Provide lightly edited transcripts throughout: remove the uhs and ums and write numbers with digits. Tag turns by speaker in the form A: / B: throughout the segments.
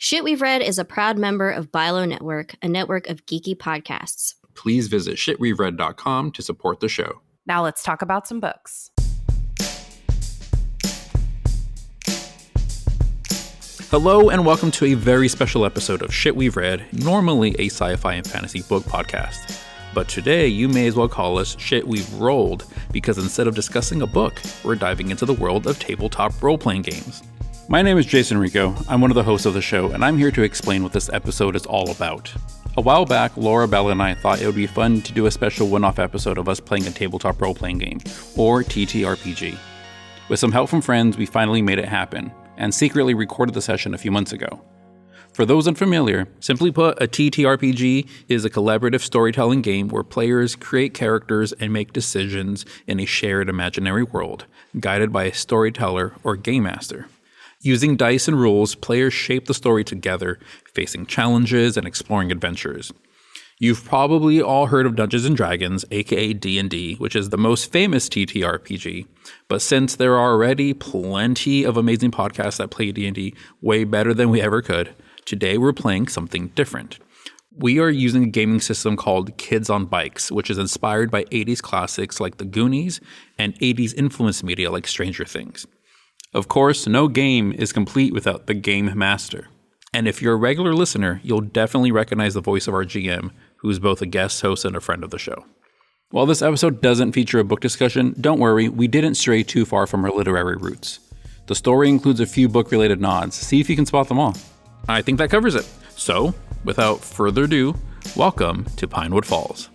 A: Shit We've Read is a proud member of Bilo Network, a network of geeky podcasts.
B: Please visit shitwe'veread.com to support the show.
C: Now let's talk about some books.
B: Hello and welcome to a very special episode of Shit We've Read, normally a sci-fi and fantasy book podcast. But today you may as well call us Shit We've Rolled, because instead of discussing a book, we're diving into the world of tabletop role-playing games. My name is Jason Rico, I'm one of the hosts of the show, and I'm here to explain what this episode is all about. A while back, Laura, Bella, and I thought it would be fun to do a special one-off episode of us playing a tabletop role-playing game, or TTRPG. With some help from friends, we finally made it happen, and secretly recorded the session a few months ago. For those unfamiliar, simply put, a TTRPG is a collaborative storytelling game where players create characters and make decisions in a shared imaginary world, guided by a storyteller or game master. Using dice and rules, players shape the story together, facing challenges and exploring adventures. You've probably all heard of Dungeons & Dragons, aka D&D, which is the most famous TTRPG, but since there are already plenty of amazing podcasts that play D&D way better than we ever could, today we're playing something different. We are using a gaming system called Kids on Bikes, which is inspired by 80s classics like The Goonies and 80s influenced media like Stranger Things. Of course, no game is complete without the game master. And if you're a regular listener, you'll definitely recognize the voice of our GM, who's both a guest host and a friend of the show. While this episode doesn't feature a book discussion, don't worry, we didn't stray too far from our literary roots. The story includes a few book-related nods. See if you can spot them all. I think that covers it. So, without further ado, welcome to Pinewood Falls.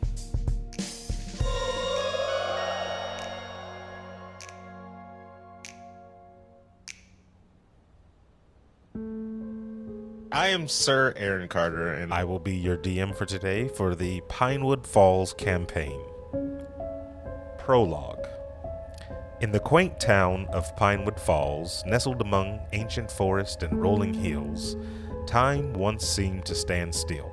D: I am Sir Aaron Carter, and I will be your DM for today for the Pinewood Falls campaign. Prologue. In the quaint town of Pinewood Falls, nestled among ancient forest and rolling hills, time once seemed to stand still.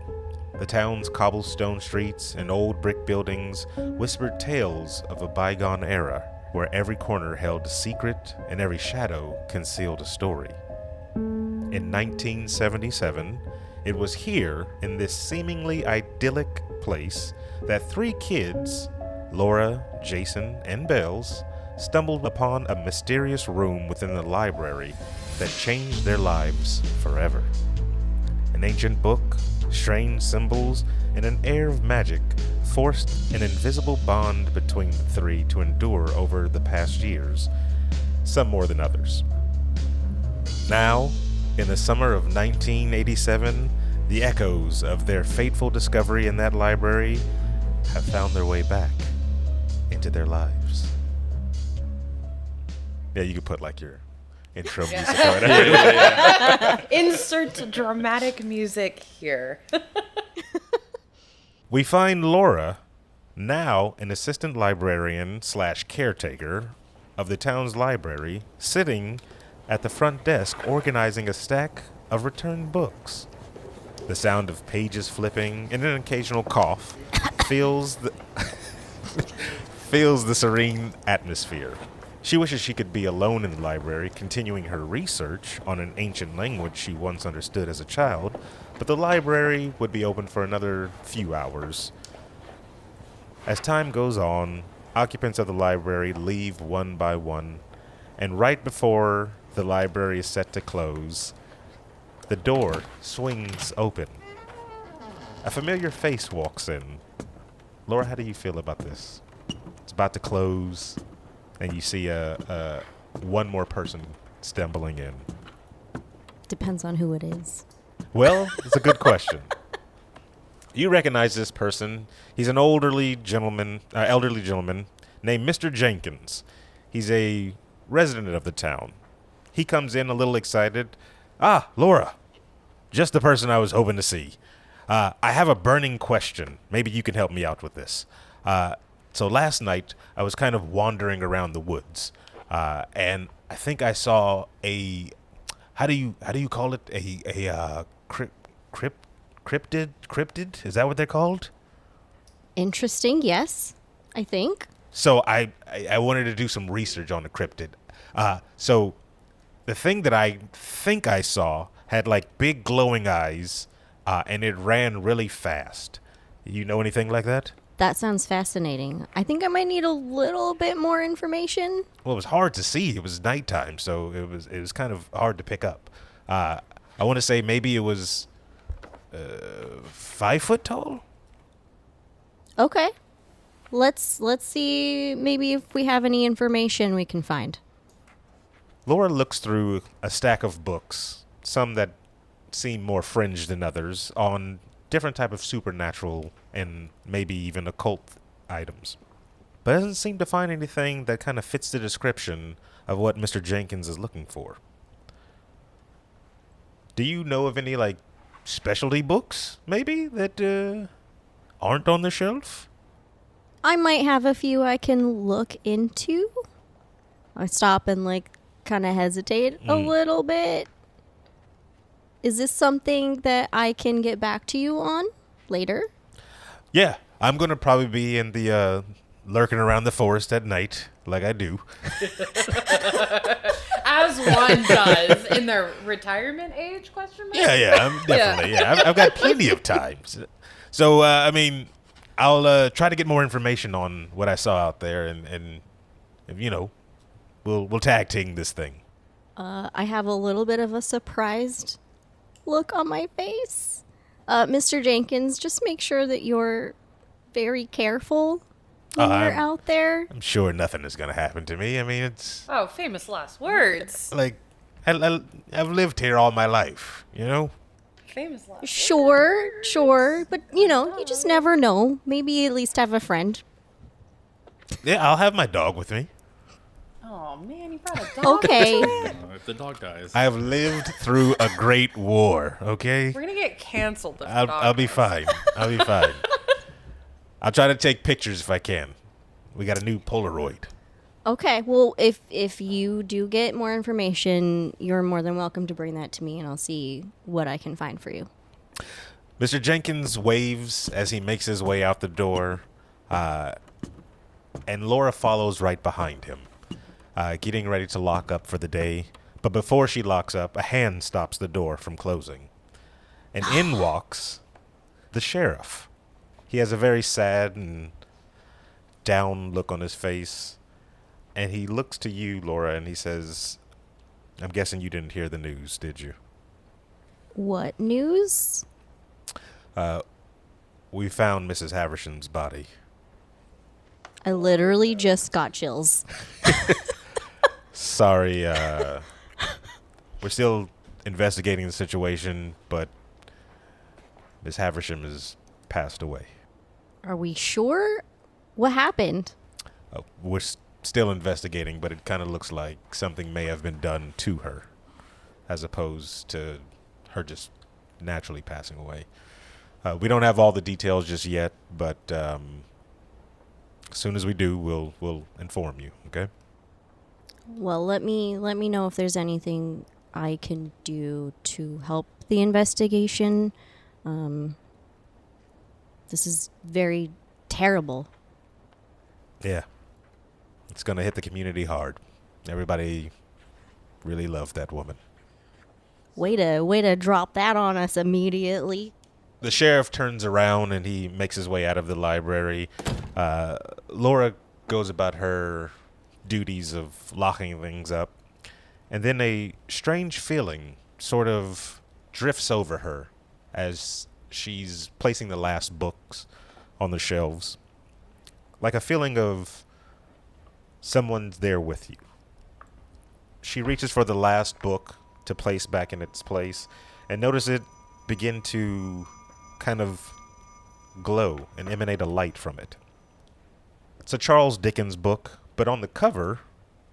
D: The town's cobblestone streets and old brick buildings whispered tales of a bygone era, where every corner held a secret and every shadow concealed a story. In 1977, it was here, in this seemingly idyllic place, that three kids, Laura, Jason, and Bellz, stumbled upon a mysterious room within the library that changed their lives forever. An ancient book, strange symbols, and an air of magic forced an invisible bond between the three to endure over the past years, some more than others. Now, in the summer of 1987, the echoes of their fateful discovery in that library have found their way back into their lives. Yeah, you could put like your intro music on it.
C: Insert dramatic music here.
D: We find Laura, now an assistant librarian / caretaker of the town's library, sitting at the front desk organizing a stack of returned books. The sound of pages flipping and an occasional cough fills the serene atmosphere. She wishes she could be alone in the library, continuing her research on an ancient language she once understood as a child, but the library would be open for another few hours. As time goes on, occupants of the library leave one by one, and right before the library is set to close, the door swings open. A familiar face walks in. Laura, how do you feel about this? It's about to close, and you see one more person stumbling in.
A: Depends on who it is.
D: Well, it's a good question. You recognize this person. He's an elderly gentleman named Mr. Jenkins. He's a resident of the town. He comes in a little excited. Ah, Laura, just the person I was hoping to see. I have a burning question. Maybe you can help me out with this. So last night, I was kind of wandering around the woods, and I think I saw a, how do you call it? Cryptid? Is that what they're called?
A: Interesting, yes, I think.
D: So I wanted to do some research on the cryptid. So the thing that I think I saw had like big glowing eyes, and it ran really fast. You know anything like that?
A: That sounds fascinating. I think I might need a little bit more information.
D: Well, it was hard to see. It was nighttime, so it was kind of hard to pick up. I want to say maybe it was 5 foot tall.
A: Okay. Let's see maybe if we have any information we can find.
D: Laura looks through a stack of books, some that seem more fringe than others, on different type of supernatural and maybe even occult items. But doesn't seem to find anything that kind of fits the description of what Mr. Jenkins is looking for. Do you know of any, like, specialty books, maybe, that aren't on the shelf?
A: I might have a few I can look into. I stop and, like, kind of hesitate a little bit. Is this something that I can get back to you on later?
D: Yeah, I'm going to probably be in the lurking around the forest at night, like I do.
C: As one does in their retirement age, question mark?
D: Yeah, I'm definitely, I've got plenty of time. So, I mean, I'll try to get more information on what I saw out there, and you know, we'll tag team this thing.
A: I have a little bit of a surprised look on my face. Mr. Jenkins, just make sure that you're very careful when you're out there.
D: I'm sure nothing is going to happen to me. I mean, it's...
C: Oh, famous last words.
D: Like, I've lived here all my life, you know?
C: Famous last words.
A: Sure. But, you know, you just never know. Maybe at least have a friend.
D: Yeah, I'll have my dog with me.
C: Oh, man, you brought a dog.
A: Okay.
B: If the dog dies.
D: I have lived through a great war, okay?
C: We're going to get canceled if
D: I'll be fine. I'll be fine. I'll try to take pictures if I can. We got a new Polaroid.
A: Okay, well, if you do get more information, you're more than welcome to bring that to me, and I'll see what I can find for you.
D: Mr. Jenkins waves as he makes his way out the door, and Laura follows right behind him, getting ready to lock up for the day. But before she locks up, a hand stops the door from closing. And in walks the sheriff. He has a very sad and down look on his face. And he looks to you, Laura, and he says, I'm guessing you didn't hear the news, did you?
A: What news?
D: We found Mrs. Haversham's body.
A: I literally just got chills.
D: Sorry, we're still investigating the situation, but Miss Haversham has passed away.
A: Are we sure? What happened?
D: We're still investigating, but it kind of looks like something may have been done to her, as opposed to her just naturally passing away. We don't have all the details just yet, but as soon as we do, we'll inform you. Okay?
A: Well, let me know if there's anything I can do to help the investigation. This is very terrible.
D: Yeah. It's going to hit the community hard. Everybody really loved that woman.
A: Way to drop that on us immediately.
D: The sheriff turns around and he makes his way out of the library. Laura goes about her duties of locking things up. And then a strange feeling sort of drifts over her as she's placing the last books on the shelves. Like a feeling of someone's there with you. She reaches for the last book to place back in its place and notice it begin to kind of glow and emanate a light from it. It's a Charles Dickens book, but on the cover,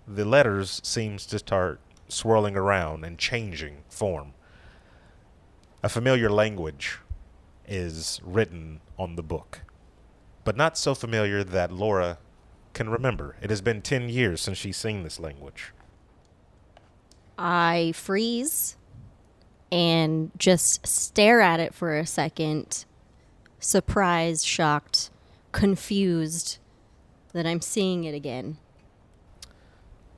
D: the letters seems to start swirling around and changing form. A familiar language is written on the book, but not so familiar that Laura can remember. It has been 10 years since she's seen this language.
A: I freeze and just stare at it for a second, surprised, shocked, confused that I'm seeing it again.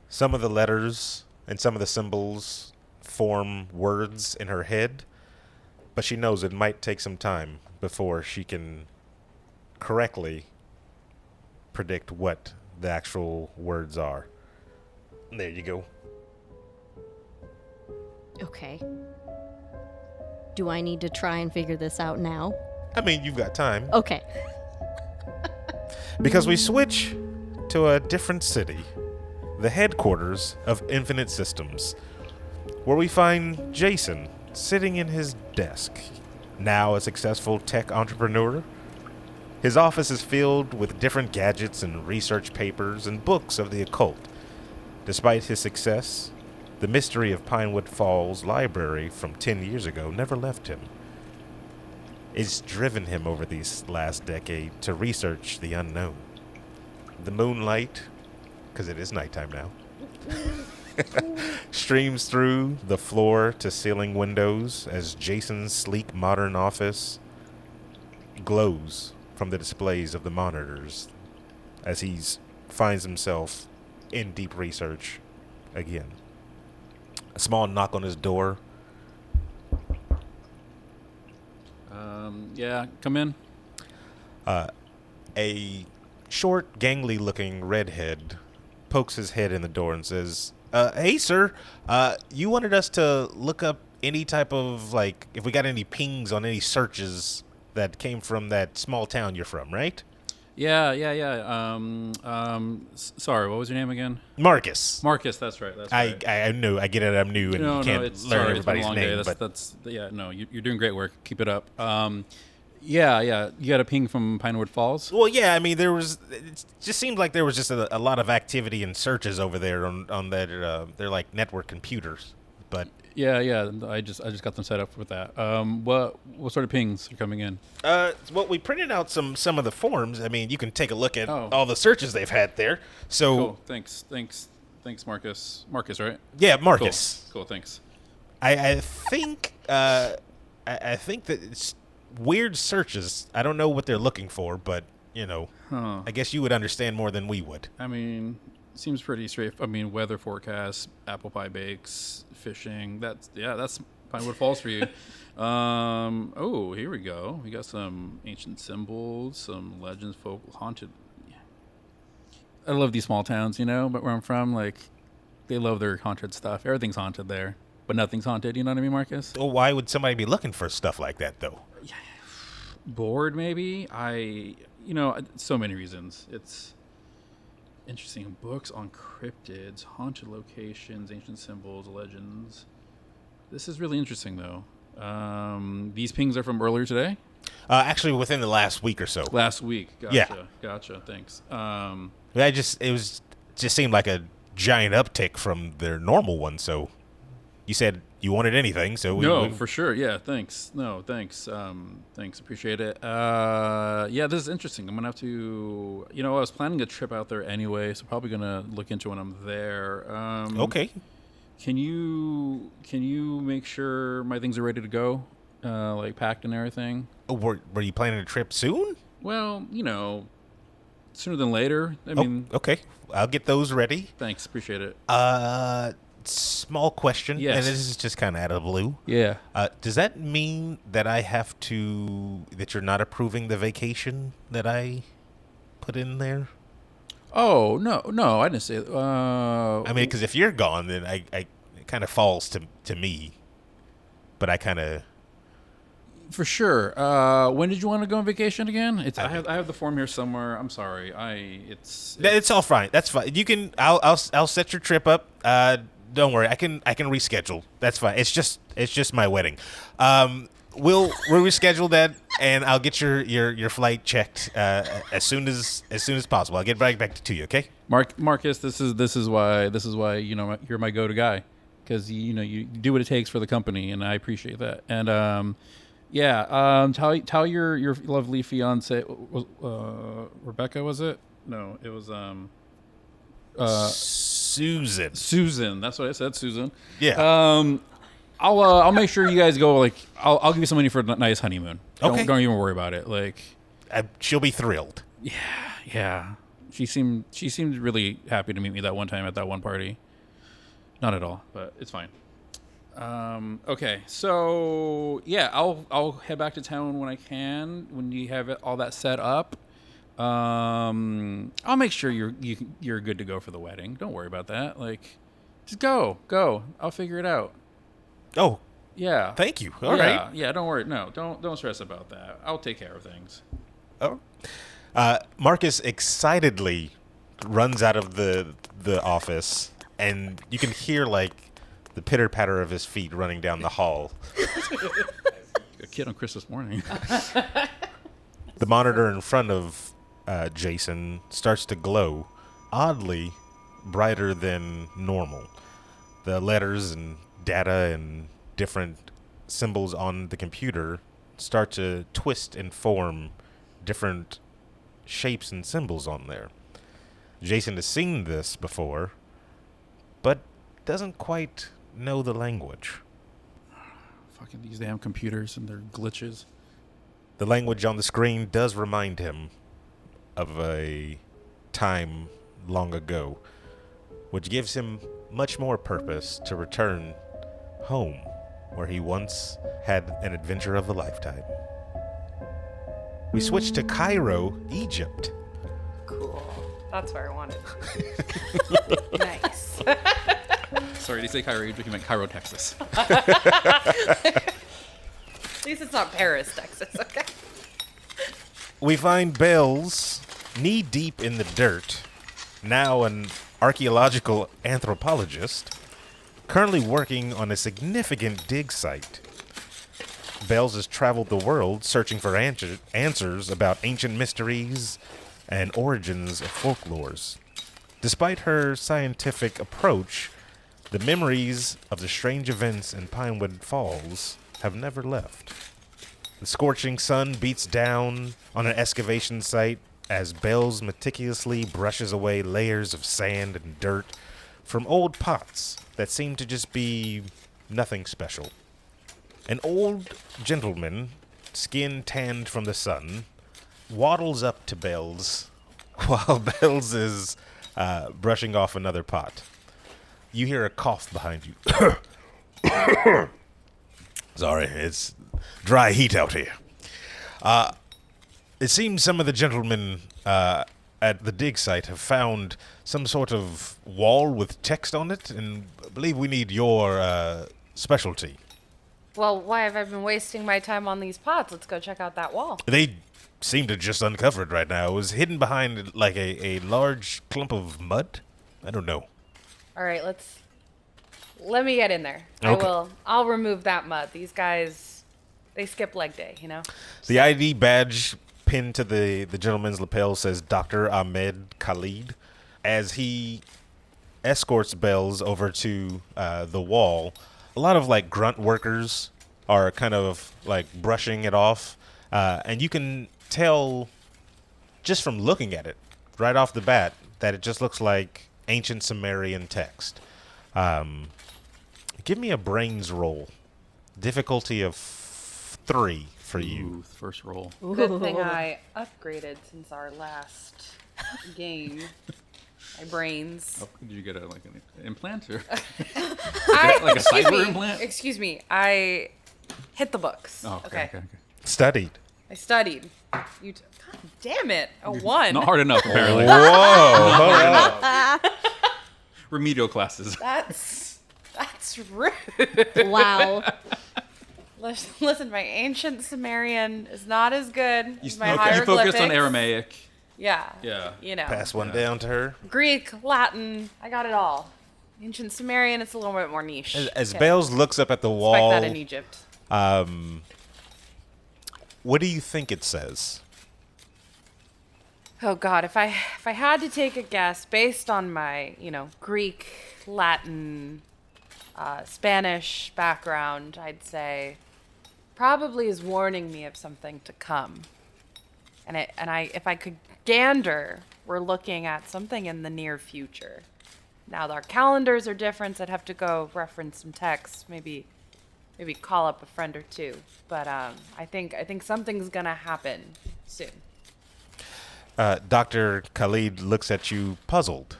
D: Some of the letters and some of the symbols form words in her head, but she knows it might take some time before she can correctly predict what the actual words are. There you go.
A: Okay. Do I need to try and figure this out now?
D: I mean, you've got time.
A: Okay.
D: Because we switch to a different city, the headquarters of Infinite Systems, where we find Jason sitting in his desk, now a successful tech entrepreneur. His office is filled with different gadgets and research papers and books of the occult. Despite his success, the mystery of Pinewood Falls library from 10 years ago never left him. It's driven him over these last decade to research the unknown. The moonlight, because it is nighttime now, streams through the floor-to-ceiling windows as Jason's sleek modern office glows from the displays of the monitors as he finds himself in deep research again. A small knock on his door.
B: Yeah, come in.
D: A short, gangly-looking redhead pokes his head in the door and says, hey, sir, you wanted us to look up any type of, like, if we got any pings on any searches that came from that small town you're from, right?
B: Yeah. Sorry, what was your name again?
D: Marcus.
B: Marcus, that's right. That's right.
D: I knew. I get it. I'm new, and you can't learn
B: it's been a
D: everybody's
B: long
D: name.
B: day. You're doing great work. Keep it up. Yeah. You got a ping from Pinewood Falls?
D: Well, yeah. I mean, it just seemed like there was just a lot of activity and searches over there on their like network computers. But
B: Yeah. I just got them set up with that. What sort of pings are coming in?
D: well, we printed out some of the forms. I mean, you can take a look at all the searches they've had there. So
B: Cool. Thanks, Marcus. Marcus, right?
D: yeah, Marcus.
B: Cool. Thanks.
D: I think I think that it's weird searches. I don't know what they're looking for, but I guess you would understand more than we would.
B: I mean, seems pretty straight. I mean, weather forecasts, apple pie bakes, fishing. That's Pinewood Falls for you. Oh, here we go. We got some ancient symbols, some legends, folk, haunted. I love these small towns, but where I'm from, like, they love their haunted stuff. Everything's haunted there, but nothing's haunted. You know what I mean, Marcus?
D: Well, why would somebody be looking for stuff like that, though?
B: Bored, maybe. So many reasons. It's interesting. Books on cryptids, haunted locations, ancient symbols, legends. This is really interesting, though. These pings are from earlier today?
D: Actually, within the last week or so.
B: Last week. Gotcha. Thanks.
D: It just seemed like a giant uptick from their normal one. So you said you wanted anything, so we
B: for sure. Yeah, thanks. No, thanks. Thanks. Appreciate it. Yeah, this is interesting. I'm going to have to, I was planning a trip out there anyway, so probably going to look into when I'm there.
D: Okay.
B: Can you make sure my things are ready to go, like packed and everything?
D: Oh, were you planning a trip soon?
B: Well, sooner than later. I mean,
D: okay. I'll get those ready.
B: Thanks. Appreciate it.
D: Small question.
B: Yes.
D: And this is just kind of out of the blue.
B: Yeah.
D: Does that mean that that you're not approving the vacation that I put in there?
B: Oh, no, I didn't say it.
D: I mean, because if you're gone, then it kind of falls to me. But I kind of...
B: For sure. When did you want to go on vacation again? I have the form here somewhere. I'm sorry. It's
D: all fine. That's fine. You can. I'll set your trip up. Don't worry. I can reschedule. That's fine. It's just my wedding. We'll reschedule that, and I'll get your flight checked as soon as possible. I'll get back to you. Okay.
B: Marcus, this is why you're my go-to guy, because you do what it takes for the company, and I appreciate that. And tell your lovely fiance, Rebecca, was it? No, it was
D: Susan.
B: Susan, that's what I said, Susan.
D: Yeah.
B: I'll make sure you guys go. Like, I'll give you some money for a nice honeymoon.
D: Okay.
B: Don't even worry about it. Like,
D: she'll be thrilled.
B: Yeah. She seemed really happy to meet me that one time at that one party. Not at all, but it's fine. Okay, so yeah, I'll head back to town when I can. When you have all that set up, I'll make sure you're good to go for the wedding. Don't worry about that. Like, just go. I'll figure it out.
D: Oh,
B: Yeah.
D: thank you. All right.
B: Yeah. Don't worry. No, don't stress about that. I'll take care of things.
D: Oh. Marcus excitedly runs out of the office, and you can hear like the pitter patter of his feet running down the hall.
B: A kid on Christmas morning.
D: The monitor in front of Jason starts to glow, oddly brighter than normal. The letters and data and different symbols on the computer start to twist and form different shapes and symbols on there. Jason has seen this before, but doesn't quite know the language.
B: Fucking these damn computers and their glitches.
D: The language on the screen does remind him of a time long ago, which gives him much more purpose to return home, where he once had an adventure of a lifetime. We switch to Cairo, Egypt.
C: Cool. That's where I wanted. Nice.
B: Sorry, did you say Cairo, Egypt? You meant Cairo, Texas.
C: At least it's not Paris, Texas, okay?
D: We find Bellz knee-deep in the dirt, now an archaeological anthropologist, currently working on a significant dig site. Bellz has traveled the world searching for answers about ancient mysteries and origins of folklores. Despite her scientific approach, the memories of the strange events in Pinewood Falls have never left. The scorching sun beats down on an excavation site as Bellz meticulously brushes away layers of sand and dirt from old pots that seem to just be nothing special. An old gentleman, skin tanned from the sun, waddles up to Bellz while Bellz is brushing off another pot. You hear a cough behind you. Sorry, it's dry heat out here. It seems some of the gentlemen at the dig site have found some sort of wall with text on it, and I believe we need your specialty.
C: Well, why have I been wasting my time on these pots? Let's go check out that wall.
D: They seem to just uncover it right now. It was hidden behind like a large clump of mud. I don't know.
C: All right, let me get in there.
D: Okay.
C: I'll remove that mud. These guys, they skip leg day, you know?
D: The ID badge pinned to the gentleman's lapel says Dr. Ahmed Khalid. As he escorts Bellz over to the wall, a lot of like grunt workers are kind of like brushing it off. And you can tell just from looking at it right off the bat that it just looks like ancient Sumerian text. Give me a brains roll. Difficulty of 3 for you.
B: Ooh, first roll.
C: Good thing I upgraded since our last game. My brains.
B: Oh, did you get an implant or
C: I,
B: like a cyber implant?
C: Excuse me. I hit the books.
B: Oh, okay.
D: Studied.
C: I studied. God damn it. A 1.
B: Not hard enough, apparently.
D: Whoa! Hold on.
B: Remedial classes.
C: That's rude.
A: Wow.
C: Listen, my ancient Sumerian is not as good as my
B: You
C: hieroglyphics.
B: focused on Aramaic.
C: Yeah.
B: Yeah.
C: You know.
D: Pass one down to her.
C: Greek, Latin, I got it all. Ancient Sumerian, it's a little bit more niche.
D: As
C: Okay.
D: Bellz looks up at the
C: Expect
D: wall,
C: that in Egypt.
D: what do you think it says?
C: Oh God, if I had to take a guess based on my, Greek, Latin, Spanish background, I'd say probably is warning me of something to come. And if I could gander, we're looking at something in the near future. Now our calendars are different, so I'd have to go reference some text, maybe call up a friend or two. But I think something's gonna happen soon.
D: Dr. Khalid looks at you puzzled,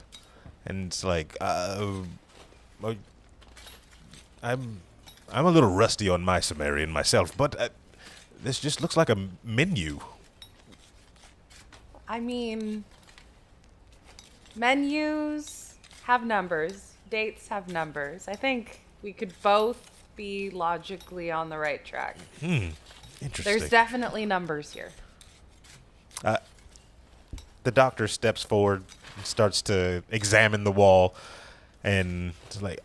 D: and it's like, I'm I'm a little rusty on my Sumerian myself, but this just looks like a menu.
C: I mean, menus have numbers, dates have numbers. I think we could both be logically on the right track.
D: Interesting.
C: There's definitely numbers here.
D: The doctor steps forward and starts to examine the wall, and it's like,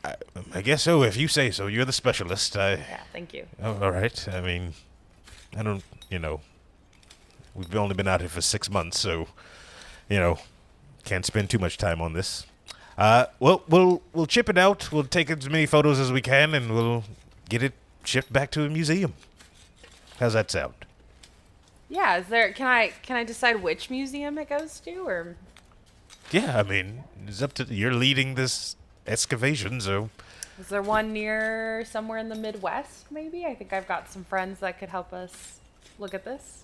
D: I guess so, if you say so. You're the specialist.
C: Yeah, thank you.
D: Oh, all right. I mean, I don't, we've only been out here for 6 months, so, can't spend too much time on this. Well, we'll chip it out. We'll take as many photos as we can, and we'll get it shipped back to a museum. How's that sound?
C: Yeah, can I decide which museum it goes to, or?
D: Yeah, I mean, it's up to you're leading this excavation, so.
C: Is there one near somewhere in the Midwest, maybe? I think I've got some friends that could help us look at this.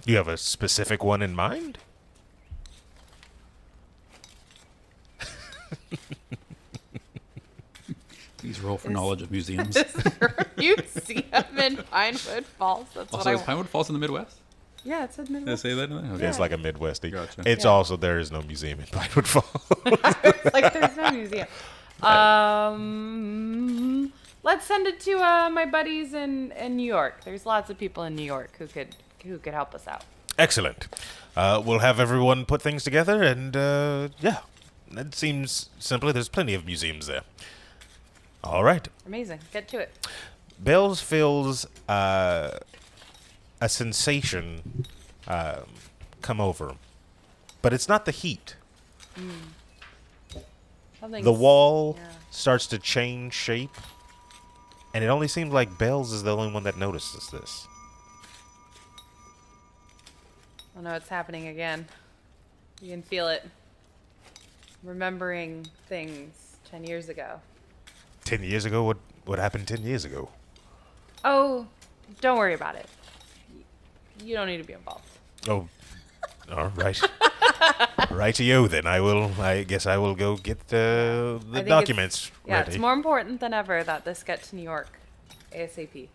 D: You have a specific one in mind?
B: Please roll for knowledge of museums.
C: Museum in Pinewood Falls. That's
B: Also,
C: what
B: is Pinewood Falls in the Midwest?
C: Yeah, it said
B: Did I
C: Midwest.
B: say that? Okay.
D: It's like a Midwesty.
B: Gotcha.
D: It's
C: Yeah.
D: also, there is no museum in Pinewood Falls.
C: Like, there's no museum. Let's send it to my buddies in New York. There's lots of people in New York who could help us out.
D: Excellent. We'll have everyone put things together, and yeah, that seems simpler. There's plenty of museums there. All right.
C: Amazing. Get to it.
D: Bellz feels a sensation come over him, but it's not the heat. The wall starts to change shape, and it only seems like Bellz is the only one that notices this.
C: Oh no, it's happening again. You can feel it. Remembering things 10 years ago.
D: 10 years ago? What happened 10 years ago?
C: Oh, don't worry about it. You don't need to be involved.
D: Oh, all right. Righty-o then. I guess I will go get the
C: I think
D: documents
C: Yeah,
D: ready.
C: it's more important than ever that this get to New York ASAP.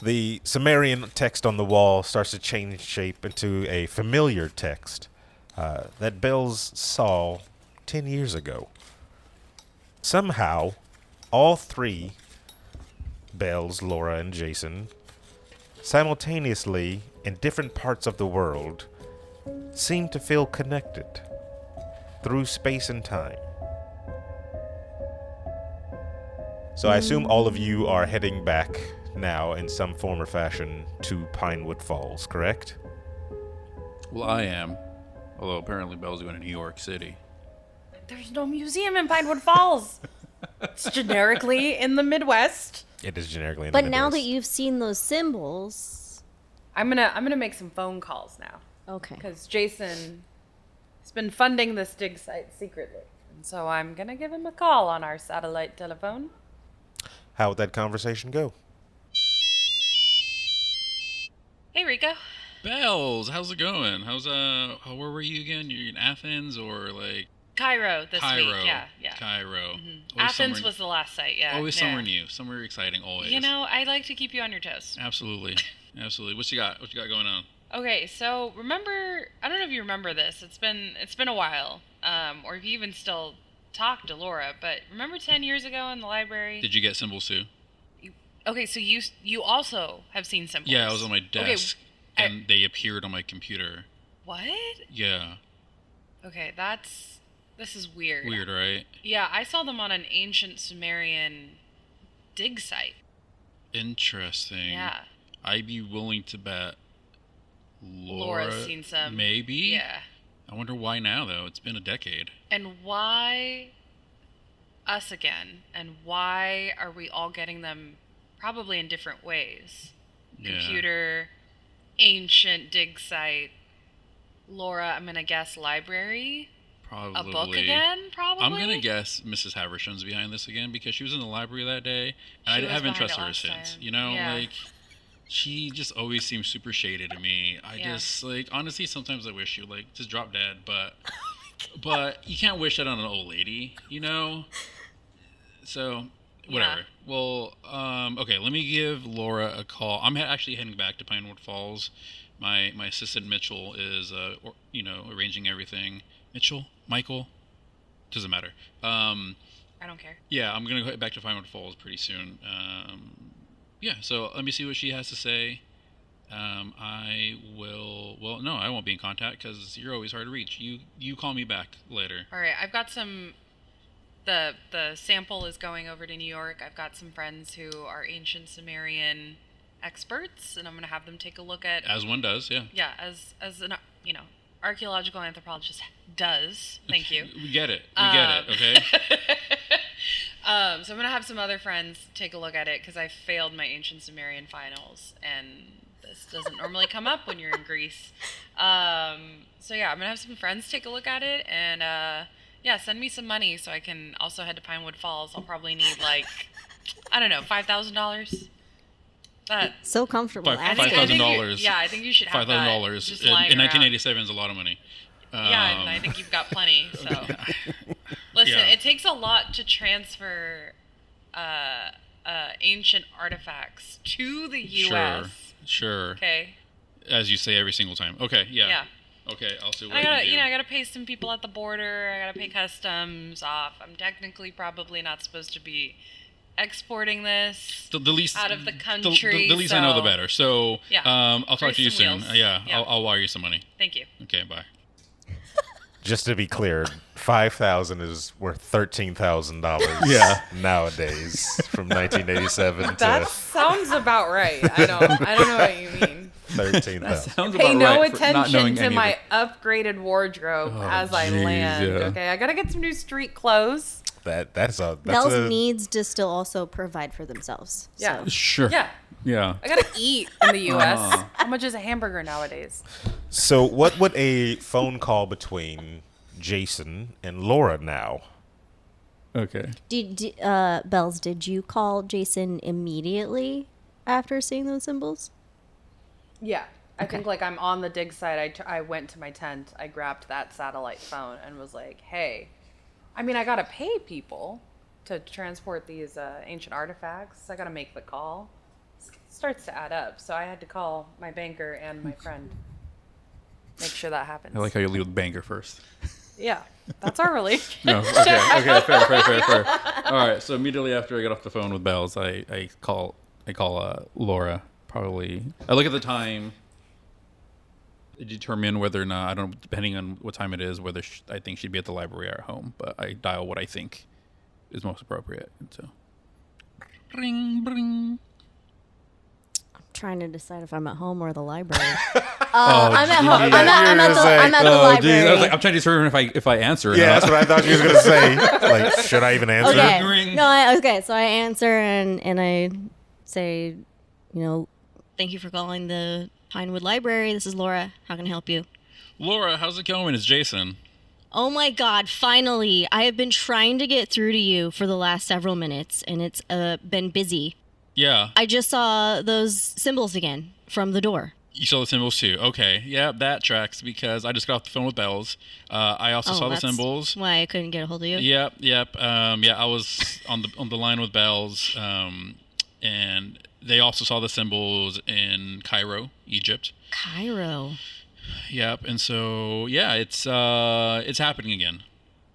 D: The Sumerian text on the wall starts to change shape into a familiar text that Bellz saw 10 years ago. Somehow, all three, Bellz, Laura, and Jason, simultaneously in different parts of the world, seem to feel connected through space and time. So I assume all of you are heading back now in some form or fashion to Pinewood Falls, correct?
B: Well, I am. Although apparently Bell's going to New York City.
C: There's no museum in Pinewood Falls. It's generically in the Midwest.
D: It is generically in
A: But
D: the
A: now that
D: Midwest.
A: you've seen those symbols,
C: I'm gonna make some phone calls now
A: okay.
C: because Jason has been funding this dig site secretly, and so I'm gonna give him a call on our satellite telephone.
D: How would that conversation go?
C: Hey, Rico.
B: Bells, how's it going? Where were you again? You're in Athens or like
C: Cairo this
B: Cairo?
C: week. Yeah.
B: Cairo. Always
C: Athens
B: somewhere-
C: was the last site. Yeah.
B: Always
C: yeah.
B: somewhere new, somewhere exciting. Always.
C: You know, I like to keep you on your toes.
B: Absolutely, absolutely. What you got? What you got going on?
C: Okay, so remember, I don't know if you remember this. It's been a while, or if you even still talk to Laura. But remember 10 years ago in the library?
B: Did you get symbols too?
C: Okay, so you also have seen symbols.
B: Yeah, I was on my desk
C: I-
B: and they appeared on my computer.
C: What?
B: Yeah,
C: Okay, this is weird.
B: weird, right?
C: Yeah, I saw them on an ancient Sumerian dig site.
B: Interesting.
C: Yeah.
B: I'd be willing to bet
C: Laura's seen some.
B: Maybe.
C: Yeah.
B: I wonder why now though. It's been a decade.
C: And why us again? And why are we all getting them probably in different ways?
B: Yeah.
C: Computer, ancient dig site, Laura, I'm going to guess library?
B: Probably.
C: A book again, probably?
B: I'm gonna guess Mrs. Haversham's behind this again because she was in the library that day, and
C: She
B: I
C: was
B: haven't
C: behind
B: trusted
C: it
B: her
C: last
B: since.
C: time.
B: You know,
C: Yeah.
B: like she just always seems super shady to me. I
C: Yeah.
B: just like honestly sometimes I wish she would like just drop dead, but you can't wish that on an old lady, you know. So Whatever. Well, okay. Let me give Laura a call. I'm actually heading back to Pinewood Falls. My assistant Mitchell is, arranging everything. Mitchell, Michael, doesn't matter.
C: I don't care.
B: Yeah, I'm gonna go back to Pinewood Falls pretty soon. Yeah. So let me see what she has to say. I will. Well, no, I won't be in contact because you're always hard to reach. You call me back later.
C: All right, I've got some. The sample is going over to New York. I've got some friends who are ancient Sumerian experts, and I'm gonna have them take a look at.
B: As one does, yeah.
C: Yeah, as an archaeological anthropologist does. Thank you.
B: We get it. We get it. Okay.
C: So I'm gonna have some other friends take a look at it because I failed my ancient Sumerian finals, and this doesn't normally come up when you're in Greece. So yeah, I'm gonna have some friends take a look at it, and yeah, send me some money so I can also head to Pinewood Falls. I'll probably need $5,000. That
A: So comfortable.
B: $5,000.
C: Yeah, I think you should have that.
B: $5,000
C: just
B: in
C: lying around.
B: 1987 is a lot of money.
C: Yeah, and I think you've got plenty. So, listen,
B: Yeah.
C: it takes a lot to transfer ancient artifacts to the U.S.
B: Sure.
C: Okay.
B: As you say every single time. Okay. Yeah.
C: Yeah.
B: Okay. I'll see what
C: And
B: I can do.
C: I gotta pay some people at the border. I gotta pay customs off. I'm technically probably not supposed to be exporting this
B: The least
C: out of the country.
B: The least I know, the better. So,
C: Yeah.
B: I'll talk to you
C: Grease
B: soon.
C: some wheels.
B: Yeah.
C: Yeah.
B: I'll wire you some money.
C: Thank you.
B: Okay. Bye.
D: Just to be clear, $5,000 is worth $13,000 nowadays from 1987
C: That
D: to
C: sounds about right. I don't know what you mean.
D: 13,000.
B: Sounds
C: Pay
B: about
C: no
B: right for not
C: attention
B: knowing
C: to
B: any of
C: my
B: it.
C: upgraded wardrobe as I
B: geez,
C: land.
B: yeah.
C: Okay, I gotta get some new street clothes.
D: That's
A: Bellz
D: a
A: needs to still also provide for themselves.
C: Yeah.
A: So.
B: Sure.
C: Yeah,
B: Yeah.
C: I gotta eat in the U.S. How much is a hamburger nowadays?
D: So what would a phone call between Jason and Laura now?
B: Okay.
A: Bellz, did you call Jason immediately after seeing those symbols?
C: Yeah, I think I'm on the dig site. I went to my tent. I grabbed that satellite phone and was like, "Hey, I mean, I gotta pay people to transport these ancient artifacts. I gotta make the call." Starts to add up. So I had to call my banker and my friend. Make sure that happens.
B: I like how you leave with banker first.
C: Yeah, that's our relationship.
B: No. Okay. Fair. All right. So immediately after I get off the phone with Bellz, I call Laura. Probably. I look at the time. Determine whether or not, I don't know, depending on what time it is, whether I think she'd be at the library or at home. But I dial what I think is most appropriate. And so, ring.
A: Trying to decide if I'm at home or the library.
B: Oh,
A: I'm at home.
D: geez.
A: I'm at the library.
B: I was like, I'm trying to determine if I answer or
D: Yeah,
B: not.
D: that's what I thought you was gonna say. Like, should I even answer?
A: Okay.
B: Ring.
A: No, so I answer and I say, thank you for calling the Pinewood Library. This is Laura. How can I help you?
B: Laura, how's it going? It's Jason.
A: Oh my God, finally. I have been trying to get through to you for the last several minutes and it's been busy.
B: Yeah.
A: I just saw those symbols again from the door.
B: You saw the symbols too. Okay. Yeah, that tracks because I just got off the phone with Bellz. I also saw the
A: that's
B: symbols.
A: Why I couldn't get a hold of you?
B: Yep. Yeah, I was on the line with Bellz, and they also saw the symbols in Cairo, Egypt.
A: Cairo.
B: Yep. And so yeah, it's happening again.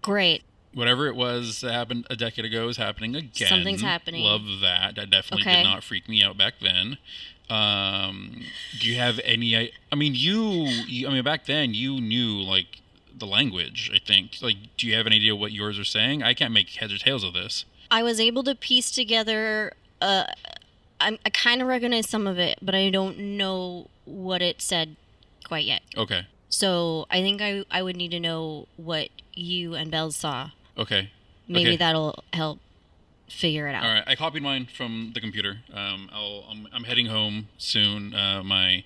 A: Great.
B: Whatever it was that happened a decade ago is happening again.
A: Something's happening.
B: Love that. That definitely
A: Okay.
B: did not freak me out back then. Do you have any? I mean, back then you knew like the language. I think. Like, do you have an idea what yours are saying? I can't make heads or tails of this.
A: I was able to piece together. I kind of recognize some of it, but I don't know what it said quite yet.
B: Okay.
A: So I think I would need to know what you and Bellz saw.
B: Okay.
A: Maybe
B: Okay.
A: that'll help figure it out.
B: All right. I copied mine from the computer. I'm heading home soon. My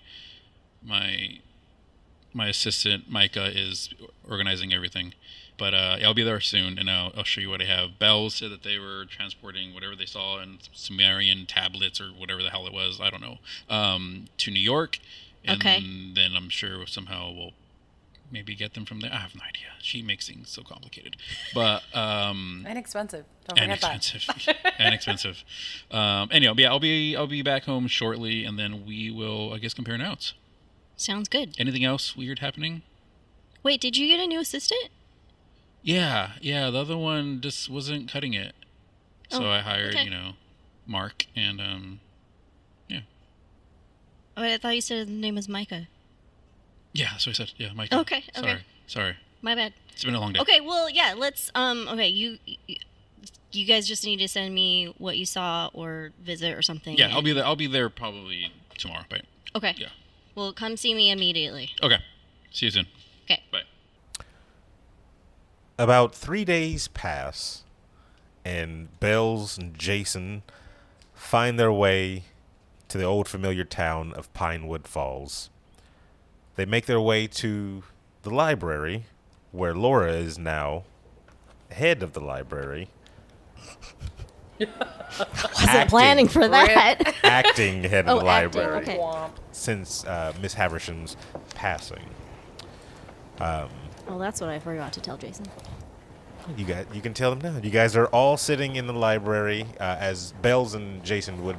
B: assistant Micah is organizing everything, but I'll be there soon, and I'll show you what I have. Bellz said that they were transporting whatever they saw in Sumerian tablets or whatever the hell it was. I don't know. To New York, and
A: Okay.
B: then I'm sure somehow we'll maybe get them from there. I have no idea. She makes things so complicated, but
C: And expensive. Don't forget
B: and expensive. Anyhow, yeah, I'll be back home shortly, and then we will, I guess, compare notes.
E: Sounds good.
B: Anything else weird happening?
E: Wait, did you get a new assistant?
B: Yeah. The other one just wasn't cutting it, so I hired, Mark, and yeah.
E: Oh, I thought you said his name was Micah.
B: Yeah, that's what I said. Yeah, Mike.
E: Okay.
B: Sorry.
E: My bad.
B: It's been a long day.
E: Okay, well, yeah, let's, okay, you guys just need to send me what you saw or visit or something.
B: Yeah, I'll be there probably tomorrow, but
E: Okay.
B: yeah.
E: Well, come see me immediately.
B: Okay. See you soon.
E: Okay.
B: Bye.
D: About 3 days pass, and Bellz and Jason find their way to the old familiar town of Pinewood Falls. They make their way to the library, where Laura is now head of the library.
A: Wasn't planning for that.
D: Acting head of the
A: acting,
D: library
A: okay.
D: since Miss Haversham's passing.
A: Oh, that's what I forgot to tell Jason.
D: You can tell them now. You guys are all sitting in the library as Bellz and Jason would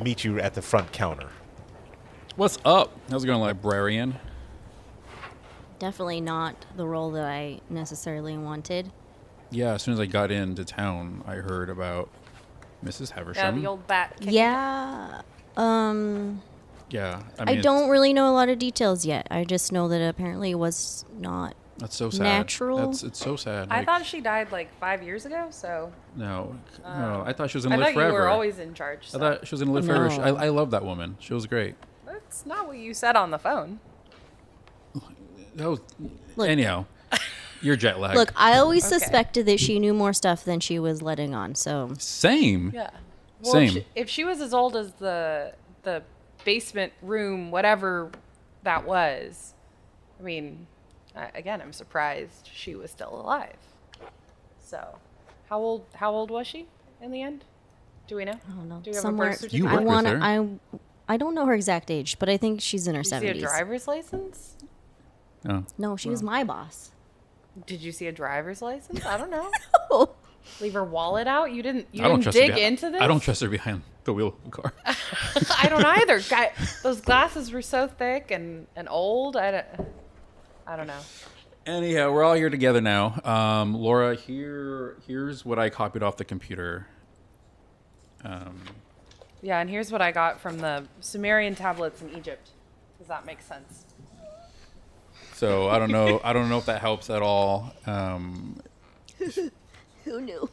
D: meet you at the front counter.
B: What's up? How's it going, librarian?
A: Definitely not the role that I necessarily wanted.
B: Yeah, as soon as I got into town, I heard about Mrs. Haversham.
C: Yeah, the old bat.
A: Yeah.
B: Yeah,
A: I don't really know a lot of details yet. I just know that apparently it was not
B: That's so sad.
A: natural.
B: It's so sad.
C: I thought she died like 5 years ago, so.
B: No. I thought she was
C: I
B: gonna live
C: thought
B: forever.
C: you were always in charge. So.
B: I thought she was gonna live forever.
A: No.
B: I love that woman. She was great.
C: That's not what you said on the phone.
B: That was,
A: Look.
B: anyhow, you're jet lagged.
A: Look, I always
C: Okay.
A: suspected that she knew more stuff than she was letting on. So
B: Same.
C: Yeah. Well,
B: Same.
C: If she was as old as the basement room, whatever that was, I mean, again, I'm surprised she was still alive. So, how old was she in the end? Do we know?
A: I don't know.
C: Do you have
A: Somewhere
C: a birth
B: You
C: certificate?
B: work with her.
A: I don't know her exact age, but I think she's in her
C: Did you see a
A: 70s.
C: driver's license?
B: Oh.
A: No, she was my boss.
C: Did you see a driver's license? I don't know.
A: Oh.
C: Leave her wallet out? You didn't
B: I don't trust her
C: dig
B: behind-
C: into this?
B: I don't trust her behind the wheel of the car.
C: I don't either. Those glasses were so thick and old. I don't know.
B: Anyhow, we're all here together now. Laura, here's what I copied off the computer.
C: Yeah, and here's what I got from the Sumerian tablets in Egypt. Does that make sense?
B: So I don't know if that helps at all.
A: Who knew?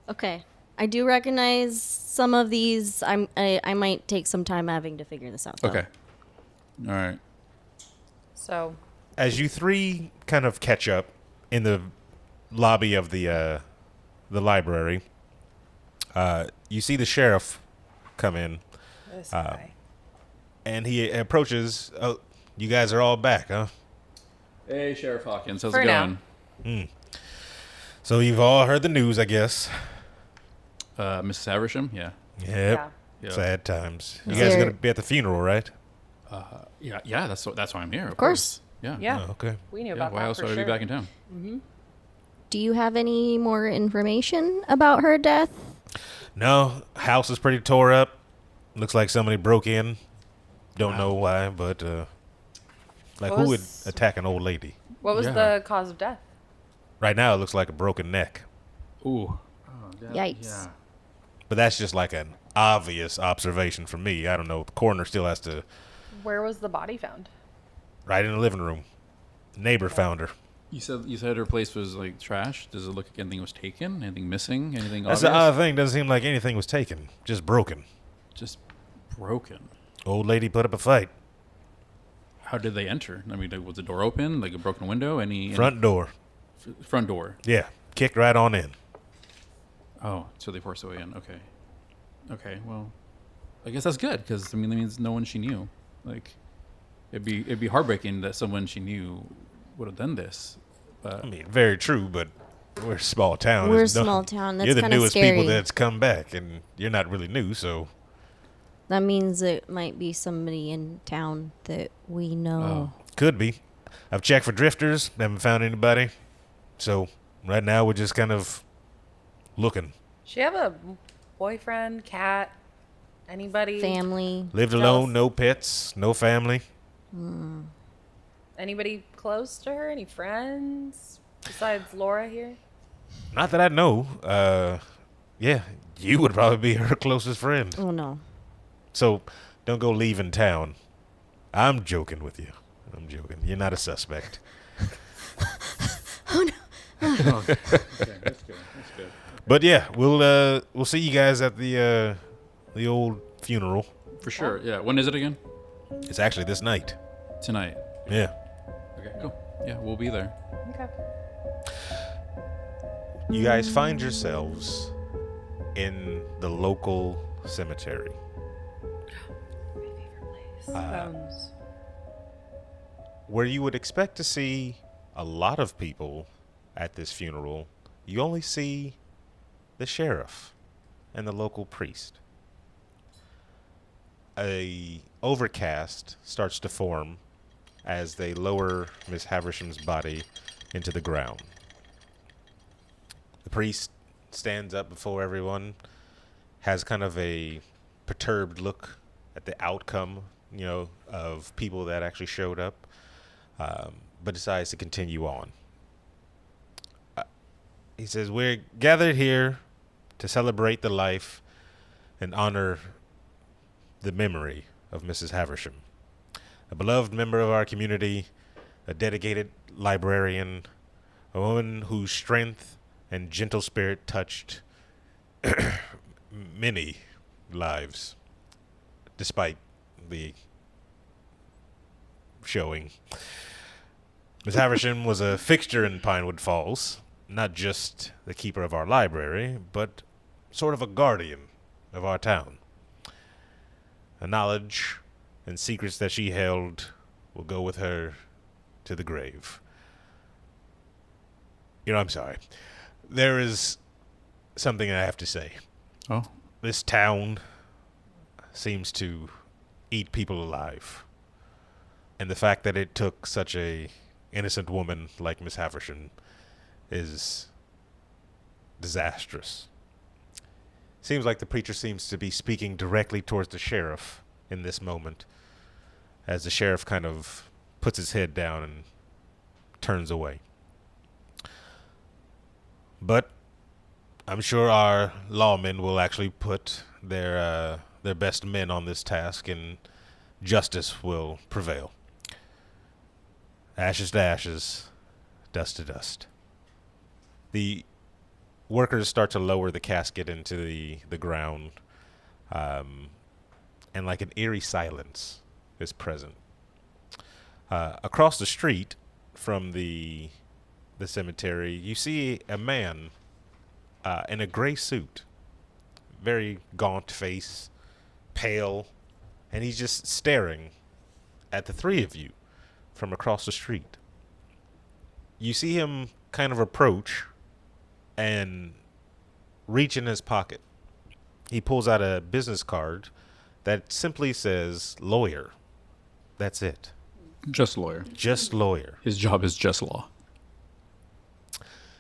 A: Okay. I do recognize some of these. I might take some time having to figure this out, though.
B: Okay. All right.
C: So,
D: As you three kind of catch up in the lobby of the library, you see the sheriff come in,
C: this guy.
D: and he approaches. Oh, you guys are all back, huh?
B: Hey, Sheriff Hawkins, how's
C: For
B: it
C: now.
B: going?
D: So you've all heard the news, I guess.
B: Mrs. Haversham? Yeah.
D: Yep.
B: Yeah.
D: Sad times. You
A: Is
D: guys are
A: there-
D: gonna be at the funeral, right?
B: Yeah. That's why I'm here. Of
A: course.
B: Yeah.
C: Yeah.
D: Oh, okay.
C: We knew
B: Yeah.
C: about
B: Why
C: that
B: else
C: for
B: would I
C: sure.
B: be back in town?
A: Do you have any more information about her death?
D: No, house is pretty tore up. Looks like somebody broke in. Don't know why, but like
C: What
D: who would
C: was-
D: attack an old lady?
C: What was
B: Yeah.
C: the cause of death?
D: Right now, it looks like a broken neck,
B: Ooh.
A: Yikes.
B: Yeah.
D: but that's just like an obvious observation for me. I don't know. The coroner still has to.
C: Where was the body found?
D: Right in the living room. The neighbor found her.
B: You said her place was like trash. Does it look like anything was taken? Anything missing? Anything
D: That's
B: obvious?
D: the odd thing. Doesn't seem like anything was taken. Just broken.
B: Just broken.
D: Old lady put up a fight.
B: How did they enter? I mean, was the door open? Like a broken window?
D: Front door.
B: front door?
D: Yeah. Kicked right on in.
B: Oh, so they forced their way in. Okay. Well, I guess that's good because I mean that means no one she knew. Like, it'd be heartbreaking that someone she knew would have done this. But
D: I mean, very true, but we're a small town.
A: We're a
D: There's no-
A: small town. That's
D: You're the
A: kinda
D: newest
A: scary.
D: people that's come back, and you're not really new, so
A: That means it might be somebody in town that we know.
D: Could be. I've checked for drifters, haven't found anybody. So right now we're just kind of looking.
C: Does she have a boyfriend, cat, anybody?
A: Family.
D: Lived
C: Jealous.
D: alone, no pets, no family.
C: Anybody close to her? Any friends besides Laura here?
D: Not that I know. Yeah, you would probably be her closest friend.
A: Oh, no.
D: So don't go leaving town. I'm joking with you. I'm joking. You're not a suspect.
B: Okay, that's good. That's good.
D: But yeah, we'll see you guys at the old funeral.
B: For sure. Yeah. When is it again?
D: It's actually this night.
B: Tonight.
D: Yeah.
B: Okay. Cool. Yeah, we'll be there.
C: Okay.
D: You guys find yourselves in the local cemetery.
C: My favorite place. Bones.
D: Where you would expect to see a lot of people at this funeral, you only see the sheriff and the local priest. A overcast starts to form as they lower Miss Haversham's body into the ground. The priest stands up before everyone, has kind of a perturbed look at the outcome, of people that actually showed up, but decides to continue on. He says, "We're gathered here to celebrate the life and honor the memory of Mrs. Haversham, a beloved member of our community, a dedicated librarian, a woman whose strength and gentle spirit touched many lives, despite the showing. Miss Haversham was a fixture in Pinewood Falls, not just the keeper of our library, but sort of a guardian of our town. The knowledge and secrets that she held will go with her to the grave." I'm sorry. There is something I have to say.
B: Oh.
D: This town seems to eat people alive. And the fact that it took such a innocent woman like Miss Haversham is disastrous. Seems like the preacher seems to be speaking directly towards the sheriff in this moment, as the sheriff kind of puts his head down and turns away. But I'm sure our lawmen will actually put their best men on this task, and justice will prevail. Ashes to ashes, dust to dust. The workers start to lower the casket into the ground, and like an eerie silence is present. Across the street from the cemetery, you see a man in a gray suit, very gaunt face, pale, and he's just staring at the three of you from across the street. You see him kind of approach and reach in his pocket. He pulls out a business card that simply says lawyer. That's it.
B: Just lawyer.
D: Just lawyer.
B: His job is just law.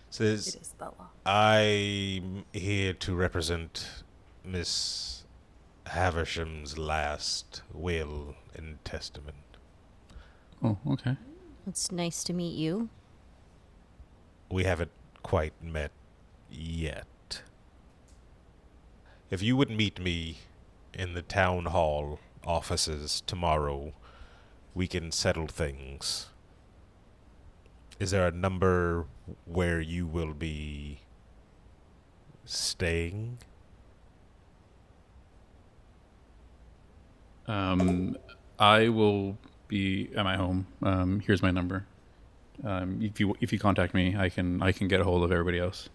D: Says,
C: It is the law.
D: I'm here to represent Miss Haversham's last will and testament.
B: Oh, okay.
A: It's nice to meet you.
D: We haven't quite met yet. If you would meet me in the town hall offices tomorrow, we can settle things. Is there a number where you will be staying?
B: I will be at my home. Here's my number. If you contact me, I can get a hold of everybody else.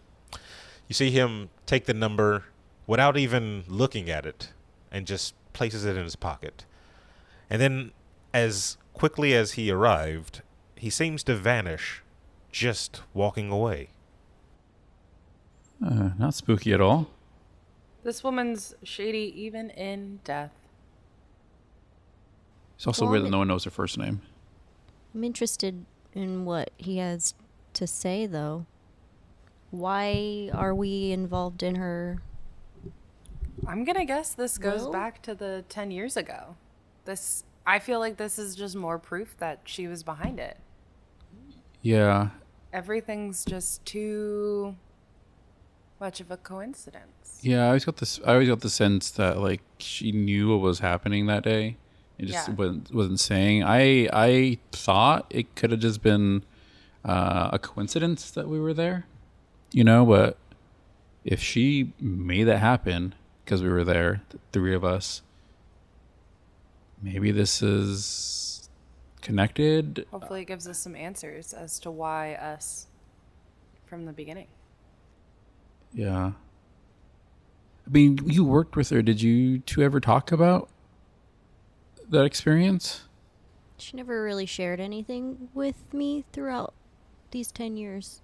D: You see him take the number without even looking at it and just places it in his pocket. And then, as quickly as he arrived, he seems to vanish, just walking away.
B: Not spooky at all.
C: This woman's shady even in death.
B: It's also weird that no one knows her first name.
A: I'm interested in what he has to say, though. Why are we involved in her?
C: I'm gonna guess this goes
A: Will?
C: back to the 10 years ago. I feel like this is just more proof that she was behind it.
B: Yeah.
C: Everything's just too much of a coincidence.
B: Yeah, I always got the sense that like she knew what was happening that day. It just
C: Yeah.
B: wasn't saying. I thought it could have just been a coincidence that we were there, but if she made that happen because we were there, the three of us, maybe this is connected.
C: Hopefully it gives us some answers as to why us from the beginning.
B: Yeah. I mean, you worked with her. Did you two ever talk about that experience?
A: She never really shared anything with me throughout these 10 years.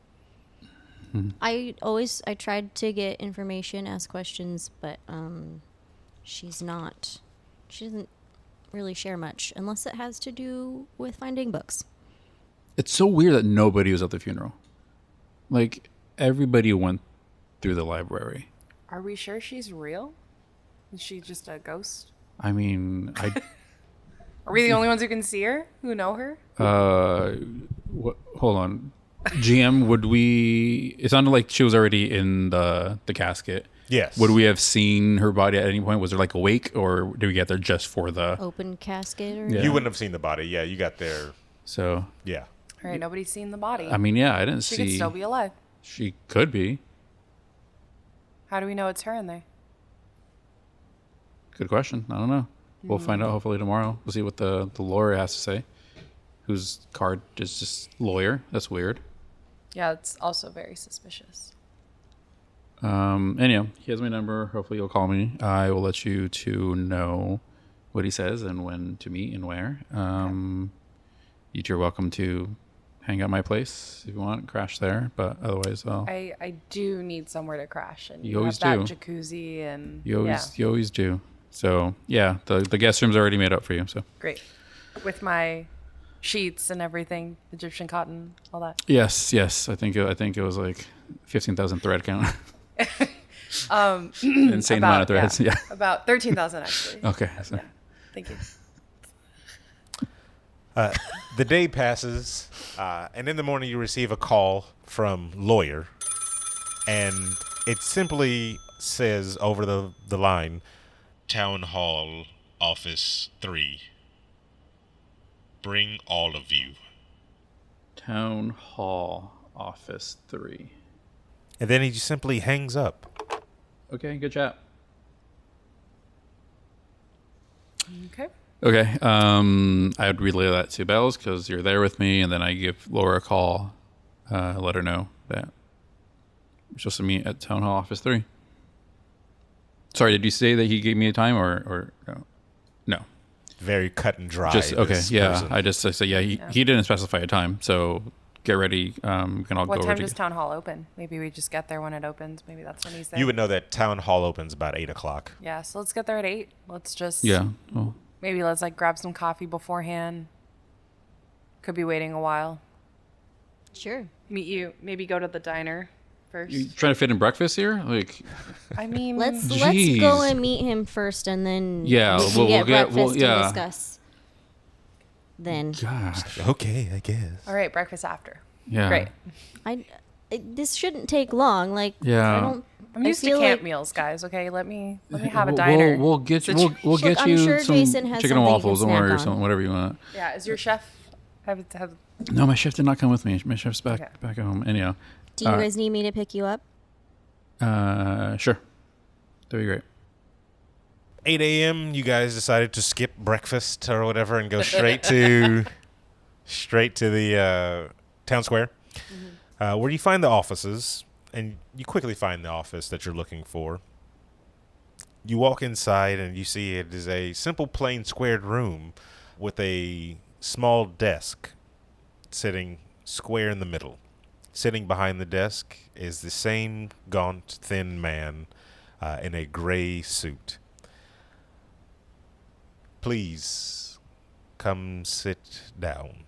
A: I tried to get information, ask questions, but she doesn't really share much unless it has to do with finding books.
B: It's so weird that nobody was at the funeral. Like, everybody went through the library.
C: Are we sure she's real? Is she just a ghost?
B: I mean,
C: Are we the only ones who can see her? Who know her?
B: hold on. GM, would we... It sounded like she was already in the casket.
D: Yes.
B: Would we have seen her body at any point? Was there like a wake, or did we get there just for the...
A: Open casket or...
B: Yeah.
D: You wouldn't have seen the body. Yeah, you got there.
B: So,
D: Yeah.
C: All right, nobody's seen the body.
B: I mean, yeah, I didn't
C: she
B: see...
C: could still be alive.
B: She could be.
C: How do we know it's her in there?
B: Good question. I don't know. We'll find out hopefully tomorrow. We'll see what the lawyer has to say. Whose card is just lawyer. That's weird.
C: Yeah, it's also very suspicious.
B: Anyhow, he has my number. Hopefully you'll call me. I will let you two know what he says and when to meet and where. You two are welcome to hang out at my place if you want, crash there. But otherwise,
C: I do need somewhere to crash, and
B: You always
C: have that
B: do.
C: jacuzzi and
B: you always do. So yeah, the guest room's already made up for you. So
C: great with my sheets and everything, Egyptian cotton, all that.
B: yes. I think it was like 15,000 thread count. Insane amount of threads. Yeah.
C: About 13,000 actually.
B: Okay. So.
C: Yeah. Thank you.
D: The day passes, and in the morning you receive a call from lawyer, and it simply says over the line, Town Hall, Office 3. Bring all of you.
B: Town Hall, Office 3.
D: And then he just simply hangs up.
B: Okay, good chat.
C: Okay.
B: Okay, I would relay that to Bellz because you're there with me, and then I give Laura a call, let her know that we're supposed to meet at Town Hall Office 3. Sorry, did you say that he gave me a time or no? No.
D: Very cut and dry.
B: Just okay,
D: this
B: yeah.
D: person.
B: I said yeah. He didn't specify a time, so get ready. We can all
C: What
B: go over
C: time
B: to
C: does town hall open? Maybe we just get there when it opens. Maybe that's when he's there.
D: You would know that Town Hall opens about 8 o'clock.
C: Yeah, so let's get there at 8. Let's just
B: Yeah. Well,
C: maybe let's like grab some coffee beforehand. Could be waiting a while.
A: Sure.
C: Meet you. Maybe go to the diner first.
B: you trying to fit in breakfast here? Like,
C: I mean,
A: Let's
B: Jeez.
A: go and meet him first, and then
B: Yeah,
A: we can
B: we'll
A: get
B: get-
A: breakfast
B: yeah.
A: to discuss. Then
B: gosh.
D: Okay, I guess.
C: all right, breakfast after.
B: Yeah.
C: Great.
A: this shouldn't take long. Like
B: Yeah.
A: I don't.
C: I'm used to
A: feel
C: camp
A: like-
C: meals, guys. Okay, let me have a diner.
B: We'll get you.
C: Situ-
B: We'll get
A: I'm
B: you
A: sure
B: some
A: Jason has
B: chicken and
A: something you
B: waffles.
A: can
B: Don't worry, or
A: snack on.
B: something, whatever you want.
C: Yeah, is your chef have
B: No, my chef did not come with me. My chef's back
C: Okay.
B: back at home. Anyhow,
A: Do you guys need me to pick you up?
B: sure, that'd be great.
D: 8 a.m. You guys decided to skip breakfast or whatever and go straight to the town square, where you find the offices, and you quickly find the office that you're looking for. You walk inside and you see it is a simple, plain, squared room with a small desk sitting square in the middle. Sitting behind the desk is the same gaunt, thin man in a gray suit. Please come sit down.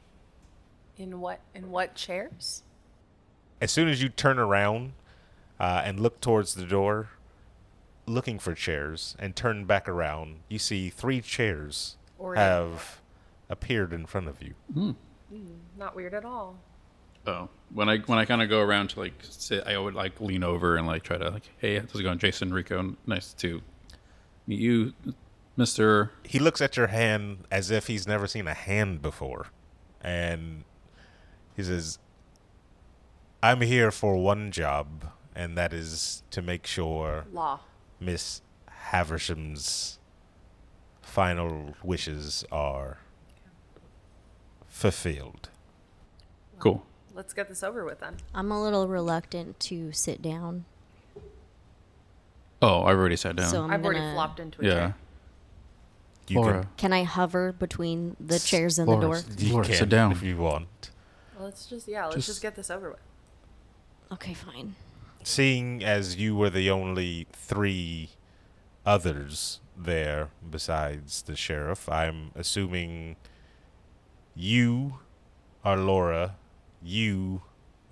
C: In what chairs?
D: As soon as you turn around and look towards the door, looking for chairs, and turn back around, you see 3 chairs have appeared in front of you.
C: Not weird at all.
B: Oh, when I kind of go around to like sit, I would like lean over and like try to like, hey, how's it going, Jason, Rico? Nice to meet you, Mister.
D: He looks at your hand as if he's never seen a hand before, and he says, I'm here for one job, and that is to make sure
C: Law.
D: Miss Haversham's final wishes are fulfilled.
B: Cool.
C: Let's get this over with then.
A: I'm a little reluctant to sit down.
B: Oh, I've already sat down.
A: So
C: I've already
A: gonna-
C: flopped into a
B: yeah.
C: chair.
D: You
B: Laura,
A: Can I hover between the chairs and the
B: Laura,
A: door?
D: you
B: Laura,
D: can
B: sit down.
D: if you want.
C: Well, let's just get this over with.
A: Okay, fine.
D: Seeing as you were the only 3 others there besides the sheriff, I'm assuming you are Laura, you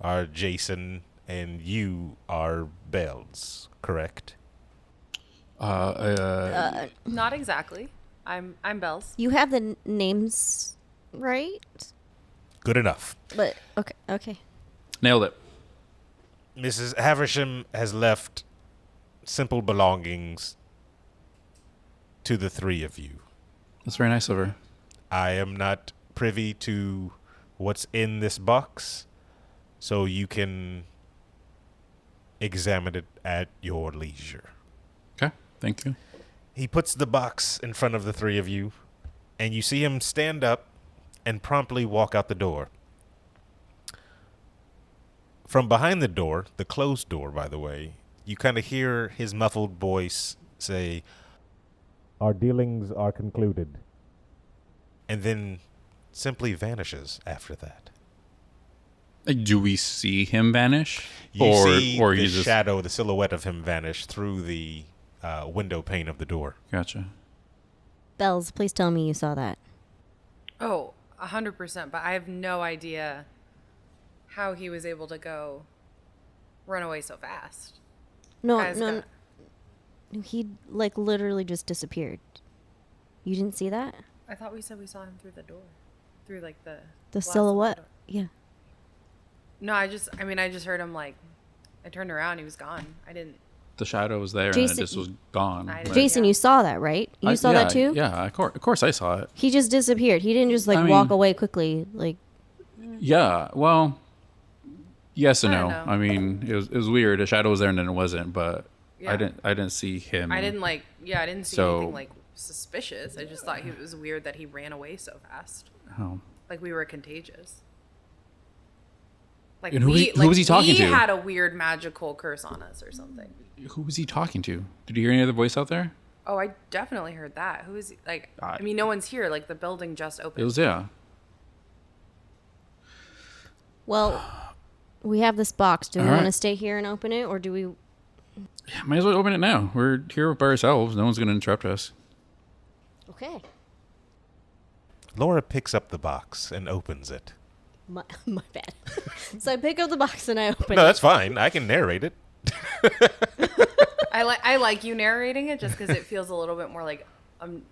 D: are Jason, and you are Bellz, correct?
C: Not exactly. I'm Bellz.
A: You have the names right,
D: Good enough.
A: but okay.
B: Nailed it.
D: Mrs. Haversham has left simple belongings to the 3 of you.
B: That's very nice of her.
D: I am not privy to what's in this box, so you can examine it at your leisure.
B: Okay, thank you.
D: He puts the box in front of the 3 of you, and you see him stand up and promptly walk out the door. From behind the door, the closed door, by the way, you kind of hear his muffled voice say, "Our dealings are concluded," and then simply vanishes after that.
B: Do we see him vanish?
D: You see
B: or
D: the
B: you just
D: shadow, the silhouette of him vanish through the window pane of the door.
B: Gotcha.
A: Bellz, please tell me you saw that.
C: Oh, 100%. But I have no idea how he was able to run away so fast.
A: No,
C: Guy's
A: no,
C: got-
A: no, he like literally just disappeared. You didn't see that?
C: I thought we said we saw him through the door, through like the
A: The
C: glass of
A: silhouette?
C: door.
A: Yeah.
C: No, I just heard him like, I turned around, he was gone. I didn't.
B: The shadow was there
A: Jason-
B: and it just was gone.
C: I
B: But-
C: didn't-
A: Jason,
C: Yeah.
A: you saw that, right? You saw
B: yeah,
A: that too?
B: Yeah, of course I saw it.
A: He just disappeared. He didn't just like
B: I mean-
A: walk away quickly. Like,
B: Yeah, well, yes and
C: I
B: no.
C: don't know.
B: I mean, it was weird. A shadow was there and then it wasn't, but
C: Yeah.
B: I didn't see him.
C: I didn't like. Yeah, I didn't see
B: So-
C: anything like suspicious. I just thought it was weird that he ran away so fast.
B: Oh.
C: Like we were contagious. Like
B: And who was he talking to?
C: We had a weird magical curse on us or something.
B: Who was he talking to? Did you hear any other voice out there?
C: Oh, I definitely heard that. Who is he? Like?
B: I-
C: I mean, no one's here. Like the building just opened.
B: It was yeah.
A: well, we have this box. Do we
B: All
A: want to
B: right.
A: stay here and open it, or do we?
B: Yeah, might as well open it now. We're here by ourselves. No one's going to interrupt us.
A: Okay.
D: Laura picks up the box and opens it.
A: My bad. So I pick up the box and I open
D: No,
A: it.
D: that's fine. I can narrate it.
C: I like you narrating it just because it feels a little bit more like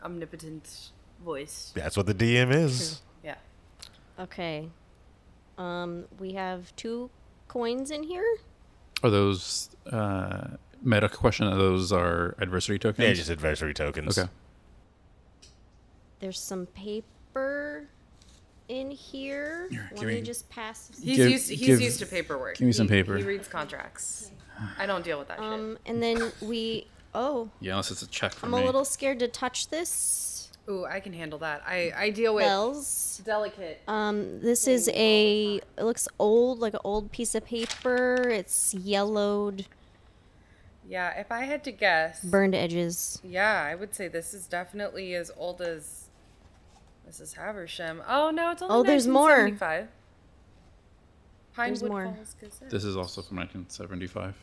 C: omnipotent voice.
D: That's what the DM is.
C: Yeah.
A: Okay. We have 2 coins in here.
B: Are those meta question? Are those are adversary tokens?
D: Yeah, just adversary tokens.
B: Okay.
A: There's some paper in here.
B: Here,
A: Let
B: give
A: me
B: me-
A: just pass.
C: He's
B: Give-
C: used
B: give-
C: used to paperwork.
B: give me some
C: He-
B: paper.
C: He reads contracts. I don't deal with that shit.
A: And then we. Oh,
B: Yeah, unless it's a check for
A: I'm
B: me.
A: a little scared to touch this.
C: Ooh, I can handle that. I deal with
A: Bellz.
C: delicate.
A: This is it looks old, like an old piece of paper. It's yellowed,
C: Yeah, if I had to guess,
A: burned edges.
C: yeah, I would say this is definitely as old as Mrs. Haversham. Oh no, it's only
A: Oh, there's more.
C: 1975.
A: There's
C: Pinewood
A: more.
C: Falls Gazette.
B: This is also from 1975.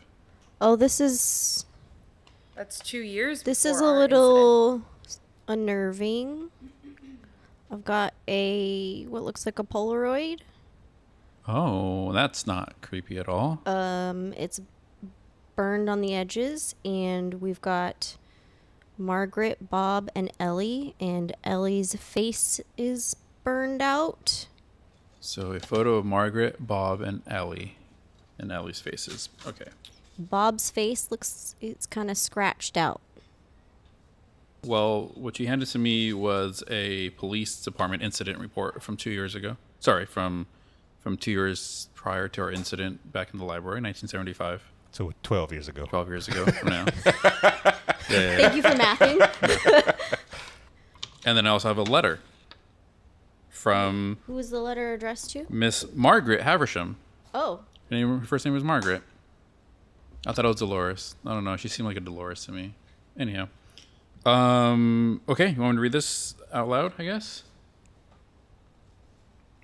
A: Oh, this is
C: That's 2 years.
A: this is
C: before
A: a
C: our
A: little unnerving. I've got a what looks like a Polaroid.
B: Oh, that's not creepy at all.
A: It's burned on the edges, and we've got Margaret, Bob, and Ellie, and Ellie's face is burned out.
B: So a photo of Margaret, Bob, and Ellie. And Ellie's faces. Okay.
A: Bob's face it's kind of scratched out.
B: Well, what you handed to me was a police department incident report from 2 years ago. Sorry, from 2 years prior to our incident back in the library, 1975.
D: So 12 years ago.
B: 12 years ago from now. Yeah.
A: Thank you for mathing.
B: And then I also have a letter from
A: Who was the letter addressed to?
B: Miss Margaret Haversham.
A: Oh.
B: Her first name was Margaret. I thought it was Dolores. I don't know. She seemed like a Dolores to me. Anyhow. Okay, you want me to read this out loud, I guess?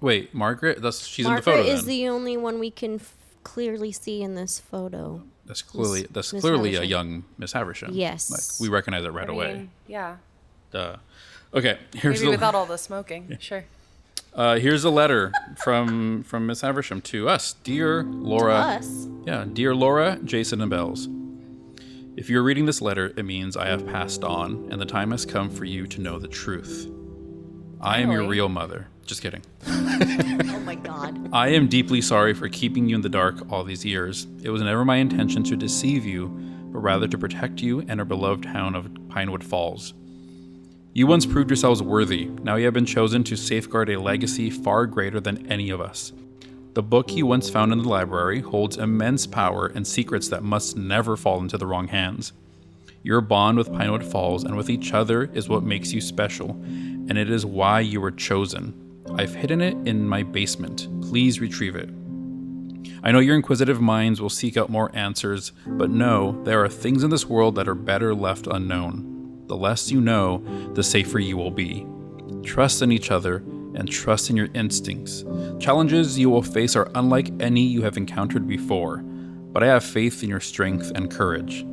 B: Wait, Margaret? She's in the photo.
A: Margaret is
B: then.
A: the only one we can clearly see in this photo.
B: That's clearly
A: Miss
B: clearly a
A: Havisham.
B: young Miss Havisham.
A: Yes.
B: Like, we recognize it right away.
C: Yeah.
B: Duh. Okay, here's
C: Maybe without all the smoking. Sure.
B: here's a letter from Miss Havisham to us, dear Laura.
A: Us?
B: Yeah, dear Laura, Jason, and Bellz. If you're reading this letter, it means I have passed on, and the time has come for you to know the truth. I am your
C: Really?
B: real mother. Just kidding.
A: Oh my god.
B: I am deeply sorry for keeping you in the dark all these years. It was never my intention to deceive you, but rather to protect you and our beloved town of Pinewood Falls. You once proved yourselves worthy. Now you have been chosen to safeguard a legacy far greater than any of us. The book you once found in the library holds immense power and secrets that must never fall into the wrong hands. Your bond with Pinewood Falls and with each other is what makes you special, and it is why you were chosen. I've hidden it in my basement. Please retrieve it. I know your inquisitive minds will seek out more answers, but know there are things in this world that are better left unknown. The less you know, the safer you will be. Trust in each other and trust in your instincts. Challenges you will face are unlike any you have encountered before, but I have faith in your strength and courage.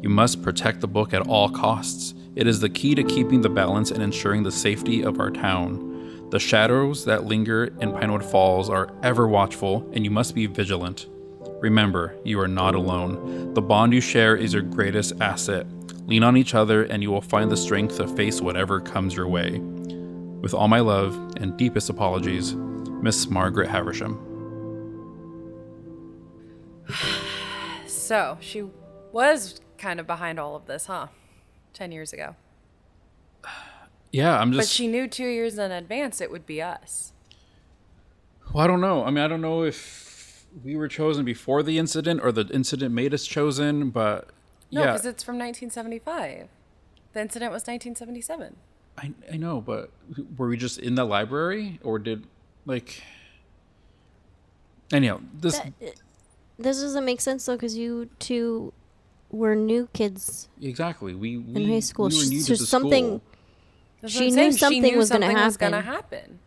B: You must protect the book at all costs. It is the key to keeping the balance and ensuring the safety of our town. The shadows that linger in Pinewood Falls are ever watchful, and you must be vigilant. Remember, you are not alone. The bond you share is your greatest asset. Lean on each other, and you will find the strength to face whatever comes your way. With all my love and deepest apologies, Miss Margaret Haversham.
C: So she was kind of behind all of this, huh? 10 years ago.
B: Yeah, I'm
C: But
B: just...
C: she knew 2 years in advance it would be us.
B: Well, I don't know. I mean, I don't know if we were chosen before the incident or the incident made us chosen, but
C: No,
B: yeah.
C: because it's from 1975. The incident was 1977.
B: I know, but were we just in the library or did, like... Anyhow, this...
A: This doesn't make sense though, because you two were new kids
B: Exactly. We
A: in high school.
B: We were new to
A: Just
B: the
A: something.
B: school.
C: That's
A: She
C: what I'm
A: knew
C: saying.
A: something was gonna
C: was
A: happen.
C: gonna happen.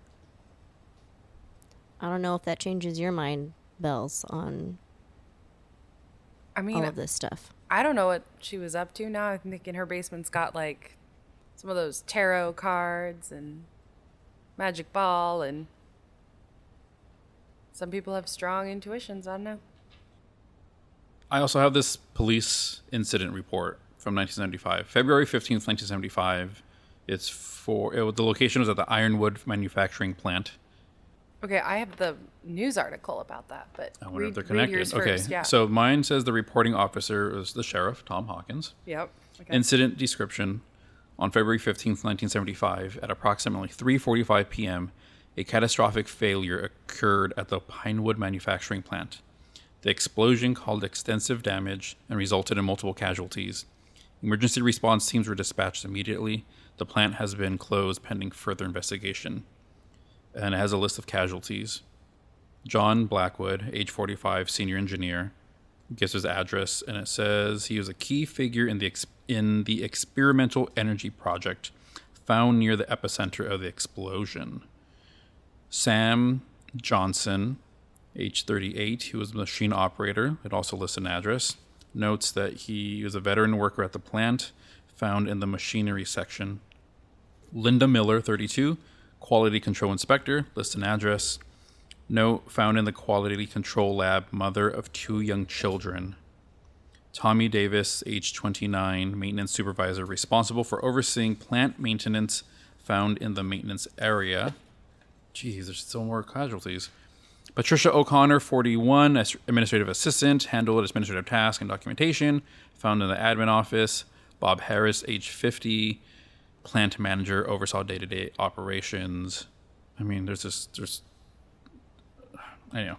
A: I don't know if that changes your mind, Bellz, on
C: I mean,
A: all of this stuff.
C: I don't know what she was up to now. I'm thinking her basement's got like some of those tarot cards and magic ball, and some people have strong intuitions. I don't know.
B: I also have this police incident report from 1975, February 15th, 1975. The location was at the Ironwood manufacturing plant.
C: Okay, I have the news article about that, but
B: I wonder if they're
C: read
B: connected.
C: yours
B: Okay,
C: first, yeah.
B: so mine says the reporting officer was the sheriff, Tom Hawkins.
C: Yep. Okay.
B: Incident description: on February 15th, 1975, at approximately 3:45 p.m., a catastrophic failure occurred at the Pinewood manufacturing plant. The explosion caused extensive damage and resulted in multiple casualties. Emergency response teams were dispatched immediately. The plant has been closed pending further investigation. And it has a list of casualties. John Blackwood, age 45, senior engineer, gives his address, and it says he was a key figure in the experimental energy project found near the epicenter of the explosion. Sam Johnson, age 38, he was a machine operator. It also lists an address. Notes that he was a veteran worker at the plant, found in the machinery section. Linda Miller, 32, quality control inspector, lists an address. Note found in the quality control lab, mother of 2 young children. Tommy Davis, age 29, maintenance supervisor, responsible for overseeing plant maintenance found in the maintenance area. Geez, there's still more casualties. Patricia O'Connor, 41, administrative assistant, handled administrative tasks and documentation found in the admin office. Bob Harris, age 50, plant manager, oversaw day-to-day operations. I mean, I know.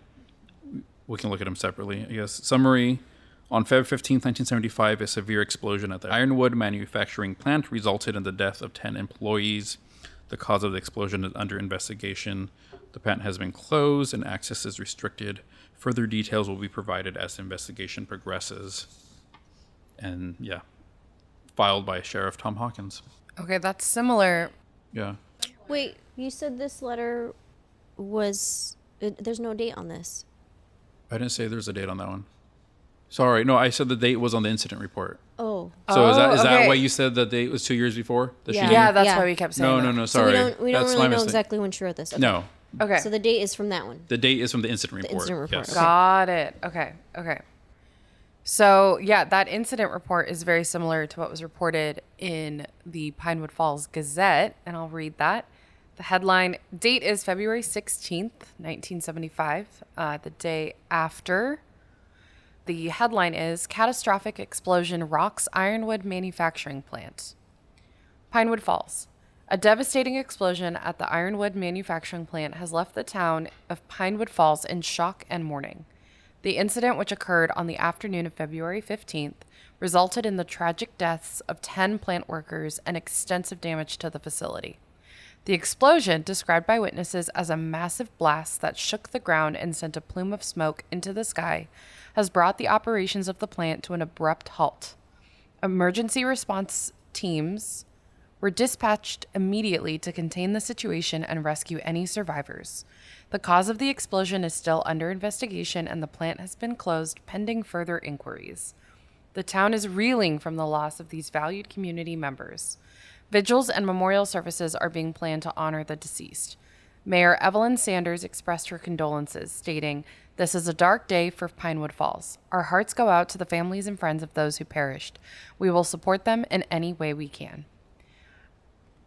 B: We can look at them separately, I guess. Summary. On Feb 15, 1975, a severe explosion at the Ironwood manufacturing plant resulted in the death of 10 employees. The cause of the explosion is under investigation. The plant has been closed and access is restricted. Further details will be provided as the investigation progresses. And yeah, filed by Sheriff Tom Hawkins.
C: Okay, that's similar.
B: Yeah.
A: Wait, you said this letter was... there's no date on this.
B: I didn't say there's a date on that one. Sorry, no, I said the date was on the incident report.
A: Oh.
B: So is that
C: okay.
B: why you said the date was 2 years before? That she
A: Yeah.
B: knew?
C: Yeah, that's
A: Yeah.
C: why we kept saying
B: No,
C: that.
B: sorry.
A: So we don't
B: That's
A: really
B: my
A: know
B: mistake.
A: exactly when she wrote this. Okay.
B: No,
C: Okay.
A: So the date is from that one.
B: the date is from the incident report.
A: incident report,
B: Yes.
A: okay.
C: Got it. Okay. So, yeah, that incident report is very similar to what was reported in the Pinewood Falls Gazette, and I'll read that. The headline, date is February 16th, 1975, the day after. The headline is, Catastrophic Explosion Rocks Ironwood Manufacturing Plant. Pinewood Falls. A devastating explosion at the Ironwood manufacturing plant has left the town of Pinewood Falls in shock and mourning. The incident, which occurred on the afternoon of February 15th, resulted in the tragic deaths of 10 plant workers and extensive damage to the facility. The explosion, described by witnesses as a massive blast that shook the ground and sent a plume of smoke into the sky, has brought the operations of the plant to an abrupt halt. Emergency response teams were dispatched immediately to contain the situation and rescue any survivors. The cause of the explosion is still under investigation and the plant has been closed pending further inquiries. The town is reeling from the loss of these valued community members. Vigils and memorial services are being planned to honor the deceased. Mayor Evelyn Sanders expressed her condolences, stating, "This is a dark day for Pinewood Falls. Our hearts go out to the families and friends of those who perished. We will support them in any way we can."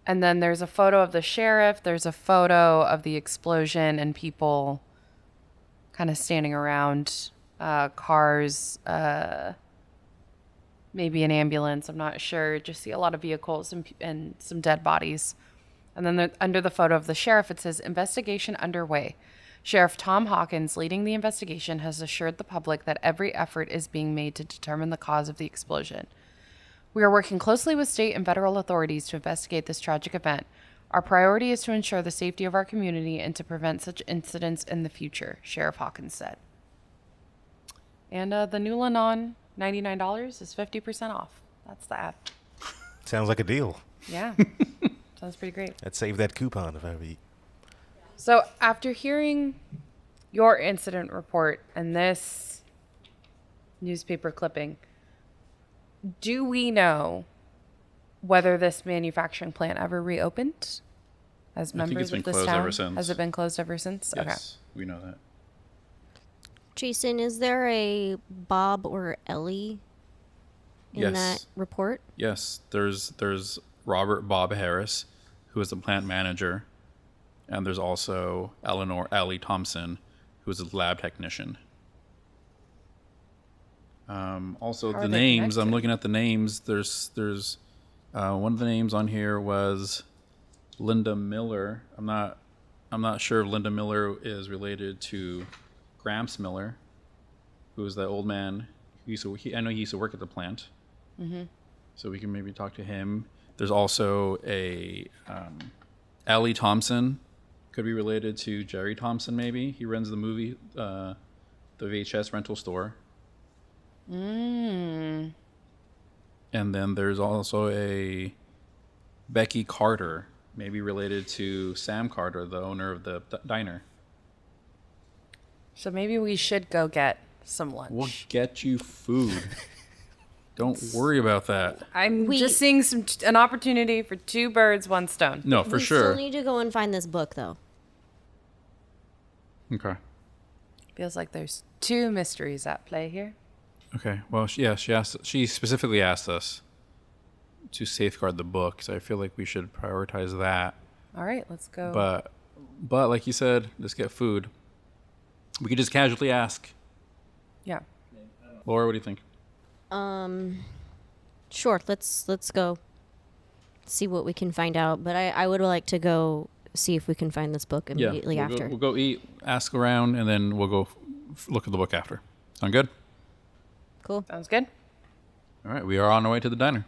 C: And then there's a photo of the sheriff. There's a photo of the explosion and people kind of standing around, cars, maybe an ambulance. I'm not sure. Just see a lot of vehicles and some dead bodies. And then under the photo of the sheriff, it says, investigation underway. Sheriff Tom Hawkins, leading the investigation, has assured the public that every effort is being made to determine the cause of the explosion. We are working closely with state and federal authorities to investigate this tragic event. Our priority is to ensure the safety of our community and to prevent such incidents in the future, Sheriff Hawkins said. And the new Lanon, $99 is 50% off. That's the ad.
D: Sounds like a deal.
C: Yeah. Sounds pretty great.
D: I'd save that coupon if I were you.
C: So after hearing your incident report and this newspaper clipping, do we know whether this manufacturing plant ever reopened as
B: I think
C: members
B: it's been
C: of this
B: closed
C: town?
B: ever since.
C: Has it been closed ever since?
B: Yes, we know that.
A: Jason, is there a Bob or Ellie in
B: Yes.
A: that report?
B: Yes, there's Robert Bob Harris, who is the plant manager, and there's also Eleanor Allie Thompson, who is a lab technician. Also,
C: How are
B: the
C: they
B: names. I'm
C: connected?
B: looking at the names. There's one of the names on here was Linda Miller. I'm not sure if Linda Miller is related to Gramps Miller, who is that old man. I know he used to work at the plant. Mm-hmm. So we can maybe talk to him. There's also a Allie Thompson, could be related to Jerry Thompson. Maybe he runs the movie, the VHS rental store. And then there's also a Becky Carter, maybe related to Sam Carter, the owner of the diner.
C: So maybe we should go get some lunch.
B: We'll get you food. Don't worry about that.
C: I'm just seeing an opportunity for 2 birds, 1 stone.
B: No, for
A: we
B: sure.
A: still need to go and find this book, though.
B: Okay.
C: Feels like there's two mysteries at play here.
B: Okay. Well, she specifically asked us to safeguard the book, so I feel like we should prioritize that.
C: All right, let's go.
B: But like you said, let's get food. We could just casually ask.
C: Yeah.
B: Laura, what do you think?
A: Sure. Let's go see what we can find out. But I would like to go see if we can find this book immediately after.
B: We'll go eat, ask around, and then we'll go look at the book after. Sound good?
A: Cool.
C: Sounds good.
B: All right, we are on our way to the diner.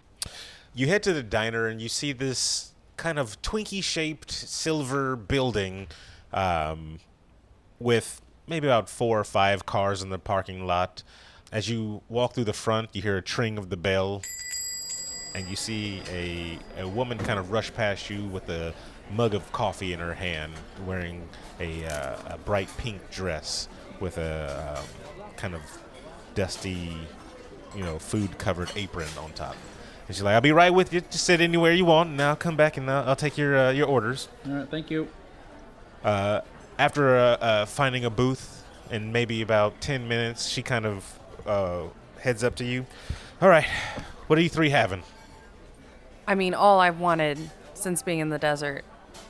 D: You head to the diner and you see this kind of Twinkie-shaped silver building with maybe about 4 or 5 cars in the parking lot. As you walk through the front, you hear a tring of the bell, and you see a woman kind of rush past you with a mug of coffee in her hand, wearing a bright pink dress with a kind of dusty, food-covered apron on top. And she's like, "I'll be right with you. Just sit anywhere you want, and I'll come back and I'll take your orders."
B: All right, thank you.
D: After finding a booth in maybe about 10 minutes, she kind of heads up to you. "All right, what are you 3 having?"
C: I mean, all I've wanted since being in the desert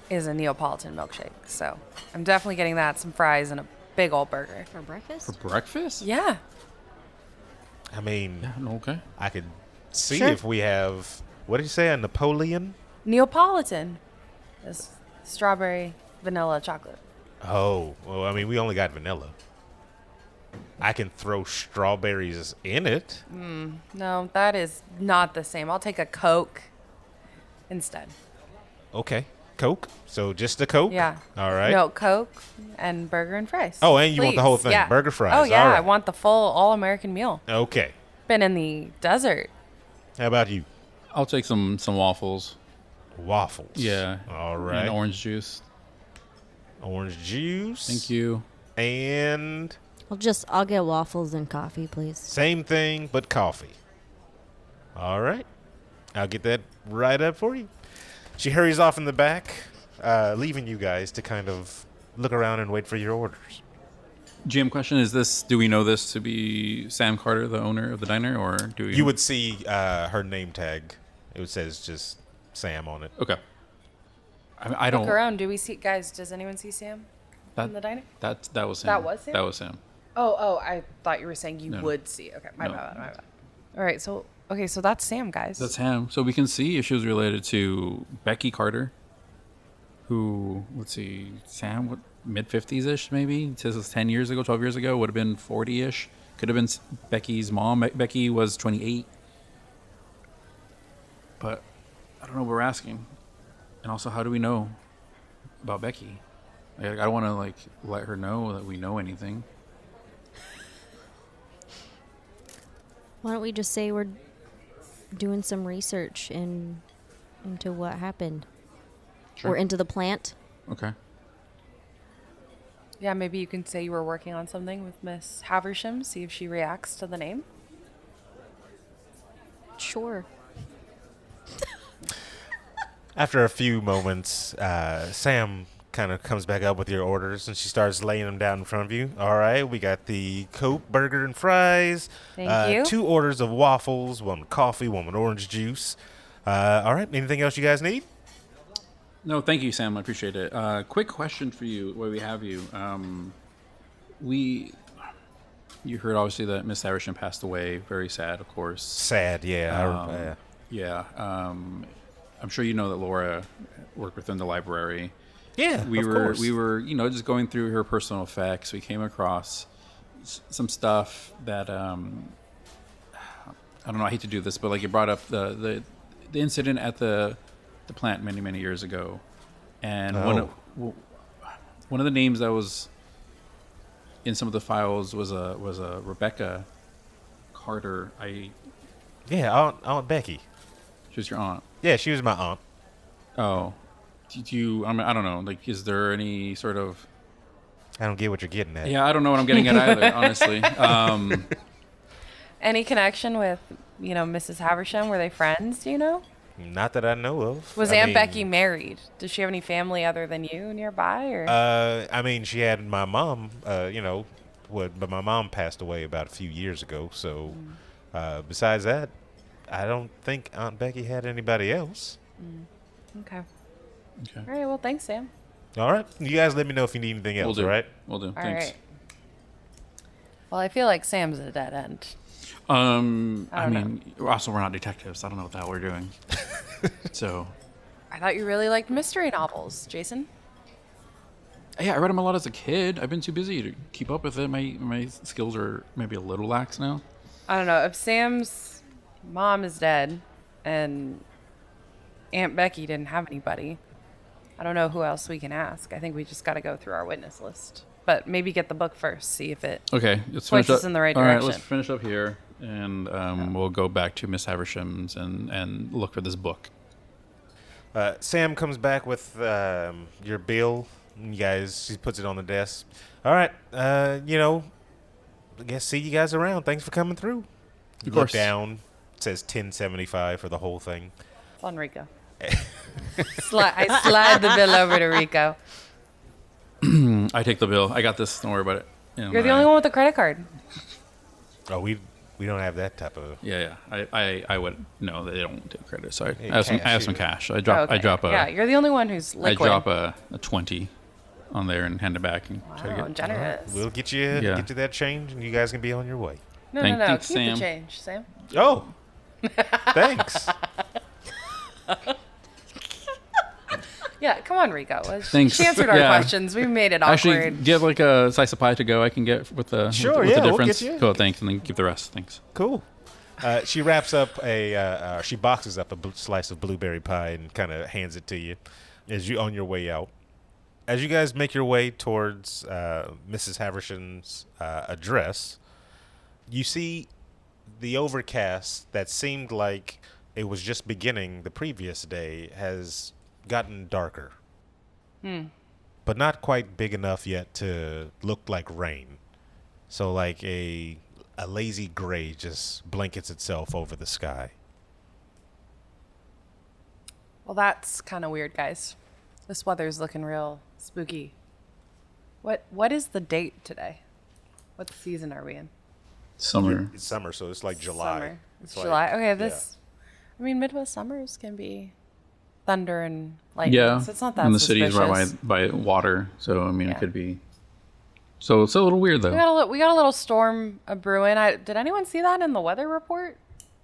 C: is a Neapolitan milkshake. So I'm definitely getting that, some fries, and a big old burger.
A: For breakfast?
B: For breakfast?
C: Yeah.
D: I mean,
B: Yeah, okay.
D: I could see
A: Sure.
D: if we have, what did you say, a Napoleon?
C: Neapolitan. It's strawberry, vanilla, chocolate.
D: Oh, well, I mean, we only got vanilla. I can throw strawberries in it.
C: No, that is not the same. I'll take a Coke instead.
D: Okay, Coke. So just the Coke?
C: Yeah.
D: All right.
C: No, Coke and burger and fries.
D: Oh, and you want the whole
C: Please.
D: thing.
C: Yeah.
D: Burger, fries.
C: Oh, yeah.
D: All right.
C: I want the full all-American meal.
D: Okay.
C: Been in the desert.
D: How about you?
B: I'll take some waffles.
D: Waffles.
B: Yeah.
D: All right.
B: And orange juice.
D: Orange juice.
B: Thank you.
D: And
A: I'll get waffles and coffee, please.
D: same thing, but coffee. All right. I'll get that right up for you. She hurries off in the back, leaving you guys to kind of look around and wait for your orders.
B: GM question, do we know this to be Sam Carter, the owner of the diner, or do we?
D: You would see her name tag. It says just Sam on it.
B: Okay. I don't.
C: Look around. Do we see, guys, does anyone see Sam in the diner?
B: That was Sam.
C: That was Sam?
B: That was Sam.
C: Oh, I thought you were saying you
B: No.
C: would see. Okay, my
B: No.
C: bad. All right, so that's Sam, guys.
B: That's Sam. So we can see if she was related to Becky Carter, who, let's see, Sam, what, mid-50s ish maybe? It says it's 10 years ago, 12 years ago, would have been 40 ish. Could have been Becky's mom. Becky was 28. But I don't know what we're asking. And also, how do we know about Becky? Like, I don't want to let her know that we know anything.
A: Why don't we just say we're doing some research into what happened?
B: Sure.
A: Or into the plant?
B: Okay.
C: Yeah, maybe you can say you were working on something with Miss Haversham, see if she reacts to the name.
A: Sure.
D: After a few moments, Sam kind of comes back up with your orders, and she starts laying them down in front of you. All right, we got the Coke, burger, and fries.
C: Thank you.
D: 2 orders of waffles, 1 with coffee, 1 with orange juice. All right, anything else you guys need?
B: No, thank you, Sam. I appreciate it. Quick question for you, while we have you. You heard, obviously, that Miss Havisham passed away. Very sad, of course.
D: Sad, yeah.
B: Yeah. I'm sure you know that Laura worked within the library.
D: Yeah,
B: We
D: of
B: were,
D: course.
B: just going through her personal effects. We came across some stuff that, I don't know, I hate to do this, but you brought up the incident at the plant many, many years ago. And one of the names that was in some of the files was a Rebecca Carter.
D: Yeah, Aunt Becky.
B: She was your aunt.
D: Yeah, she was my aunt.
B: Oh. Did you, I don't know, is there any sort of...
D: I don't get what you're getting at.
B: Yeah, I don't know what I'm getting at either, honestly.
C: Any connection with, Mrs. Haversham? Were they friends, do you know?
D: Not that I know of.
C: Was
D: I
C: Aunt
D: mean,
C: Becky married? Does she have any family other than you nearby? Or
D: I mean, she had my mom, but my mom passed away about a few years ago. So, besides that, I don't think Aunt Becky had anybody else.
C: okay.
B: Okay.
C: All right. Well, thanks, Sam.
D: All right. You guys let me know if you need anything else, all right?
B: We'll do.
C: All
B: Thanks.
C: right. Well, I feel like Sam's at a dead end.
B: I
C: don't
B: mean, also we're not detectives. I don't know what the hell we're doing. So,
C: I thought you really liked mystery novels, Jason.
B: yeah, I read them a lot as a kid. I've been too busy to keep up with it. My skills are maybe a little lax now.
C: I don't know. If Sam's mom is dead and Aunt Becky didn't have anybody, I don't know who else we can ask. I think we just got to go through our witness list. But maybe get the book first, see if it
B: Okay, let's
C: points
B: finish
C: us
B: up.
C: in the right
B: All right,
C: direction.
B: let's finish up here, and we'll go back to Miss Haversham's and look for this book.
D: Sam comes back with your bill. You guys, she puts it on the desk. All right. I guess see you guys around. Thanks for coming through. You
B: Of
D: look
B: course.
D: down. It says $10.75 for the whole thing.
C: It's on Rico. I slide the bill over to Rico.
B: I take the bill. I got this. Don't worry about it.
C: You're the only one with a credit card.
D: Oh, we don't have that type of.
B: Yeah. I would no. They don't take credit. So
D: Hey,
B: I have some
D: cash,
B: cash. I drop.
C: Okay.
B: I drop a.
C: Yeah, you're the only one who's
B: I
C: liquid.
B: drop a 20 on there and hand it back and try to
C: Wow,
B: get.
C: generous.
D: We'll get you
B: Yeah.
D: get you that change, and you guys can be on your way.
C: No,
B: Thanks,
C: Keep
B: Sam.
C: the change, Sam.
D: Oh, thanks.
C: Yeah, come on, Rico.
B: Thanks.
C: She answered our
B: Yeah.
C: questions. We made it awkward.
B: Actually, do you have like a slice of pie to go? I can get with the
D: Sure,
B: with
D: yeah,
B: the
D: we'll
B: difference.
D: get you.
B: Cool, thanks, and then keep the rest. Thanks.
D: Cool. She wraps up she boxes up a slice of blueberry pie and kind of hands it to you as you on your way out. As you guys make your way towards Mrs. Haversham's address, you see the overcast that seemed like it was just beginning the previous day has gotten darker. But not quite big enough yet to look like rain. So like a lazy gray just blankets itself over the sky.
C: Well, that's kind of weird, guys. This weather's looking real spooky. What is the date today? What season are we in?
B: Summer.
D: It's summer, so it's like July.
C: Summer. It's
D: like-
C: July. Okay,
D: yeah.
C: I mean, Midwest summers can be thunder and lightning.
B: Yeah,
C: So it's not that
B: and the city's
C: suspicious.
B: right by water, so I mean
C: Yeah.
B: it could be. So it's a little weird though.
C: We got a little storm brewing. Did anyone see that in the weather report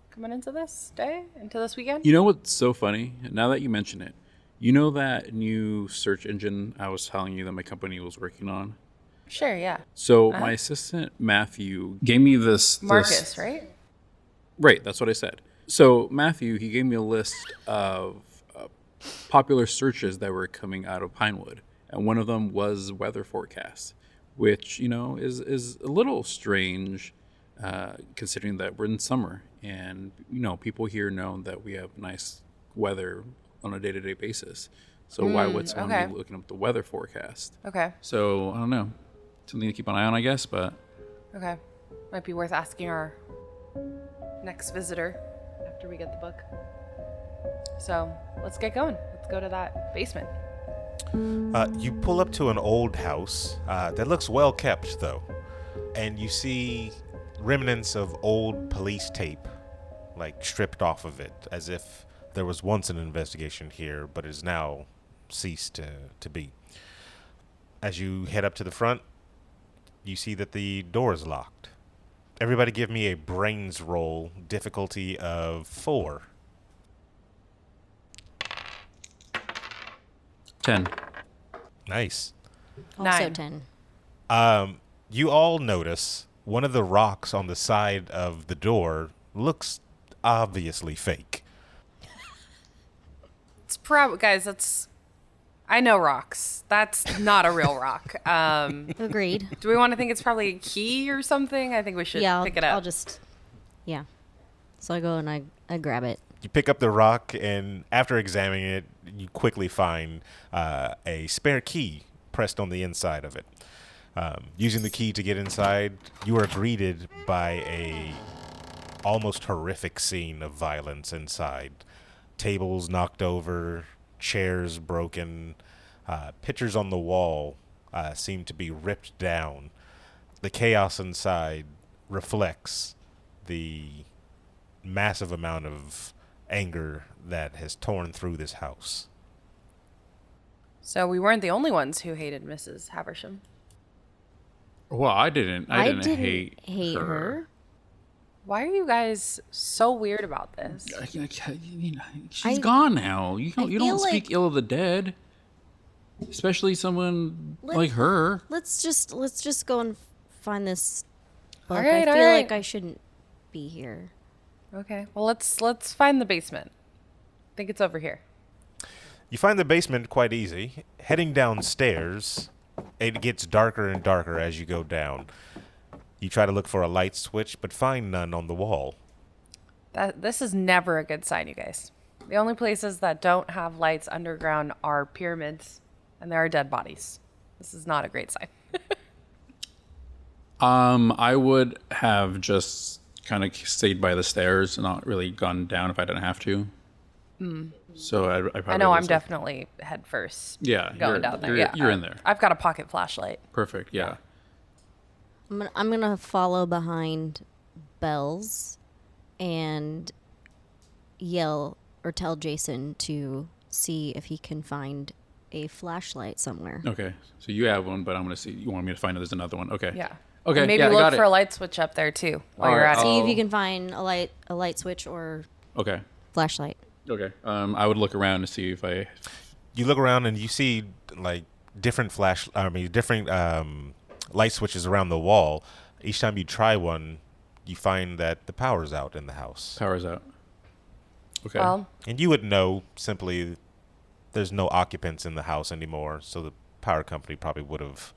C: coming into this day, into this weekend?
B: You know what's so funny? Now that you mention it, you know that new search engine I was telling you that my company was working on?
C: Sure, yeah.
B: So my assistant, Matthew, gave me this...
C: Marcus, right?
B: Right, that's what I said. So Matthew, he gave me a list of popular searches that were coming out of Pinewood. And one of them was weather forecast, which, you know, is a little strange considering that we're in summer. And, you know, people here know that we have nice weather on a day-to-day basis. So why would someone
C: okay.
B: be looking up the weather forecast?
C: Okay.
B: So, I don't know. Something to keep an eye on, I guess, but...
C: Okay. Might be worth asking our next visitor after we get the book. So let's get going. Let's go to that basement.
D: You pull up to an old house that looks well kept, though, and you see remnants of old police tape, like stripped off of it, as if there was once an investigation here, but is now ceased to be. As you head up to the front, you see that the door is locked. Everybody give me a brains roll, difficulty of 4.
B: 10.
D: Nice.
A: Also
C: 9.
A: 10.
D: You all notice one of the rocks on the side of the door looks obviously fake.
C: It's guys, that's I know rocks. That's not a real rock.
A: Agreed.
C: Do we want to think it's probably a key or something? I think we should
A: Yeah,
C: pick it up.
A: I'll just, yeah. So I go and I grab it.
D: You pick up the rock, and after examining it, you quickly find a spare key pressed on the inside of it. Using the key to get inside, you are greeted by a almost horrific scene of violence inside. tables knocked over, chairs broken, pictures on the wall seem to be ripped down. The chaos inside reflects the massive amount of anger that has torn through this house.
C: So we weren't the only ones who hated Mrs. Haversham.
B: Well, I didn't hate
A: her.
C: Why are you guys so weird about this?
B: She's gone now. You don't
A: feel
B: speak
A: like-
B: ill of the dead, especially someone like her.
A: Let's just go and find this book.
C: All right,
A: I
C: all
A: feel
C: right.
A: like I shouldn't be here.
C: Okay, well let's find the basement. I think it's over here.
D: You find the basement quite easy. Heading downstairs, it gets darker and darker as you go down. You try to look for a light switch, but find none on the wall.
C: This is never a good sign, you guys. The only places that don't have lights underground are pyramids, and there are dead bodies. This is not a great sign.
B: I would have just kind of stayed by the stairs and not really gone down if I didn't have to. So I probably
C: I know I'm
B: was like-
C: definitely head first.
B: Yeah,
C: going down there.
B: You're in there.
C: I've got a pocket flashlight.
B: Perfect. Yeah.
A: I'm gonna follow behind Bellz and yell or tell Jason to see if he can find a flashlight somewhere.
B: Okay. So you have one, but I'm gonna see. You want me to find there's another one? Okay.
C: Yeah.
B: Okay.
C: And maybe
B: yeah, I
C: look
B: got
C: for
B: it.
C: a light switch up there too while
B: All
C: you're
B: right,
C: at it.
A: See if you can find a light switch or
B: Okay.
A: flashlight.
B: Okay. I would look around to see if I.
D: You look around and you see like different light switches around the wall. Each time you try one, you find that the power's out in the house.
B: Power's out. Okay.
C: Well,
D: And you would know simply there's no occupants in the house anymore, so the power company probably would have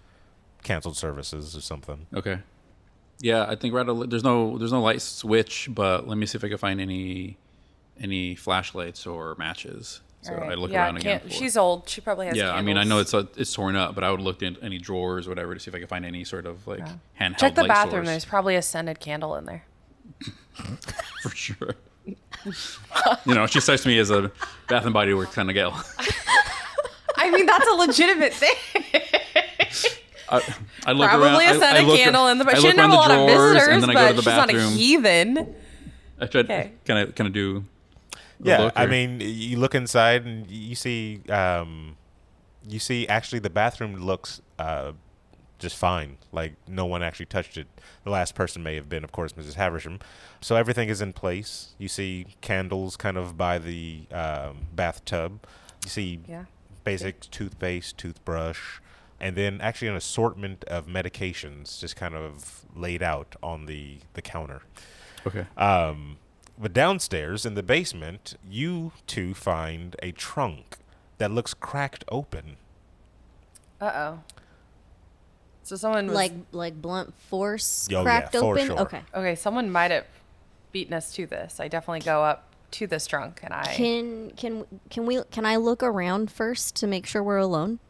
D: canceled services or something.
B: Okay. Yeah, I think there's no light switch, but let me see if I can find any flashlights or matches. So
C: all right.
B: I look
C: yeah,
B: around again.
C: she's old. She probably has
B: Yeah, I mean, I
C: candles.
B: know it's torn up, but I would look in any drawers or whatever to see if I can find any sort of like handheld
C: Check the
B: light
C: bathroom.
B: source.
C: There's probably a scented candle in there.
B: For sure. She starts me as a Bath and Body Works kind of gal.
C: I mean, that's a legitimate thing.
B: I look
C: Probably
B: around.
C: a scented candle in the
B: I
C: bathroom. She
B: look
C: didn't have a
B: around
C: lot
B: the
C: of
B: drawers,
C: visitors,
B: and then I go
C: but
B: to the
C: she's not a
B: bathroom.
C: heathen.
B: I tried
C: Okay.
B: kind of do. a
D: Yeah,
B: look
D: I
B: or-
D: mean, you look inside and you see actually the bathroom looks just fine. Like no one actually touched it. The last person may have been, of course, Mrs. Haversham. So everything is in place. You see candles kind of by the bathtub. You see
C: Yeah.
D: basic toothpaste, toothbrush, and then actually an assortment of medications just kind of laid out on the counter.
B: Okay.
D: But downstairs in the basement, you two find a trunk that looks cracked open.
C: Uh-oh. So someone was...
A: Like blunt force
D: Oh, yeah,
A: cracked
D: for
A: open.
D: sure.
A: Okay.
C: Okay, someone might have beaten us to this. I definitely go up to this trunk and I...
A: Can I look around first to make sure we're alone?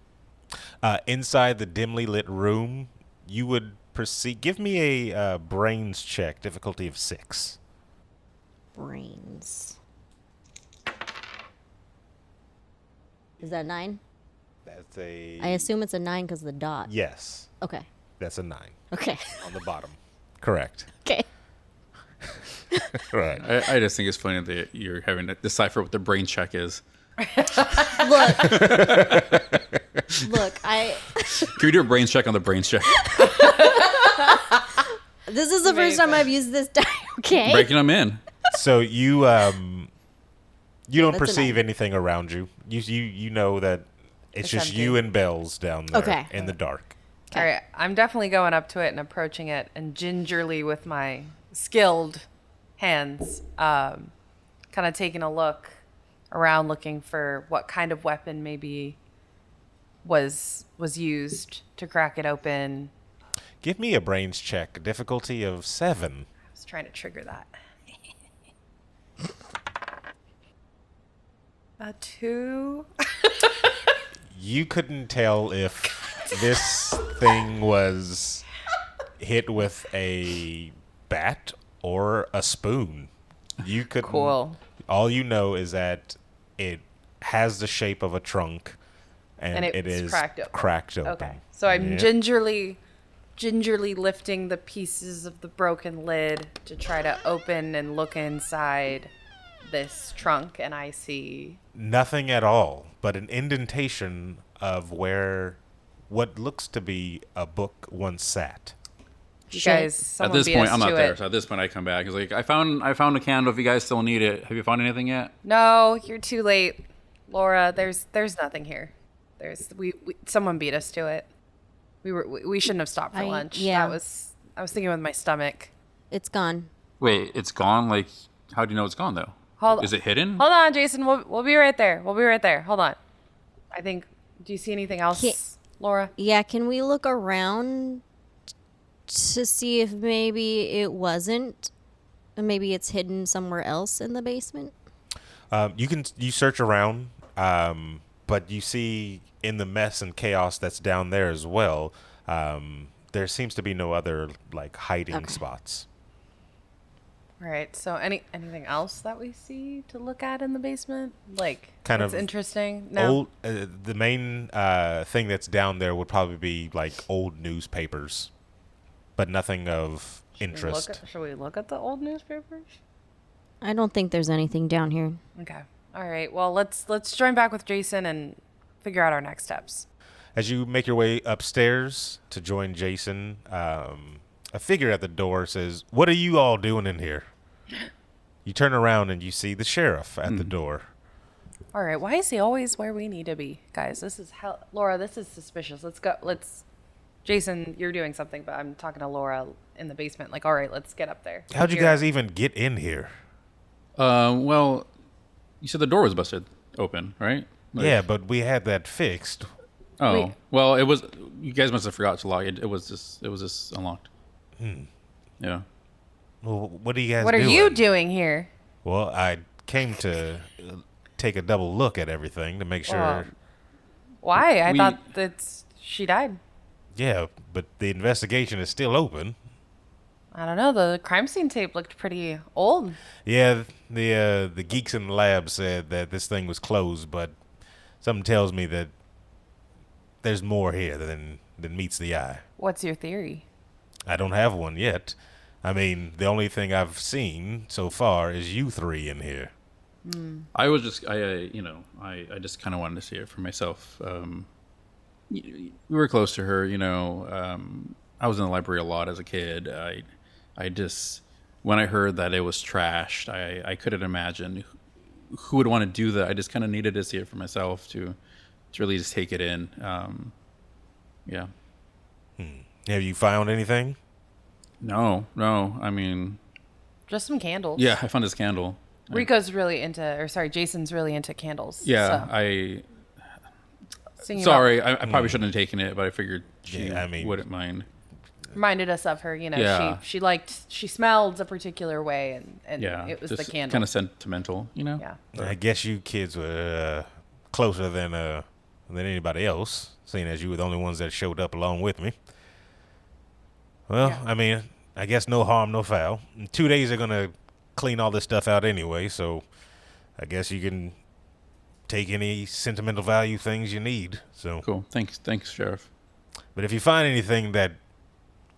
D: Inside the dimly lit room, you would proceed. Give me a brains check, difficulty of 6.
A: Brains. Is that 9?
D: That's a.
A: I assume it's a 9 because of the dot.
D: Yes,
A: Okay.
D: that's a 9
A: Okay.
D: on the bottom. Correct.
A: Okay.
D: Right.
B: I just think it's funny that you're having to decipher what the brain check is.
A: Look. Look,
B: Can we do a brain check on the brain check?
A: this is the first time I've used this die, okay?
B: Breaking them in.
D: So you don't
A: That's a
D: perceive
A: 9.
D: anything around you. You know that it's just
C: empty.
D: you and Bellz down there
A: Okay.
D: in the dark.
C: All right, I'm definitely going up to it and approaching it and gingerly with my skilled hands, kind of taking a look around looking for what kind of weapon maybe was used to crack it open.
D: Give me a brains check, difficulty of 7.
C: I was trying to trigger that. A 2.
D: You couldn't tell if this thing was hit with a bat or a spoon. You could.
C: Cool.
D: All you know is that it has the shape of a trunk, and
C: And
D: it
C: it's
D: is
C: cracked open.
D: open.
C: Okay. So I'm
D: Yep.
C: gingerly lifting the pieces of the broken lid to try to open and look inside this trunk, and I see
D: Nothing at all, but an indentation of where what looks to be a book once sat.
C: you
A: Shit.
C: guys.
B: At
C: Someone
B: this
C: beat
B: point,
C: us
B: I'm not
C: to
B: there.
C: it.
B: So at this point, I come back. It's like I found a candle. If you guys still need it, have you found anything yet?
C: No, you're too late, Laura. There's nothing here. We someone beat us to it. We shouldn't have stopped for lunch.
A: Yeah.
C: I was thinking with my stomach.
A: It's gone.
B: Wait, it's gone. Like, how do you know it's gone though? Is it hidden?
C: Hold on, Jason. We'll be right there. We'll be right there. Hold on. I think. Do you see anything else, Laura?
A: Yeah, can we look around to see if maybe it wasn't? Maybe it's hidden somewhere else in the basement?
D: You search around, but you see in the mess and chaos that's down there as well. There seems to be no other like hiding spots.
C: All right. So anything else that we see to look at in the basement? Like
D: Kind
C: that's
D: of
C: interesting. No.
D: Old, the main thing that's down there would probably be like old newspapers, but nothing of interest.
C: Should we look at the old newspapers?
A: I don't think there's anything down here.
C: Okay. All right. Well, let's join back with Jason and figure out our next steps.
D: As you make your way upstairs to join Jason, a figure at the door says, "What are you all doing in here?" You turn around and you see the sheriff at the door.
C: All right. Why is he always where we need to be, guys? This is Laura. This is suspicious. Let's go. Jason, you're doing something, but I'm talking to Laura in the basement. Like, all right, let's get up there.
D: How'd you guys even get in here?
B: Well, you said the door was busted open, right? Like,
D: Yeah, but we had that fixed.
B: Oh,
C: Wait.
B: well, it was. You guys must have forgot to lock it. It was just unlocked. Yeah.
D: Well, what are you guys
C: What are
D: doing?
C: you doing here?
D: Well, I came to take a double look at everything to make sure.
C: Well, why? I
B: We-
C: thought that she died.
D: Yeah, but the investigation is still open.
C: I don't know. The crime scene tape looked pretty old.
D: Yeah, the geeks in the lab said that this thing was closed, but something tells me that there's more here than meets the eye.
C: What's your theory?
D: I don't have one yet. I mean, the only thing I've seen so far is you three in here.
B: I was just, I just kind of wanted to see it for myself. We were close to her, I was in the library a lot as a kid. I just, when I heard that it was trashed, I couldn't imagine who would want to do that. I just kind of needed to see it for myself to really just take it in. Yeah.
D: Have you found anything?
B: No. I mean,
C: Just some candles.
B: yeah, I found this candle.
C: Jason's really into candles.
B: Yeah,
C: so. Singing
B: Sorry, I probably shouldn't have taken it, but I figured she
D: Yeah, I mean-
B: wouldn't mind.
C: reminded us of her.
B: Yeah.
C: She smelled a particular way, and
B: Yeah,
C: it was the
B: just
C: candle.
B: kind of sentimental,
C: Yeah.
D: I guess you kids were closer than anybody else, seeing as you were the only ones that showed up along with me. Well,
C: Yeah.
D: I mean, I guess no harm, no foul. In 2 days, they're going to clean all this stuff out anyway, so I guess you can take any sentimental value things you need. So,
B: Cool. Thanks, Sheriff.
D: but if you find anything that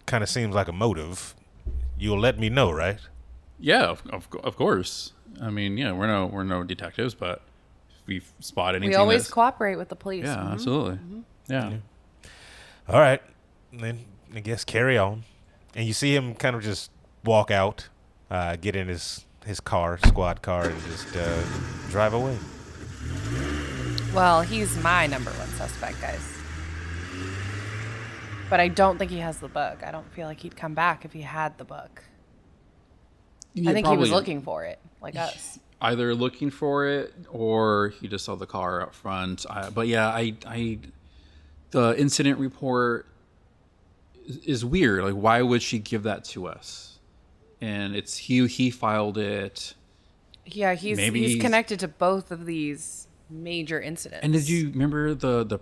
D: kind of seems like a motive, you'll let me know, right?
B: Yeah, of course. I mean, yeah, we're no detectives, but if we spot anything,
C: We always
B: that's-
C: cooperate with the police.
B: Yeah,
C: Mhm.
B: absolutely. Yeah.
D: All right, then I guess carry on. And you see him kind of just walk out, get in his squad car, and just drive away.
C: Well, he's my number one suspect, guys. But I don't think he has the book. I don't feel like he'd come back if he had the book. I think he was looking for it, like us.
B: Either looking for it or he just saw the car out front. But yeah, the incident report is weird. Like, why would she give that to us? And it's he filed it.
C: Yeah, he's connected to both of these major incidents.
B: And did you remember the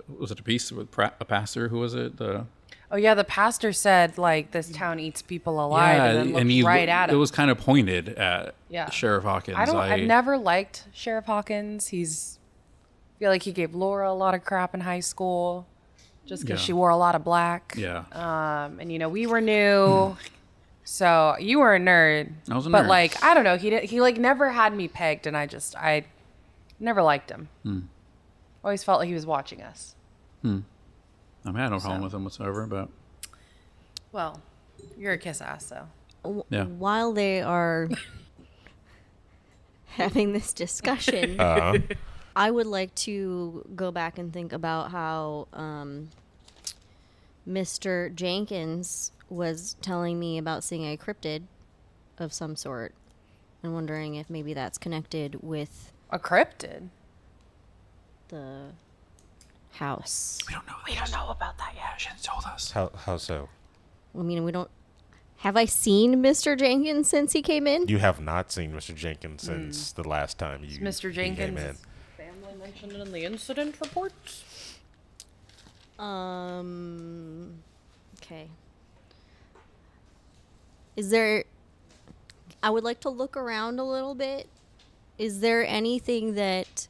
B: was it a piece with a pastor? Who was it?
C: Oh yeah, the pastor said like this town eats people alive, and then looked right at him.
B: It was kind of pointed at
C: Yeah.
B: Sheriff Hawkins.
C: I've never liked Sheriff Hawkins. I feel like he gave Laura a lot of crap in high school, just because
B: Yeah.
C: she wore a lot of black.
B: Yeah.
C: And we were new, so you were a nerd.
B: I was a
C: but
B: nerd.
C: like I don't know, he like never had me pegged, and I never liked him. Always felt like he was watching us.
B: I mean, I had no problem with him whatsoever, but
C: Well, you're a kiss ass, so.
B: yeah.
A: While they are having this discussion, I would like to go back and think about how Mr. Jenkins was telling me about seeing a cryptid of some sort, and wondering if maybe that's connected with
C: A cryptid?
A: the house.
B: We don't know about that yet. She hasn't told us.
D: How so?
A: I mean, we don't. Have I seen Mr. Jenkins since he came in?
D: You have not seen Mr. Jenkins since the last time you
C: Mr.
D: he came in.
C: Jenkins' family mentioned in the incident reports?
A: Okay. Is there... I would like to look around a little bit. Is there anything that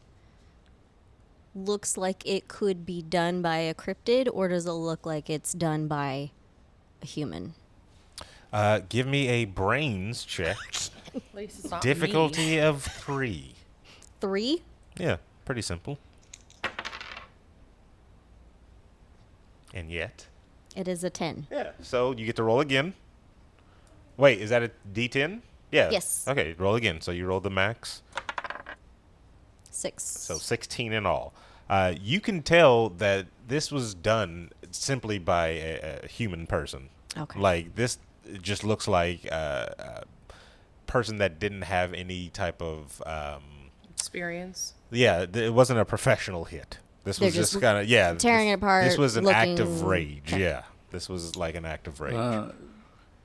A: looks like it could be done by a cryptid, or does it look like it's done by a human?
D: Give me a brains check.
C: At least it's not
D: Difficulty
C: me.
D: of 3.
A: 3?
D: Yeah, pretty simple. And yet.
A: It is a 10.
D: Yeah. So you get to roll again. Wait, is that a D10? Yeah.
A: Yes.
D: Okay, roll again. So you roll the max.
A: 6.
D: So 16 in all. You can tell that this was done simply by a human person.
A: Okay.
D: Like, this just looks like a person that didn't have any type of...
C: Experience.
D: yeah, it wasn't a professional hit. This
A: They're
D: was just
A: just
D: kind of... Yeah.
A: tearing it apart,
D: This was an act of
A: looking-
D: rage.
A: Okay.
D: Yeah. This was like an act of rage.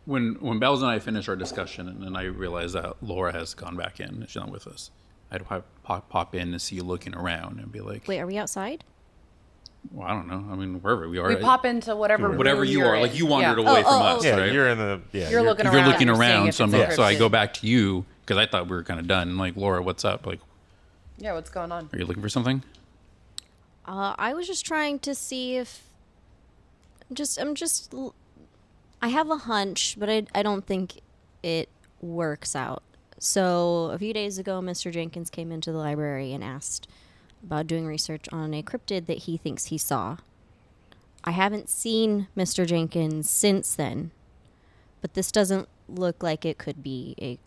B: When Bellz and I finished our discussion, and I realized that Laura has gone back in, she's not with us. I'd pop in and see you looking around and be like,
A: Wait, are we outside?
B: well, I don't know. I mean, wherever we are.
C: We pop into whatever
B: whatever
C: room
B: you
C: you're
B: are.
C: in.
B: Like, you wandered
C: Yeah.
B: away from
A: oh,
B: us,
D: yeah,
B: right?
D: you're in the... Yeah,
C: You're looking
B: if
C: around.
B: you're looking
C: and seeing
B: around,
C: if
B: so,
C: it's
B: so I
C: encrypted.
B: go back to you, because I thought we were kind of done. Like, Laura, what's up? Like,
C: Yeah, what's going on?
B: are you looking for something?
A: I was just trying to see if... I have a hunch, but I don't think it works out. So a few days ago, Mr. Jenkins came into the library and asked about doing research on a cryptid that he thinks he saw. I haven't seen Mr. Jenkins since then, but this doesn't look like it could be a...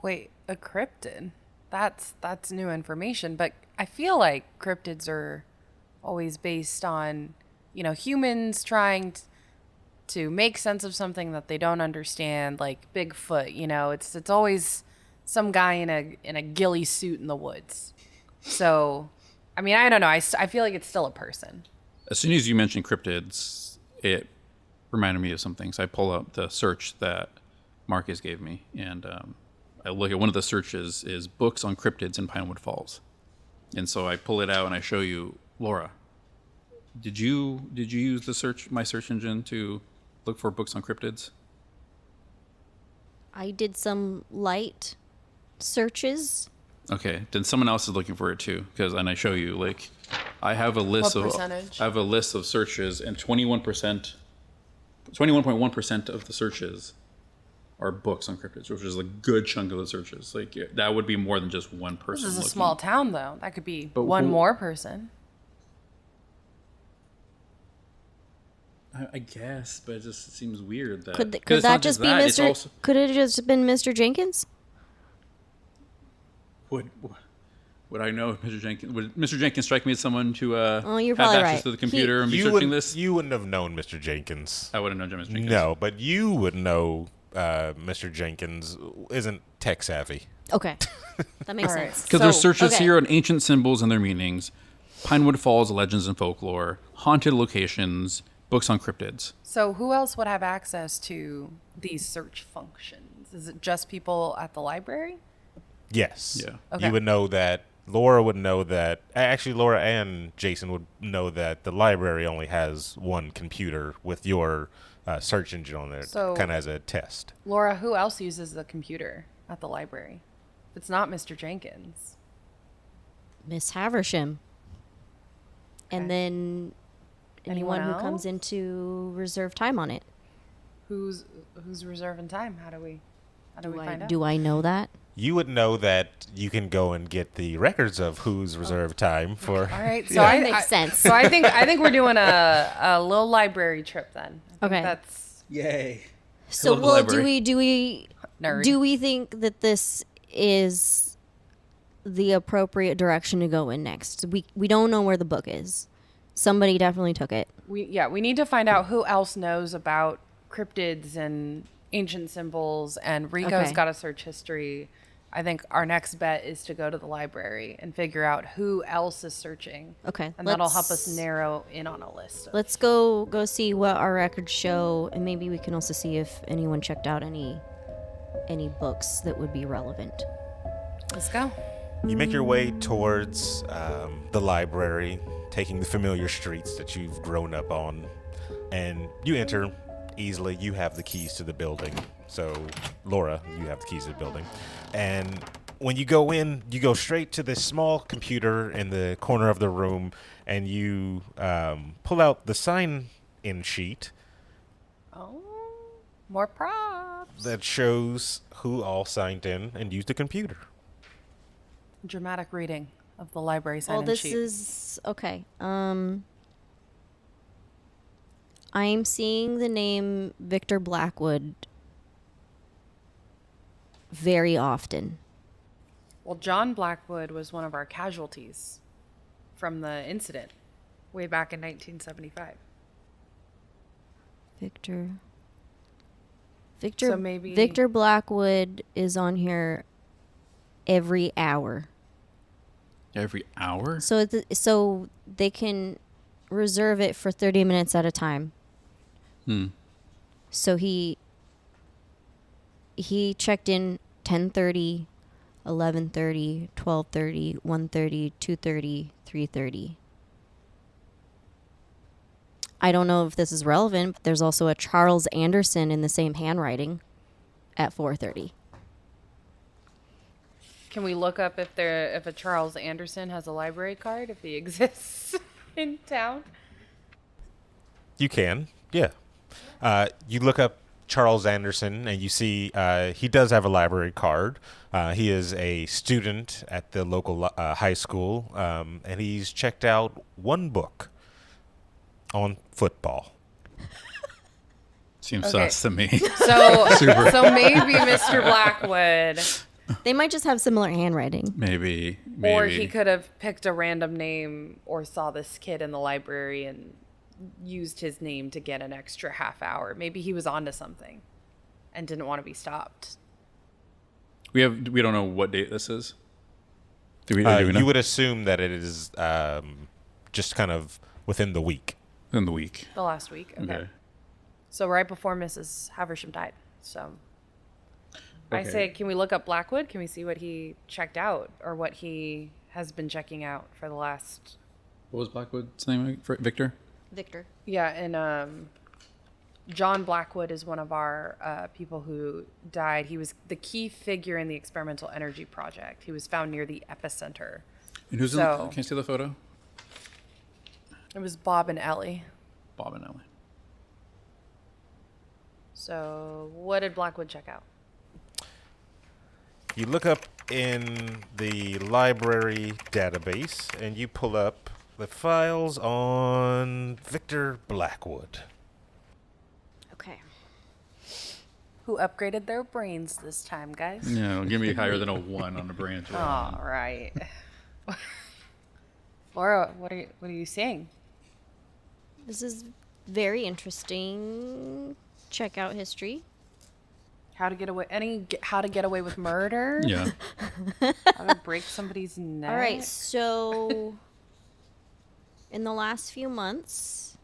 C: Wait, a cryptid? That's new information, but I feel like cryptids are always based on, humans trying to make sense of something that they don't understand, like Bigfoot. It's always some guy in a ghillie suit in the woods. So, I mean, I don't know. I feel like it's still a person.
B: As soon as you mentioned cryptids, it reminded me of something. So I pull up the search that Marcus gave me, and I look at one of the searches is books on cryptids in Pinewood Falls. And so I pull it out and I show you, Laura, did you use my search engine to look for books on cryptids?
A: I did some light searches.
B: Okay, then someone else is looking for it too, and I show you, like, I have a list
C: What
B: of
C: percentage?
B: I have a list of searches, and 21.1% of the searches are books on cryptids, which is a good chunk of the searches. Like, that would be more than just one person.
C: This is a
B: looking.
C: small town, though. That could be
B: But
C: one
B: who-
C: more person.
B: I guess, but it just seems weird that
A: Could
B: 'cause
A: could
B: it's
A: that
B: not
A: just be
B: it's
A: Mr.
B: also-
A: Could it just been Mr. Jenkins?
B: Would I know if Mr. Jenkins? Would Mr. Jenkins strike me as someone to
A: you're
B: have
A: probably
B: access
A: right.
B: to the computer and be
D: You
B: searching
D: wouldn't,
B: this?
D: you wouldn't have known Mr. Jenkins.
B: I wouldn't know Mr. Jenkins.
D: No, but you would know Mr. Jenkins isn't tech savvy.
A: Okay, that makes
C: All right.
A: sense.
B: Because there's
C: So-
B: searches
A: okay.
B: here on ancient symbols and their meanings, Pinewood Falls legends and folklore, haunted locations, books on cryptids.
C: So who else would have access to these search functions? Is it just people at the library?
D: Yes.
B: Yeah.
C: Okay.
D: You would know that Laura would know that. Actually, Laura and Jason would know that the library only has one computer with your search engine on there,
C: So-
D: kind of as a test.
C: Laura, who else uses the computer at the library? If it's not Mr. Jenkins.
A: Miss Haversham.
C: Okay.
A: And then anyone
C: Anyone
A: who comes
C: else?
A: into reserve time on it.
C: Who's reserving time? How do we find out?
A: Do I know that?
D: You would know that you can go and get the records of who's reserved time for.
C: All right, so
A: That makes sense.
C: So I think we're doing a little library trip then. I think
A: Okay.
C: that's
B: Yay.
A: So,
B: love the
A: well,
B: library.
A: do we
C: nerd.
A: do we think that this is the appropriate direction to go in next? We don't know where the book is. Somebody definitely took it.
C: we need to find out who else knows about cryptids and ancient symbols, and Rico's
A: Okay.
C: got a search history. I think our next bet is to go to the library and figure out who else is searching.
A: Okay,
C: And that'll help us
A: let's-
C: narrow in on a list.
A: Let's go see what our records show, and maybe we can also see if anyone checked out any books that would be relevant.
C: Let's go.
D: You make your way towards the library, taking the familiar streets that you've grown up on, and you enter easily. You have the keys to the building. So, Laura, you have the keys to the building. And when you go in, you go straight to this small computer in the corner of the room, and you pull out the sign-in sheet
C: Oh, more props.
D: that shows who all signed in and used the computer.
C: Dramatic reading of the library sign-in
A: Well, this
C: sheet.
A: is okay. I'm seeing the name Victor Blackwood very often.
C: Well, John Blackwood was one of our casualties from the incident way back in 1975. So maybe-
A: Victor Blackwood is on here every hour.
B: Every hour?
A: So they can reserve it for 30 minutes at a time. So he checked in 10:30, 11:30, 12:30, 1:30, 2:30, 3:30. I don't know if this is relevant, but there's also a Charles Anderson in the same handwriting at 4:30.
C: Can we look up if a Charles Anderson has a library card, if he exists in town?
D: You can, yeah. You look up Charles Anderson, and you see he does have a library card. He is a student at the local high school, and he's checked out one book on football.
B: Seems
C: Okay.
B: sus to me.
C: So maybe Mr. Blackwood,
A: They might just have similar handwriting.
B: Maybe.
C: or he could have picked a random name or saw this kid in the library and used his name to get an extra half hour. Maybe he was onto something and didn't want to be stopped.
B: We don't know what date this is. Do we know?
D: You would assume that it is just kind of within the week.
B: In the week.
C: The last week. Okay.
B: Okay.
C: So right before Mrs. Haversham died. So I
B: Okay.
C: say, can we look up Blackwood? Can we see what he checked out or what he has been checking out for the last?
B: What was Blackwood's name? Victor?
A: Victor.
C: Yeah, and John Blackwood is one of our people who died. He was the key figure in the experimental energy project. He was found near the epicenter.
B: And who's
C: So-
B: can you see the photo?
C: It was Bob and Ellie.
B: Bob and Ellie.
C: So what did Blackwood check out?
D: You look up in the library database, and you pull up the files on Victor Blackwood.
A: Okay.
C: Who upgraded their brains this time, guys?
B: No, give me higher than a 1 on the branch.
C: All right. Laura, what are you seeing?
A: This is very interesting. Check out history.
C: How to get away? How to get away with murder?
B: Yeah.
C: How to break somebody's neck?
A: All right, so in the last few months,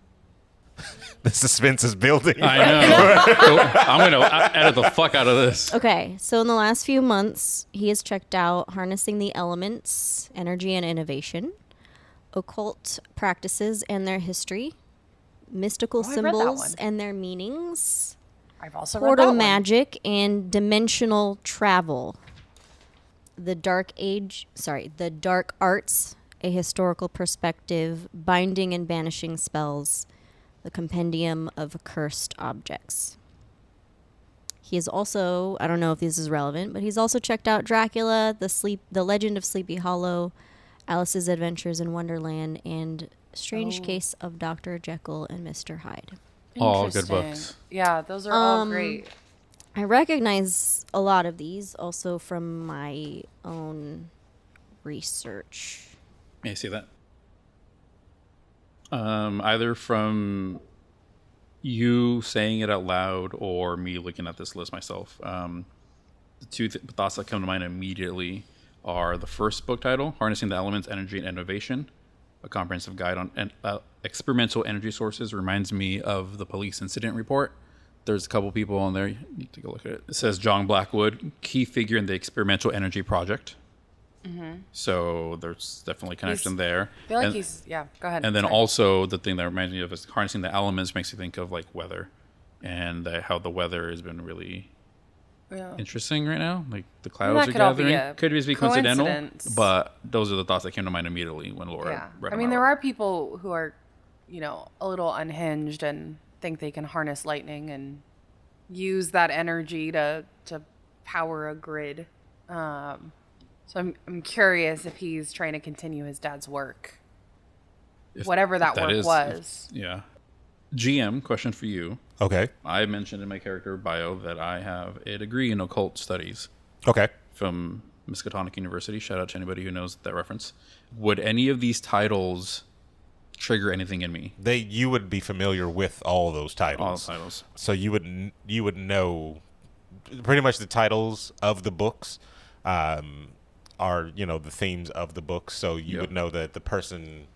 D: The suspense is building.
B: I know. I'm going to edit the fuck out of this.
A: Okay, so in the last few months, he has checked out Harnessing the Elements, Energy and Innovation, Occult Practices and Their History, Mystical
C: I read that
A: Symbols
C: one.
A: and Their Meanings,
C: I've also read that
A: Portal
C: one.
A: Magic, and Dimensional Travel. The Dark Arts, A Historical Perspective, Binding and Banishing Spells, The Compendium of Cursed Objects. He is also, I don't know if this is relevant, but he's also checked out Dracula, The Legend of Sleepy Hollow, Alice's Adventures in Wonderland, and Strange Case of Dr. Jekyll and Mr. Hyde.
B: All good
C: Interesting.
B: books.
C: Yeah, those are all great.
A: I recognize a lot of these also from my own research.
B: May I see that? Either from you saying it out loud or me looking at this list myself. The two thoughts that come to mind immediately are the first book title, Harnessing the Elements, Energy and Innovation, a comprehensive guide on experimental energy sources. Reminds me of the police incident report. There's a couple people on there. You take a look at it. It says John Blackwood, key figure in the experimental energy project. Mm-hmm. So there's definitely connection there.
C: I feel like go ahead.
B: And then
C: Sorry.
B: also the thing that reminds me of is harnessing the elements makes you think of like weather and how the weather has been really interesting right now. Like the clouds are
C: could all be
B: gathering.
C: a
B: Could just be coincidental,
C: coincidence.
B: but those are the thoughts that came to mind immediately when Laura read
C: I
B: them
C: mean,
B: out.
C: there are people who are, a little unhinged and think they can harness lightning and use that energy to power a grid. So I'm curious if he's trying to continue his dad's work, whatever that work was.
B: Yeah. GM, question for you.
D: Okay.
B: I mentioned in my character bio that I have a degree in occult studies
D: Okay.
B: from Miskatonic University. Shout out to anybody who knows that reference. Would any of these titles trigger anything in me?
D: You would be familiar with all those titles.
B: All the titles.
D: So you would know pretty much the titles of the books are the themes of the books. So you would know that the person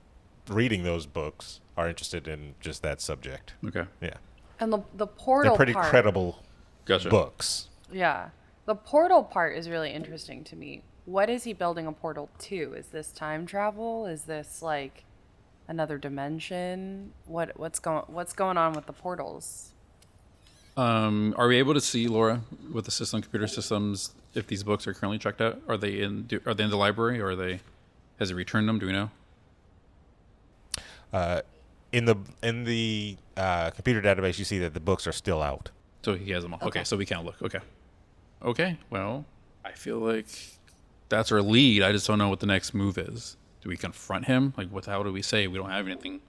D: reading those books are interested in just that subject.
B: Okay.
D: Yeah.
C: And the portal
D: They're pretty
C: part,
D: credible
B: Gotcha.
D: books.
C: Yeah. The portal part is really interesting to me. What is he building a portal to? Is this time travel? Is this like another dimension? What's going on with the portals?
B: Are we able to see, Laura, with the computer systems, if these books are currently checked out? Are they in the library, or has he returned them? Do we know?
D: In the computer database, you see that the books are still out.
B: So he has them all. Okay, so we can't look. Okay. Well, I feel like that's our lead. I just don't know what the next move is. Do we confront him? Like, how do we say we don't have anything?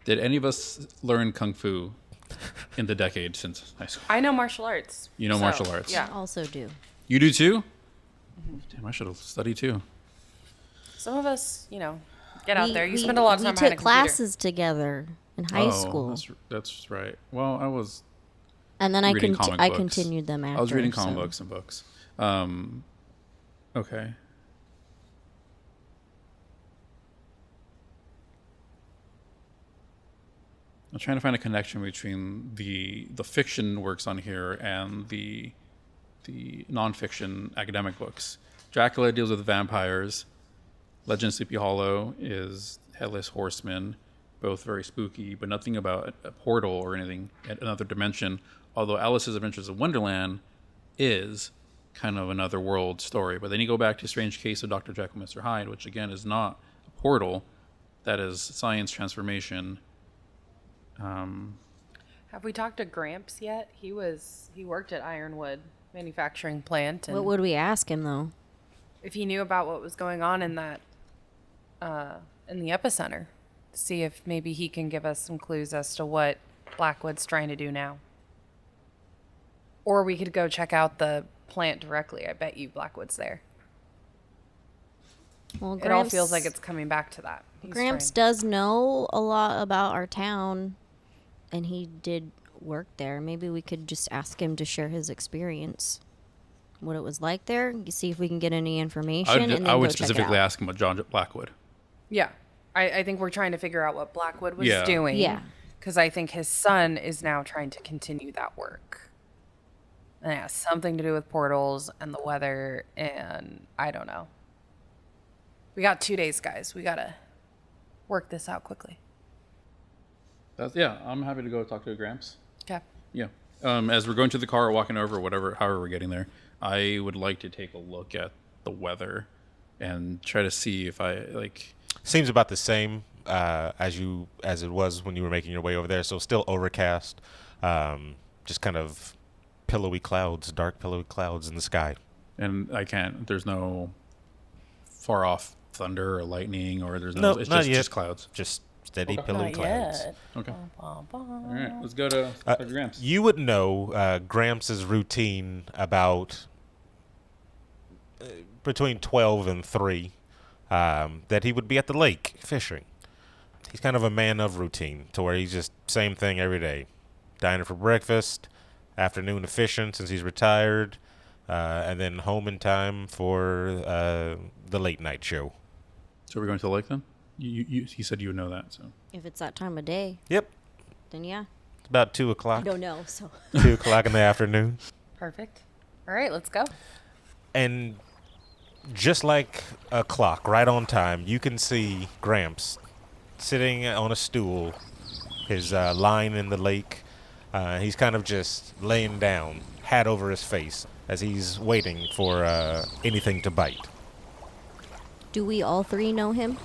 B: Did any of us learn Kung Fu in the decade since high school?
C: I know martial arts.
B: You know martial arts?
C: Yeah.
A: I also do.
B: You do too? Damn, I should have studied too.
C: Some of us, get out there. You spend a lot of time
A: We
C: behind a
A: took
C: computer.
A: classes together in high school,
B: That's right. Well, I was
A: and then I
B: reading comic books.
A: continued them after.
B: I was reading comic
A: so-
B: books and books. Okay. I'm trying to find a connection between the fiction works on here and the nonfiction academic books. Dracula deals with vampires. Legend of Sleepy Hollow is Headless Horseman, both very spooky, but nothing about a portal or anything at another dimension. Although Alice's Adventures in Wonderland is kind of another world story. But then you go back to Strange Case of Dr. Jekyll and Mr. Hyde, which again is not a portal. That is science transformation.
C: Have we talked to Gramps yet? He worked at Ironwood manufacturing plant, and
A: What would we ask him though?
C: if he knew about what was going on in that in the epicenter, see if maybe he can give us some clues as to what Blackwood's trying to do now. Or we could go check out the plant directly. I bet you Blackwood's there.
A: Well,
C: It all feels like it's coming back to that. He's
A: Gramps
C: trying-
A: does know a lot about our town, and he did work there. Maybe we could just ask him to share his experience, what it was like there. See if we can get any information. and then
B: I would
A: go check it
B: specifically
A: out.
B: ask him about John Blackwood.
C: Yeah. I think we're trying to figure out what Blackwood was
B: Yeah.
C: doing.
A: Yeah.
C: because I think his son is now trying to continue that work. And it has something to do with portals and the weather, and I don't know. We got 2 days, guys. We gotta work this out quickly.
B: Yeah, I'm happy to go talk to Gramps.
C: Okay.
B: Yeah. As we're going to the car or walking over, whatever, however we're getting there, I would like to take a look at the weather and try to see if I like.
D: Seems about the same as it was when you were making your way over there. So still overcast, just kind of pillowy clouds, dark pillowy clouds in the sky.
B: And I can't. There's no far off thunder or lightning, or there's
D: No,
B: it's
D: not
B: just
D: yet.
B: clouds.
D: Just steady
B: Okay.
D: pillowy clouds.
B: Okay. All right, let's go to Gramps.
D: You would know Gramps' routine about between 12 and 3 that he would be at the lake fishing. He's kind of a man of routine to where he's just same thing every day. Diner for breakfast, afternoon of fishing since he's retired, and then home in time for the late night show.
B: So we're going to the lake then? You said you would know that, so.
A: If it's that time of day,
D: Yep.
A: then yeah.
D: It's about 2
A: I
D: o'clock.
A: don't know, so.
D: 2 o'clock in the afternoon.
C: Perfect. All right, let's go.
D: And just like a clock, right on time, you can see Gramps sitting on a stool, his line in the lake. He's kind of just laying down, hat over his face, as he's waiting for anything to bite.
A: Do we all three know him?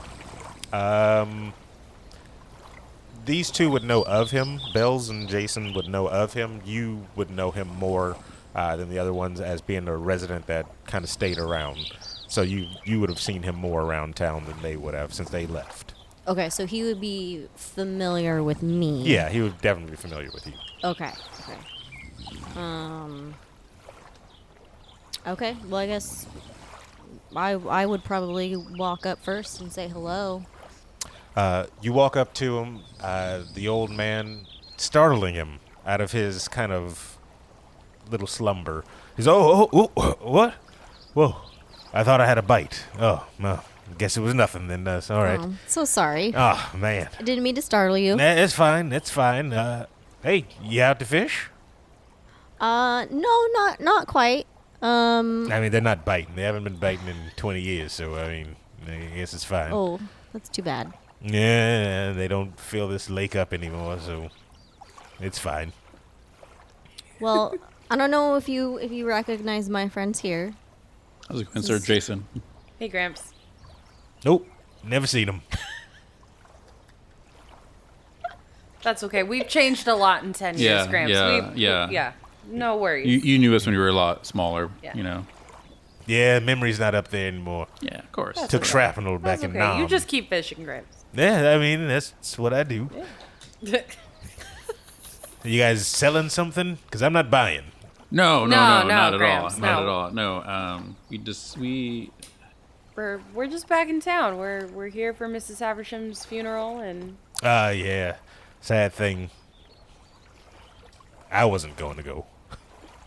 D: These two would know of him. Bellz and Jason would know of him. You would know him more than the other ones as being a resident that kind of stayed around. So you would have seen him more around town than they would have since they left.
A: Okay, so he would be familiar with me.
D: Yeah, he would definitely be familiar with you.
A: Okay. Okay, well, I guess I would probably walk up first and say hello.
D: You walk up to him, the old man startling him out of his kind of little slumber. He's, oh, what? Whoa, I thought I had a bite. Oh, well, I guess it was nothing then. That's all right.
A: Oh, so sorry.
D: Oh, man.
A: I didn't mean to startle you.
D: Nah, it's fine. Hey, you out to fish?
A: No, not quite.
D: I mean, they're not biting. They haven't been biting in 20 years, so, I mean, I guess it's fine.
A: Oh, that's too bad.
D: Yeah, they don't fill this lake up anymore, so it's fine.
A: Well, I don't know if you recognize my friends here.
B: How's it going, sir? Jason.
C: Hey, Gramps.
D: Nope, never seen them.
C: That's okay. We've changed a lot in 10 years,
B: Yeah,
C: Gramps.
B: yeah.
C: Yeah. No worries.
B: You knew us when we were a lot smaller,
C: Yeah.
B: you know.
D: Yeah, memory's not up there anymore.
B: Yeah, of course.
C: That's
D: Took
C: okay.
D: shrapnel back
C: That's
D: in
C: okay.
D: Nam.
C: You just keep fishing, Gramps.
D: Yeah, I mean, that's what I do. You guys selling something? Because I'm not buying.
B: No,
C: No,
B: not at
C: Gramps,
B: all. Not
C: no.
B: at all. No, we
C: We're just back in town. We're here for Mrs. Haversham's funeral, and
D: Yeah. Sad thing. I wasn't going to go.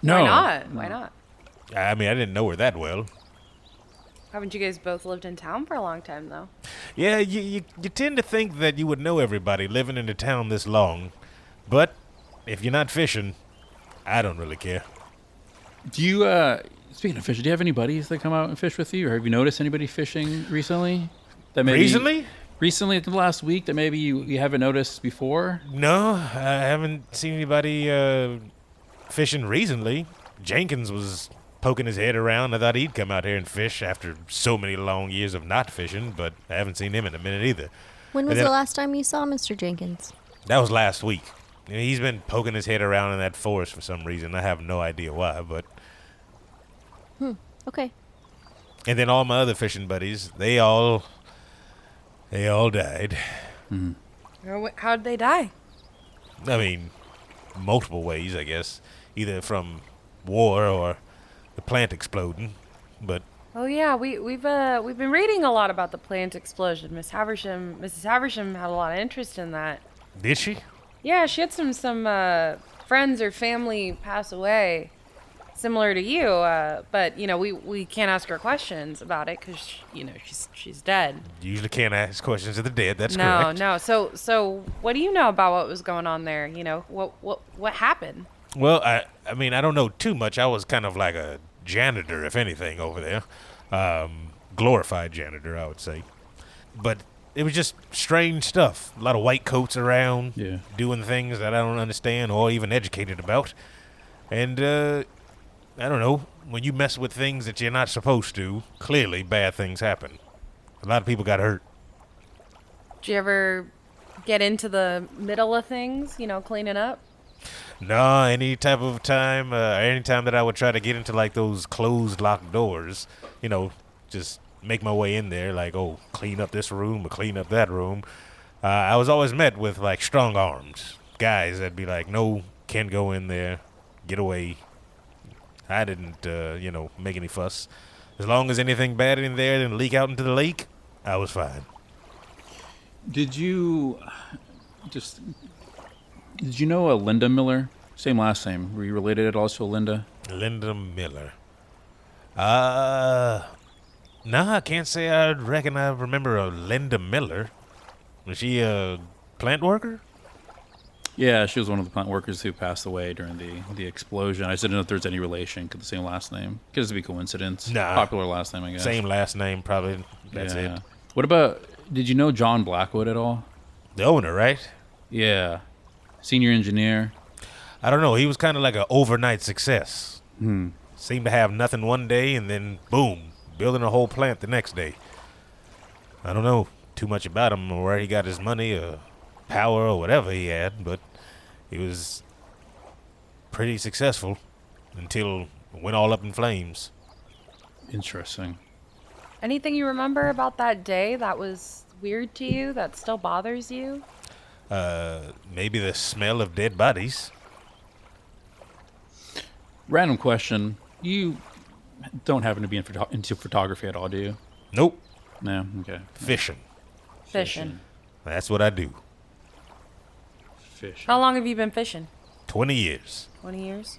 B: no.
C: why not? Why not?
D: I mean, I didn't know her that well.
C: Haven't you guys both lived in town for a long time, though?
D: Yeah, you tend to think that you would know everybody living in a town this long. But if you're not fishing, I don't really care.
B: Do you speaking of fishing, do you have any buddies that come out and fish with you, or have you noticed anybody fishing recently? That maybe recently, in the last week, that maybe you haven't noticed before?
D: No, I haven't seen anybody fishing recently. Jenkins was poking his head around. I thought he'd come out here and fish after so many long years of not fishing, but I haven't seen him in a minute either.
A: When was
D: then-
A: the last time you saw Mr. Jenkins?
D: That was last week. I mean, he's been poking his head around in that forest for some reason. I have no idea why, but...
A: Okay.
D: And then all my other fishing buddies, they all died.
C: How'd they die?
D: I mean, multiple ways, I guess. Either from war or the plant exploding. But
C: Oh yeah, we've been reading a lot about the plant explosion. Mrs. Haversham had a lot of interest in that.
D: did she?
C: Yeah, she had some friends or family pass away. similar to you, but we can't ask her questions about it because she's dead.
D: You usually can't ask questions of the dead. That's
C: No,
D: correct.
C: no. So what do you know about what was going on there? What happened?
D: Well, I mean, I don't know too much. I was kind of like a janitor, if anything, over there. Glorified janitor, I would say. But it was just strange stuff. A lot of white coats around, doing things that I don't understand or even educated about. And, I don't know, when you mess with things that you're not supposed to, clearly bad things happen. A lot of people got hurt.
C: Did you ever get into the middle of things, cleaning up?
D: No, any type of time, any time that I would try to get into like those closed locked doors, just make my way in there, like, oh, clean up this room or clean up that room. I was always met with like strong arms, guys that'd be like, no, can't go in there, get away. I didn't, make any fuss. As long as anything bad in there didn't leak out into the lake, I was fine.
B: Did you know a Linda Miller? Same last name. Were you related at all to a Linda?
D: Linda Miller. No, I can't say I reckon I remember a Linda Miller. Was she a plant worker?
B: Yeah, she was one of the plant workers who passed away during the explosion. I just didn't know if there's any relation to the same last name. Could just be coincidence.
D: Nah.
B: Popular last name, I guess.
D: Same last name, probably. That's
B: Yeah.
D: it.
B: What about, did you know John Blackwood at all?
D: The owner, right?
B: Yeah. Senior engineer.
D: I don't know. He was kind of like an overnight success. Seemed to have nothing one day and then, boom, building a whole plant the next day. I don't know too much about him or where he got his money or power or whatever he had, but he was pretty successful until it went all up in flames.
B: Interesting.
C: Anything you remember about that day that was weird to you, that still bothers you?
D: Maybe the smell of dead bodies.
B: Random question. You don't happen to be into photography at all, do you?
D: Nope.
B: No? Okay.
D: Fishing.
C: Fishing.
D: That's what I do.
B: Fish.
C: How long have you been fishing?
D: 20 years.
C: 20 years?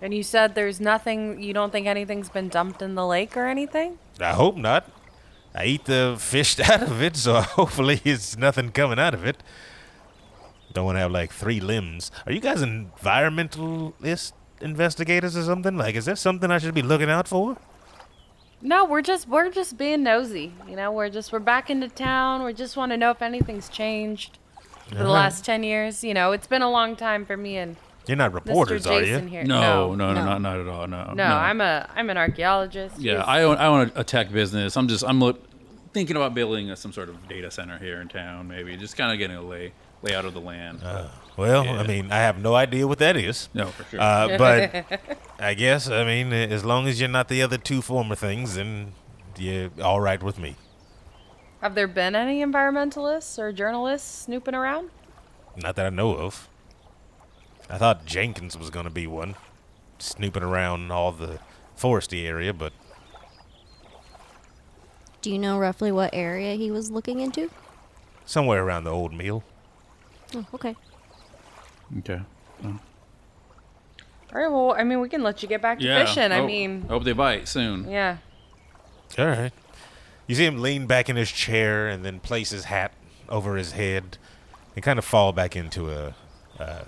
C: And you said there's nothing, you don't think anything's been dumped in the lake or anything?
D: I hope not. I eat the fish out of it, so hopefully it's nothing coming out of it. Don't want to have like 3 limbs. Are you guys environmentalist investigators or something? Like, is there something I should be looking out for?
C: No, we're just being nosy. We're back into town. We just want to know if anything's changed for the last 10 years. It's been a long time for me and
D: You're not reporters,
C: Mr.
D: are
C: Jason
D: you?
C: here.
B: No, not at all. No.
C: I'm an archaeologist.
B: Yeah,
C: Yes.
B: I own a tech business. I'm thinking about building some sort of data center here in town. Maybe just kind of getting a layout of the land.
D: Well,
B: Yeah.
D: I mean, I have no idea what that is.
B: No, for sure.
D: But I guess, I mean, as long as you're not the other 2 former things, then you're all right with me.
C: Have there been any environmentalists or journalists snooping around?
D: Not that I know of. I thought Jenkins was going to be one, snooping around all the foresty area, but
A: Do you know roughly what area he was looking into?
D: somewhere around the old mill.
A: Oh, okay.
B: Okay.
C: All right, well, I mean, we can let you get back to fishing.
B: I hope they bite soon.
C: Yeah.
D: All right. You see him lean back in his chair and then place his hat over his head and kind of fall back into a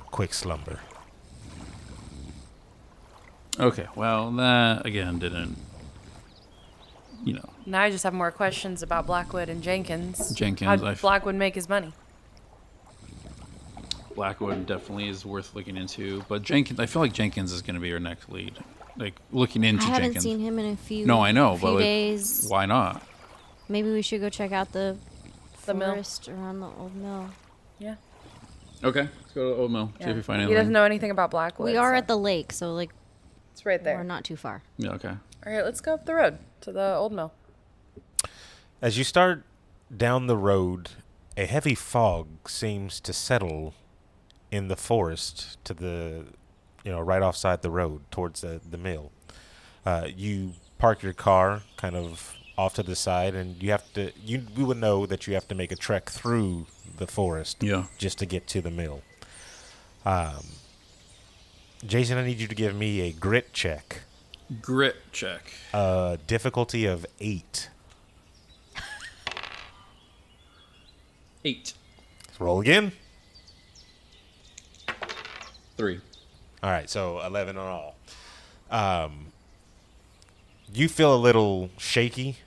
D: quick slumber.
B: Okay. Well, that again didn't.
C: Now I just have more questions about Blackwood and Jenkins.
B: Jenkins,
C: How'd Blackwood make his money?
B: Blackwood definitely is worth looking into, but Jenkins, I feel like Jenkins is going to be our next lead. Like looking into
A: I haven't
B: Jenkins.
A: seen him in a few.
B: No, I know,
A: few
B: but like,
A: days.
B: why not?
A: Maybe we should go check out the
C: mill.
A: forest around the old mill.
C: Yeah.
B: Okay, let's go to Old Mill. See if we find
C: He
B: anything.
C: doesn't know anything about Blackwood.
A: We are
C: so
A: at the lake, so like
C: It's right there.
A: we're not too far.
B: Yeah. Okay.
C: All right, let's go up the road to the old mill.
D: As you start down the road, a heavy fog seems to settle in the forest to the, right offside the road towards the mill. You park your car kind of off to the side, and you would know that you have to make a trek through the forest
B: Yeah.
D: just to get to the mill. Jason, I need you to give me a grit check.
B: Grit check.
D: Difficulty of 8.
B: 8.
D: Let's roll again.
B: 3.
D: All right, so 11 on all. You feel a little shaky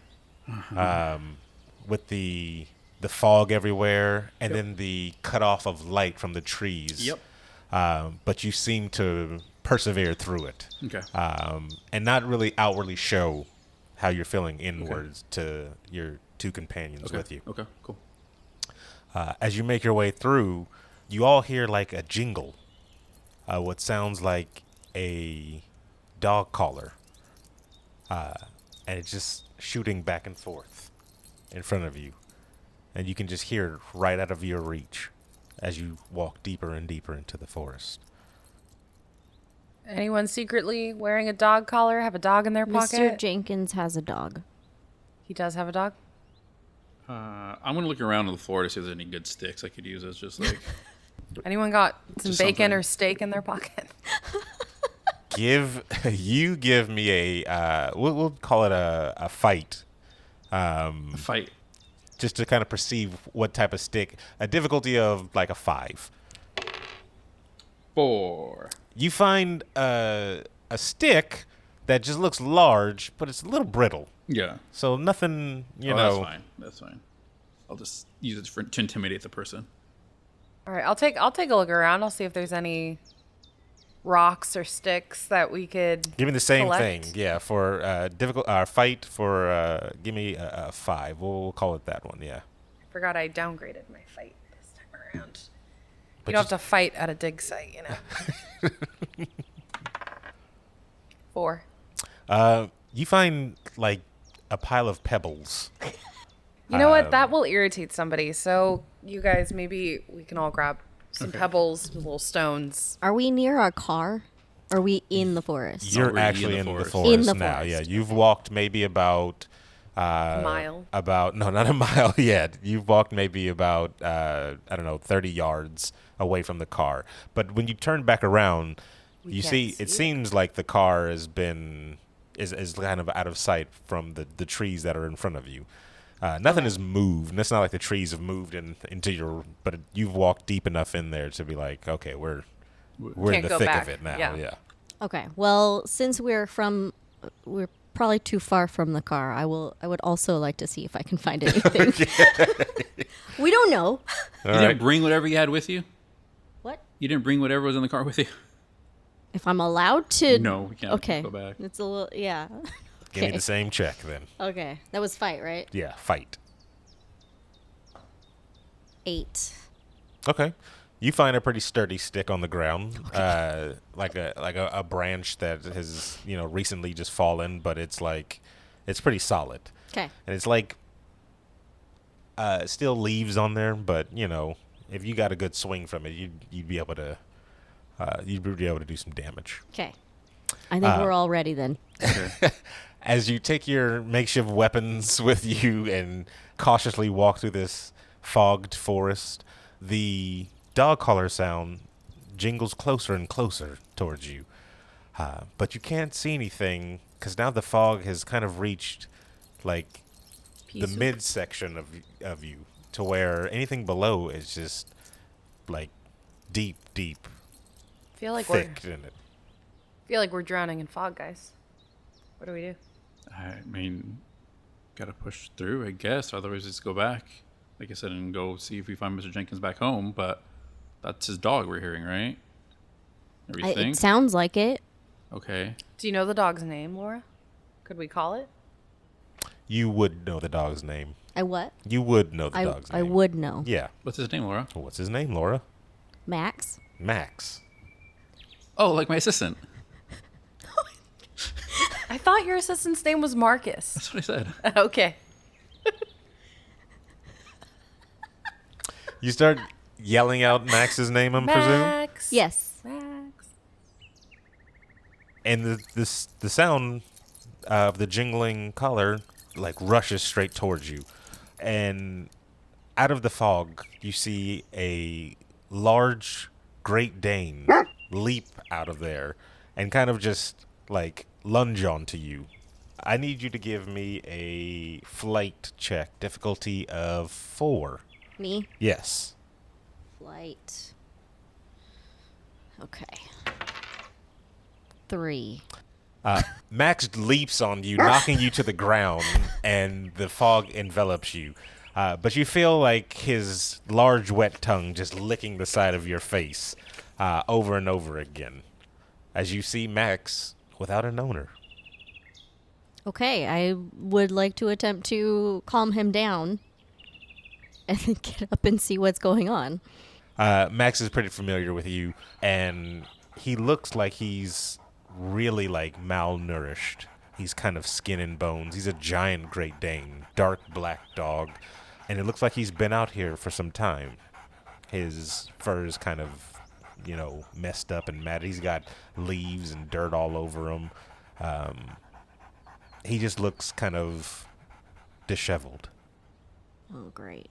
D: with the fog everywhere and then the cutoff of light from the trees.
B: Yep.
D: But you seem to persevere through it.
B: Okay.
D: And not really outwardly show how you're feeling inwards to your 2 companions with you.
B: Okay, cool.
D: As you make your way through, you all hear like a jingle. What sounds like a dog collar. And it's just shooting back and forth in front of you. And you can just hear it right out of your reach as you walk deeper and deeper into the forest.
C: Anyone secretly wearing a dog collar have a dog in their pocket?
A: Mr. Jenkins has a dog.
C: He does have a dog?
B: I'm going to look around on the floor to see if there's any good sticks I could use as just like...
C: Anyone got some
B: Just
C: bacon
B: something.
C: or steak in their pocket?
D: Give me a we'll call it a fight.
B: Fight.
D: Just to kind of perceive what type of stick. A difficulty of like a 5.
B: 4.
D: You find a stick that just looks large, but it's a little brittle.
B: Yeah.
D: So nothing, you know.
B: That's fine. That's fine. I'll just use it to intimidate the person.
C: All right, I'll take a look around. I'll see if there's any rocks or sticks that we could
D: Give me the same
C: collect.
D: thing. Yeah, for fight for give me a 5. We'll call it that one. Yeah.
C: Forgot I downgraded my fight this time around.
D: But
C: You don't have to fight at a dig site, you know. 4.
D: You find like a pile of pebbles.
C: You know what? That will irritate somebody. So you guys, maybe we can all grab some pebbles, little stones.
A: Are we near our car? Are we in the forest?
D: You're
B: already
D: actually
B: in the
D: in the
B: forest.
D: forest
A: In the
D: now.
A: forest.
D: Yeah, you've walked maybe about
C: A mile.
D: No, not a mile yet. You've walked maybe about 30 yards away from the car. But when you turn back around, you
C: can't
D: see
C: see
D: it
C: it.
D: seems like the car is kind of out of sight from the trees that are in front of you. Nothing has moved. And it's not like the trees have moved into your. But you've walked deep enough in there to be like, okay, we're in
C: Can't
D: the
C: go
D: thick
C: back.
D: of it now.
C: Yeah.
D: Yeah.
A: Okay. Well, since we're probably too far from the car, I would also like to see if I can find anything. We don't know.
B: You didn't bring whatever you had with you?
A: What?
B: You didn't bring whatever was in the car with you?
A: If I'm allowed to.
B: No, we can't
A: Okay.
B: go back.
A: It's a little. Yeah.
D: Give me
A: Okay.
D: the same check then.
A: Okay. That was fight, right?
D: Yeah, fight.
A: 8.
D: Okay. You find a pretty sturdy stick on the ground, like a branch that has recently just fallen, but it's pretty solid,
A: Okay.
D: and it's like still leaves on there, but if you got a good swing from it, you'd be able to do some damage.
A: Okay. I think we're all ready then.
D: As you take your makeshift weapons with you and cautiously walk through this fogged forest, the dog collar sound jingles closer and closer towards you. But you can't see anything because now the fog has kind of reached like the midsection of you to where anything below is just like deep
C: Feel like
D: thick in it.
C: we're drowning in fog, guys. What do we do?
B: I mean, gotta push through, I guess. Otherwise, just go back, like I said, and go see if we find Mr. Jenkins back home. But that's his dog we're hearing, right? Everything.
A: It sounds like it.
B: Okay.
C: Do you know the dog's name, Laura? Could we call it?
D: You would know the dog's name.
A: I what?
D: You would know the dog's name.
A: I would know.
D: Yeah.
B: What's his name, Laura?
D: What's his name, Laura?
A: Max.
D: Max.
B: Oh, like my assistant.
C: I thought your assistant's name was Marcus.
B: That's what I said.
C: Okay.
D: You start yelling out Max's name, I'm presume?
C: Max.
A: Yes.
C: Max.
D: And the sound of the jingling collar like rushes straight towards you. And out of the fog, you see a large Great Dane leap out of there and kind of just like lunge onto you. I need you to give me a flight check, difficulty of 4.
A: Me?
D: Yes.
A: Flight. Okay. 3.
D: Max leaps on you, knocking you to the ground, and the fog envelops you. But you feel like his large, wet tongue just licking the side of your face over and over again as you see Max without an owner.
A: Okay, I would like to attempt to calm him down and then get up and see what's going on.
D: Max is pretty familiar with you, and he looks like he's really like malnourished. He's kind of skin and bones. He's a giant Great Dane, dark black dog, and it looks like he's been out here for some time. His fur is kind of, messed up and matted. He's got leaves and dirt all over him. He just looks kind of disheveled.
A: Oh, great.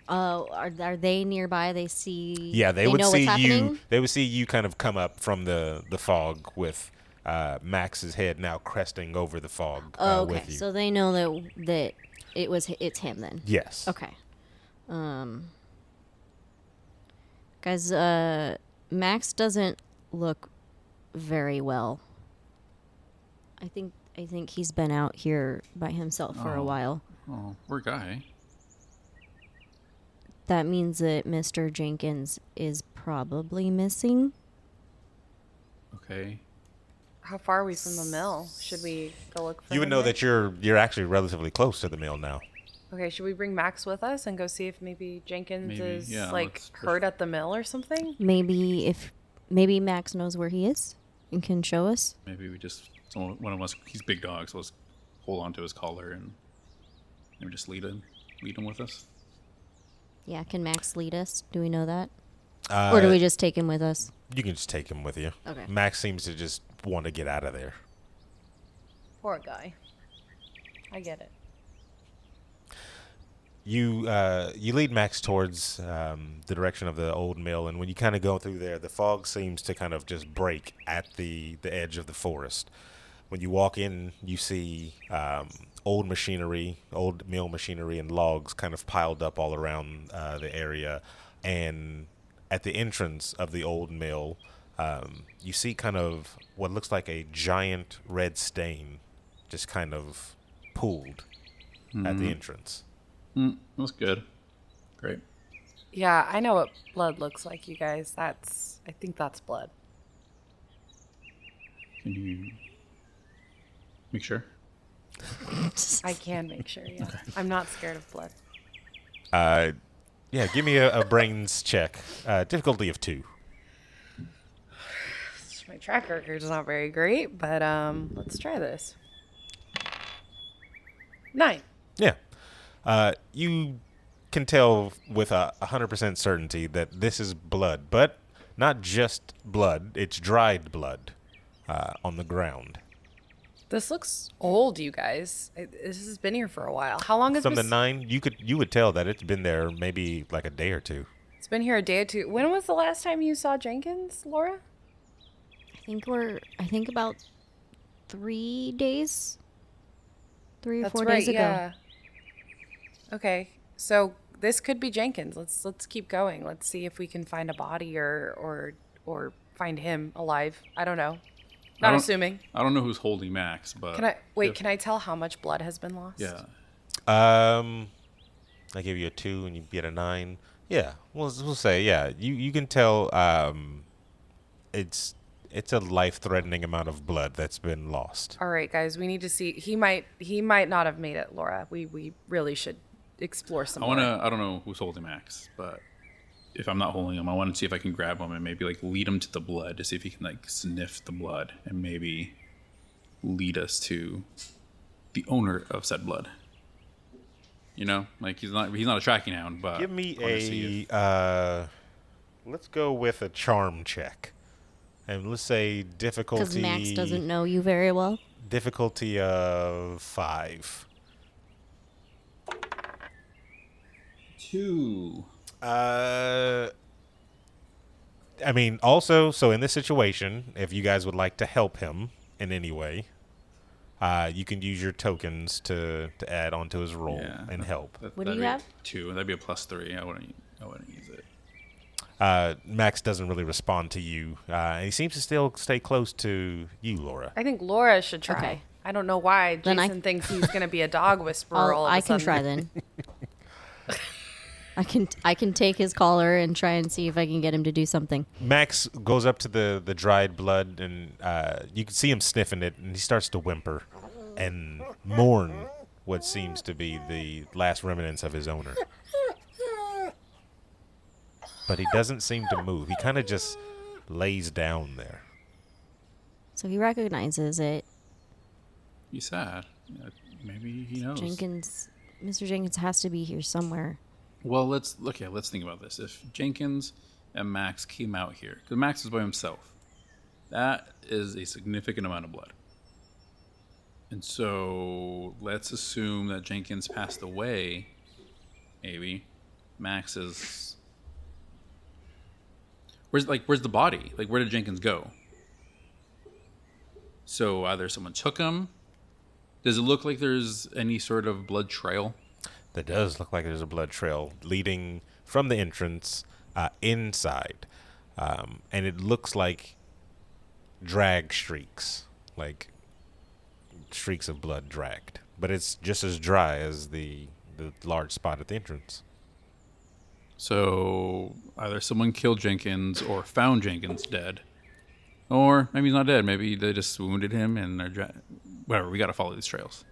A: Are they nearby? They see.
D: Yeah, they would
A: know
D: see
A: what's
D: you.
A: happening?
D: They would see you kind of come up from the fog with Max's head now cresting over the fog
A: Oh, okay.
D: with you.
A: So they know that it's him then.
D: Yes.
A: Okay. Guys, Max doesn't look very well. I think he's been out here by himself for a while.
B: Oh, poor guy.
A: That means that Mr. Jenkins is probably missing.
B: Okay.
C: How far are we from the mill? Should we go look for
D: You would
C: him
D: know
C: there?
D: that you're actually relatively close to the mill now.
C: Okay, should we bring Max with us and go see if maybe Jenkins
B: Maybe,
C: is
B: yeah, let's-
C: hurt at the mill or something?
A: Maybe Max knows where he is and can show us.
B: Maybe we just one of us. He's big dog, so let's hold on to his collar and maybe just lead him with us.
A: Yeah, can Max lead us? Do we know that? Or do we just take him with us?
D: You can just take him with you.
A: Okay.
D: Max seems to just want to get out of there.
C: Poor guy. I get it.
D: You lead Max towards the direction of the old mill, and when you kind of go through there, the fog seems to kind of just break at the edge of the forest. When you walk in, you see old mill machinery and logs kind of piled up all around the area. And at the entrance of the old mill, you see kind of what looks like a giant red stain just kind of pooled at the entrance.
B: That's good. Great.
C: Yeah, I know what blood looks like, you guys. I think that's blood.
B: Can you make sure?
C: I can make sure, yeah. Okay. I'm not scared of blood.
D: Yeah, give me a brains check. Difficulty of 2.
C: My track record is not very great, but let's try this. 9.
D: Yeah. You can tell with 100% certainty that this is blood, but not just blood. It's dried blood on the ground.
C: This looks old, you guys. This has been here for a while. How long has
D: From
C: this?
D: the 9, you would tell that it's been there maybe like a day or 2.
C: It's been here a day or 2. When was the last time you saw Jenkins, Laura?
A: I think about 3 days. 3 or
C: That's
A: 4
C: right,
A: days ago.
C: yeah. Okay, so this could be Jenkins. Let's keep going. Let's see if we can find a body or find him alive. I don't know. Not assuming.
B: I don't know who's holding Max, but
C: Can I tell how much blood has been lost?
B: Yeah.
D: I give you a 2 and you get a 9. Yeah, we'll say yeah. You can tell it's a life-threatening amount of blood that's been lost.
C: All right, guys, we need to see. He might not have made it, Laura. We really should explore some more.
B: I don't know who's holding Max, but if I'm not holding him, I want to see if I can grab him and maybe like lead him to the blood to see if he can like sniff the blood and maybe lead us to the owner of said blood. You know, like he's not a tracking hound, but
D: Give me let's go with a charm check. And let's say difficulty...
A: Because Max doesn't know you very well.
D: Difficulty of 5.
B: 2.
D: I mean, also, so in this situation, if you guys would like to help him in any way, you can use your tokens to add onto his roll and help.
A: What do you have?
B: 2. That'd be a +3. I wouldn't use it.
D: Max doesn't really respond to you. And he seems to still stay close to you, Laura.
C: I think Laura should try.
A: Okay.
C: I don't know why
A: Then
C: Jason thinks he's going to be a dog whisperer all of a
A: I can
C: sudden.
A: try then. I can take his collar and try and see if I can get him to do something.
D: Max goes up to the dried blood, and you can see him sniffing it, and he starts to whimper and mourn what seems to be the last remnants of his owner. But he doesn't seem to move. He kind of just lays down there.
A: So he recognizes it.
B: He's sad. Maybe he knows.
A: Mr. Jenkins has to be here somewhere.
B: Well, let's think about this. If Jenkins and Max came out here, because Max is by himself, that is a significant amount of blood. And so let's assume that Jenkins passed away. Maybe Max is. Where's the body? Like, where did Jenkins go? So either someone took him. Does it look like there's any sort of blood trail?
D: That does look like there's a blood trail leading from the entrance inside. And it looks like drag streaks, like streaks of blood dragged. But it's just as dry as the large spot at the entrance.
B: So either someone killed Jenkins or found Jenkins dead. Or maybe he's not dead. Maybe they just wounded him and they're... Whatever, we got to follow these trails.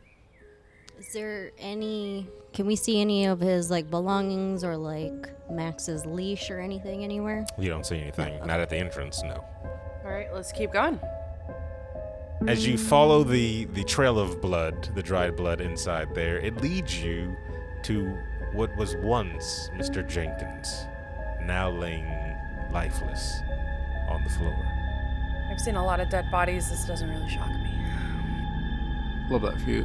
A: Is there any... Can we see any of his, like, belongings or, like, Max's leash or anything anywhere?
D: You don't see anything. Not at the entrance, no.
C: All right, let's keep going.
D: As you follow the trail of blood, the dried blood inside there, it leads you to what was once Mr. Jenkins, now laying lifeless on the floor.
C: I've seen a lot of dead bodies. This doesn't really shock me.
B: Love that for you.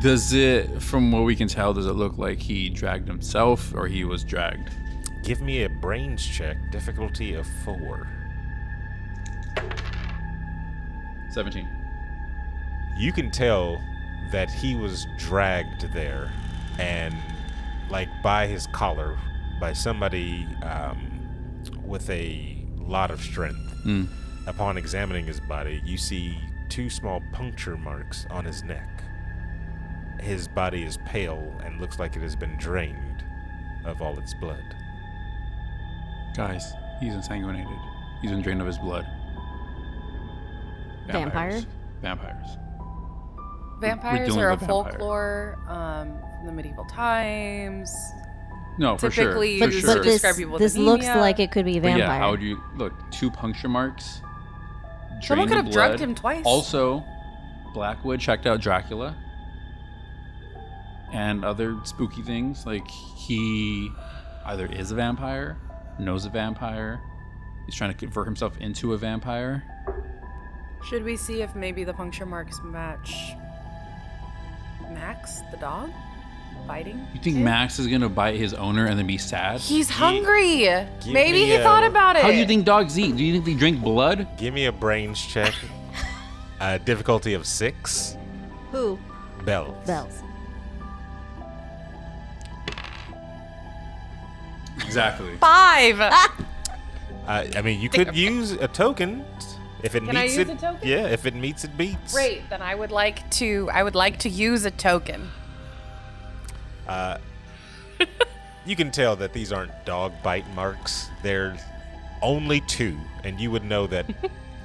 B: Does it, from what we can tell, does it look like he dragged himself or he was dragged?
D: Give me a brains check, difficulty of 4.
B: 17.
D: You can tell that he was dragged there and, like, by his collar, by somebody with a lot of strength.
B: Mm.
D: Upon examining his body, you see 2 small puncture marks on his neck. His body is pale and looks like it has been drained of all its blood.
B: Guys, he's insanguinated. He's been drained of his blood.
A: Vampire?
B: Vampires.
C: Vampires
B: dealing
C: are a
B: with a vampire.
C: folklore from the medieval times.
B: No, for sure.
C: Typically
B: For
C: used
B: sure.
C: to describe people with
A: This looks
C: anemia.
A: like it could be a
B: But
A: vampire.
B: yeah, how would you... Look, 2 puncture marks.
C: Someone
B: drained
C: could
B: of
C: have drugged
B: blood.
C: him twice.
B: Also, Blackwood checked out Dracula. And other spooky things. Like, he either is a vampire, knows a vampire, he's trying to convert himself into a vampire.
C: Should we see if maybe the puncture marks match Max, the dog? Biting?
B: You think
C: him?
B: Max is gonna bite his owner and then be sad?
C: He's hungry.
D: Give
C: Maybe
D: me
C: he
D: a-
C: thought about it.
B: How do you think dogs eat? Do you think they drink blood?
D: Give me a brains check. Difficulty of 6.
A: Who?
D: Bellz.
A: Bellz.
B: Exactly.
C: 5.
D: I mean, you could use a token if it
C: Can I
D: meets
C: use
D: it.
C: a token?
D: Yeah, if it meets, it beats.
C: Great. Then I would like to use a token.
D: You can tell that these aren't dog bite marks. They're only 2, and you would know that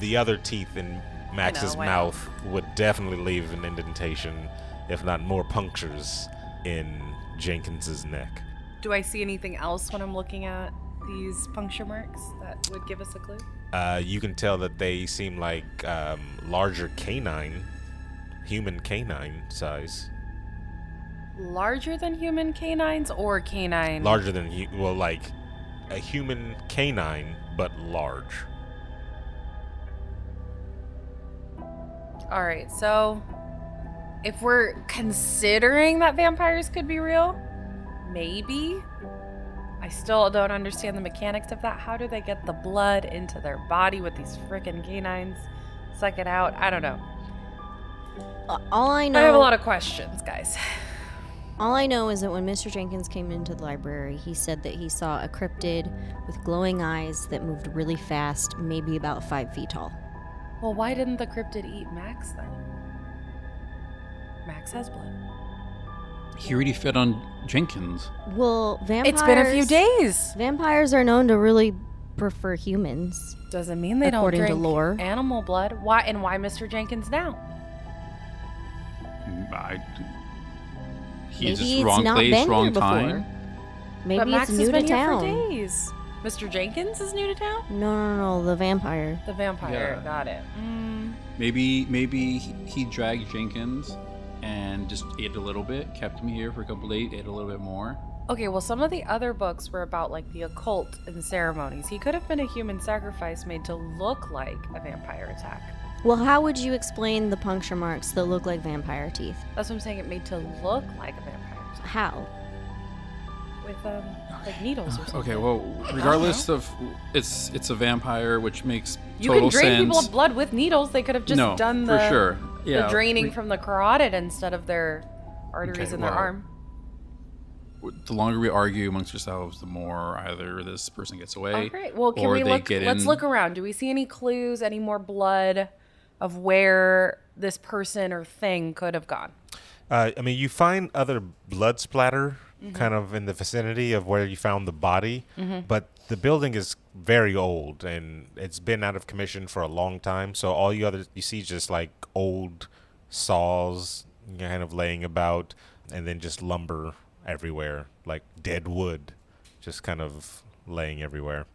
D: the other teeth in Max's
C: I know.
D: mouth would definitely leave an indentation, if not more punctures, in Jenkins's neck.
C: Do I see anything else when I'm looking at these puncture marks that would give us a clue?
D: You can tell that they seem like larger canine, human canine size.
C: Larger than human canines or canine?
D: Larger than, like a human canine, but large.
C: All right, so if we're considering that vampires could be real, maybe I still don't understand the mechanics of that. How do they get the blood into their body with these frickin' canines? Suck it out. I don't know.
A: All I know,
C: I have a lot of questions, guys.
A: all I know is that when Mr. Jenkins came into the library, he said that he saw a cryptid with glowing eyes that moved really fast, maybe about 5 feet tall.
C: Well, why didn't the cryptid eat Max then? Max has blood.
B: He already fed on Jenkins.
A: Well, vampires.
C: It's been a few days.
A: Vampires are known to really prefer humans.
C: Doesn't mean they
A: According
C: don't
A: to
C: drink
A: lore.
C: animal blood. Why? And why Mr. Jenkins now?
B: He's
A: Maybe
B: just
A: it's
B: wrong
A: not
B: place,
A: been
B: wrong
A: here before.
B: time.
A: Maybe
C: But
A: it's
C: Max
A: new
C: has
A: to
C: been
A: town.
C: here for days. Mr. Jenkins is new to town?
A: No, the vampire.
C: The vampire.
B: Yeah.
C: Got it.
B: Maybe he dragged Jenkins and just ate a little bit, kept him here for a couple days, ate a little bit more.
C: Okay, well, some of the other books were about, like, the occult and ceremonies. He could have been a human sacrifice made to look like a vampire attack.
A: Well, how would you explain the puncture marks that look like vampire teeth?
C: That's what I'm saying. It made to look like a vampire attack.
A: How?
C: With, like, needles or something.
B: Okay, well, regardless of it's a vampire, which makes
C: You
B: total
C: can drain
B: sense.
C: people of blood with needles. They could have just
B: no,
C: done
B: for sure. Yeah,
C: the draining from the carotid instead of their arteries
B: Okay,
C: in their
B: well,
C: arm.
B: The longer we argue amongst ourselves, the more either this person gets away,
C: All right. Well, can
B: or
C: we
B: they
C: look?
B: get
C: Let's
B: in.
C: look around. Do we see any clues? Any more blood of where this person or thing could have gone?
D: I mean, you find other blood splatter kind of in the vicinity of where you found the body, but the building is very old and it's been out of commission for a long time. So all you see is just like old saws kind of laying about, and then just lumber everywhere, like dead wood, just kind of laying everywhere.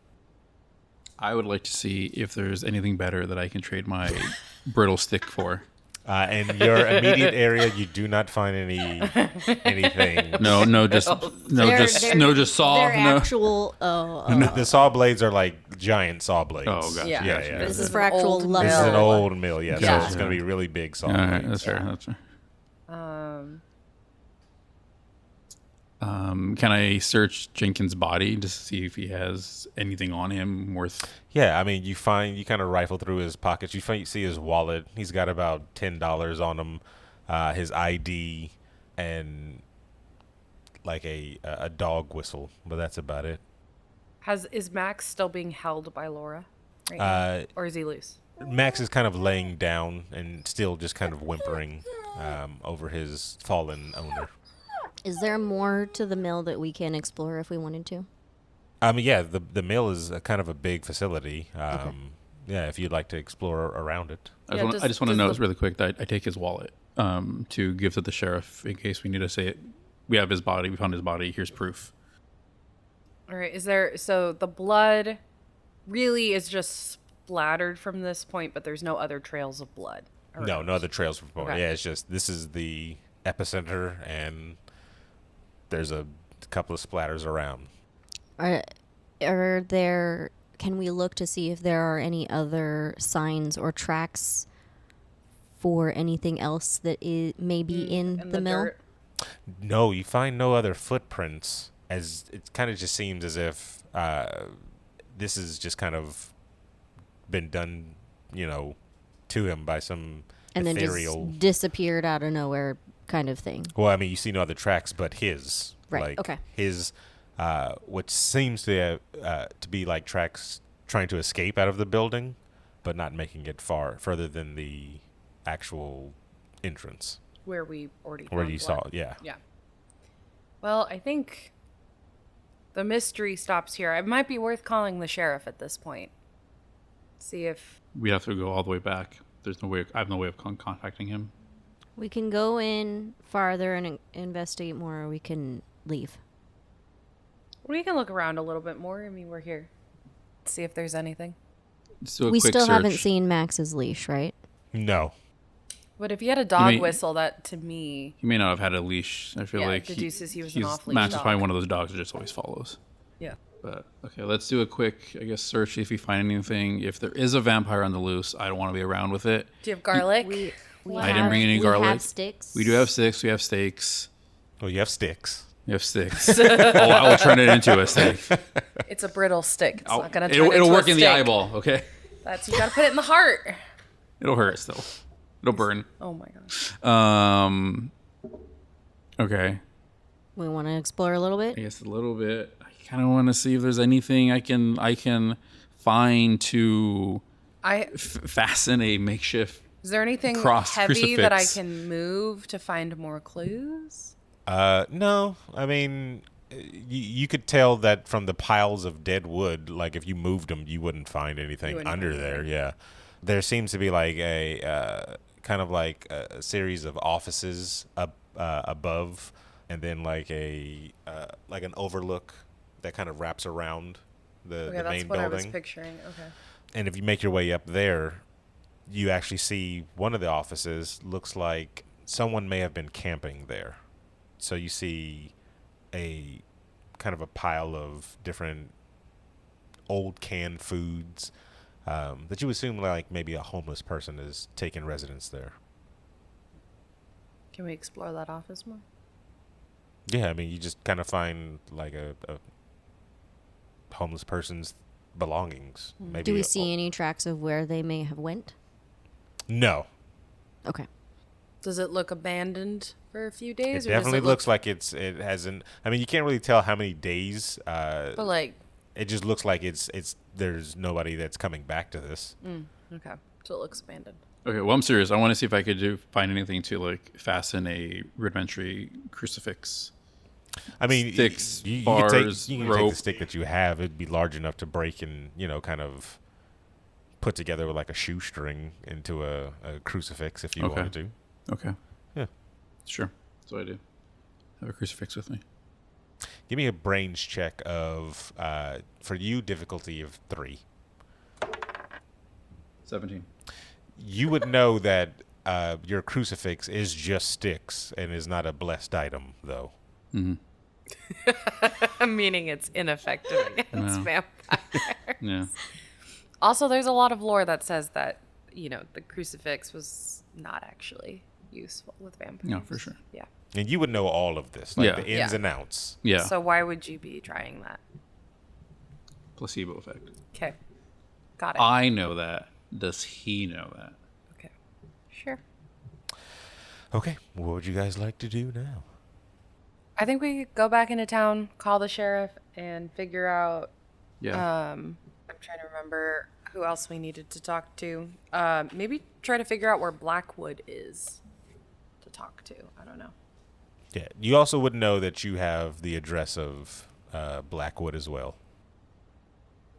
B: I would like to see if there's anything better that I can trade my brittle stick for.
D: In your immediate area, you do not find anything.
B: Just saw.
A: They're
B: No.
A: actual.
D: The saw blades are like giant saw blades.
B: Oh, gotcha.
C: Yeah.
D: Yeah,
B: gotcha.
D: yeah.
A: This is for actual
C: old
A: love.
D: This is an
C: mill.
D: old mill, yeah.
A: Yeah.
D: So it's going to be really big saw
B: All right,
D: blades.
B: that's fair. That's fair. Can I search Jenkins' body to see if he has anything on him worth?
D: Yeah, I mean, you kind of rifle through his pockets. You see his wallet. He's got about $10 on him, his ID, and like a dog whistle. But that's about it.
C: Is Max still being held by Laura right now? Or is he loose?
D: Max is kind of laying down and still just kind of whimpering over his fallen owner.
A: Is there more to the mill that we can explore if we wanted to?
D: Yeah, the mill is a kind of a big facility. Yeah, if you'd like to explore around it.
B: I
C: Yeah,
B: just want to note really quick that I take his wallet to give to the sheriff in case we need to say it. We have his body. We found his body. Here's proof.
C: All right. So the blood really is just splattered from this point, but there's no other trails of blood.
D: No other trails from
C: Okay.
D: Yeah, it's just this is the epicenter, and there's a couple of splatters around.
A: Are there? Can we look to see if there are any other signs or tracks for anything else that may be in the mill?
C: dirt.
D: No, you find no other footprints, as it kind of just seems as if this has just kind of been done, to him by some
A: And then
D: ethereal.
A: just disappeared out of nowhere kind of thing.
D: Well, I mean, you see no other tracks but his.
A: Right,
D: Like
A: okay.
D: His, what seems to be like tracks trying to escape out of the building, but not making it further than the actual entrance
C: Where we already
D: where
C: found
D: you
C: blood.
D: saw. Yeah.
C: Yeah. Well, I think the mystery stops here. It might be worth calling the sheriff at this point. See if
B: We have to go all the way back. There's no way. I have no way of contacting him.
A: We can go in farther and investigate more, or we can leave.
C: we can look around a little bit more. I mean, we're here. See if there's anything.
B: Let's do a
A: We
B: quick
A: still
B: search.
A: haven't seen Max's leash, right?
D: No.
C: But if you had a dog
B: may-
C: whistle, that to me,
B: He may not have had a leash. I feel
C: Yeah,
B: like
C: deduces he was an
B: he's
C: off-leash
B: Max is
C: dog.
B: probably one of those dogs that just always follows.
C: yeah.
B: But okay, let's do a quick, search. See if we find anything. If there is a vampire on the loose, I don't want to be around with it.
C: Do you have garlic?
A: We
B: I didn't bring any
A: We
B: garlic.
A: have sticks.
B: We do have sticks. We have steaks.
D: Well, you have sticks.
B: You have sticks. I will turn it into a stick.
C: It's a brittle stick. It's not gonna turn
B: It'll
C: into
B: work
C: a
B: in the
C: stick.
B: eyeball, okay?
C: You gotta put it in the heart.
B: It'll hurt still. It'll burn.
C: Oh my gosh.
B: Okay.
A: We want to explore a little bit.
B: I guess a little bit. I kind of want to see if there's anything I can find to fasten a makeshift.
C: Is there anything
B: cross
C: heavy that I
B: crucifix.
C: can move to find more clues?
D: No. I mean, you could tell that from the piles of dead wood. Like if you moved them, you wouldn't find anything
C: wouldn't
D: under
C: find
D: there.
C: anything.
D: Yeah, there seems to be like a kind of like a series of offices up above, and then like an overlook that kind of wraps around the
C: Okay, that's
D: main
C: what I was
D: building.
C: picturing. Okay.
D: And if you make your way up there, you actually see one of the offices looks like someone may have been camping there. So you see a kind of a pile of different old canned foods that you assume like maybe a homeless person is taking residence there.
C: Can we explore that office more?
D: Yeah, I mean, you just kind of find like a homeless person's belongings. Maybe
A: Do we see any tracks of where they may have went?
D: No.
A: Okay.
C: Does it look abandoned for a few days?
D: It definitely looks like it hasn't. I mean, you can't really tell how many days.
C: But like,
D: It just looks like it's. There's nobody that's coming back to this.
C: okay, so it looks abandoned.
B: Okay, well, I'm serious. I want to see if I could find anything to like fasten a rudimentary crucifix.
D: I mean,
B: Sticks,
D: you
B: bars,
D: can take
B: rope.
D: the stick that you have. It'd be large enough to break and kind of put together with like a shoestring into a crucifix if you
B: Okay.
D: wanted to.
B: Okay.
D: Yeah.
B: Sure. That's what I do. Have a crucifix with me.
D: Give me a brains check of for you difficulty of 3.
B: 17.
D: You would know that your crucifix is just sticks and is not a blessed item, though.
C: Meaning it's ineffective against
B: No.
C: vampires.
B: Yeah.
C: Also, there's a lot of lore that says that, the crucifix was not actually useful with vampires.
B: No, for sure.
C: Yeah.
D: And you would know all of this, like
B: Yeah.
D: the ins
C: Yeah.
D: and outs.
B: Yeah.
C: So why would you be trying that?
B: Placebo effect.
C: Okay. Got it.
B: I know that. Does he know that?
C: Okay. Sure.
D: Okay, what would you guys like to do now?
C: I think we could go back into town, call the sheriff, and figure out.
B: Yeah.
C: I'm trying to remember who else we needed to talk to. Maybe try to figure out where Blackwood is to talk to. I don't know.
D: Yeah, you also would know that you have the address of Blackwood as well.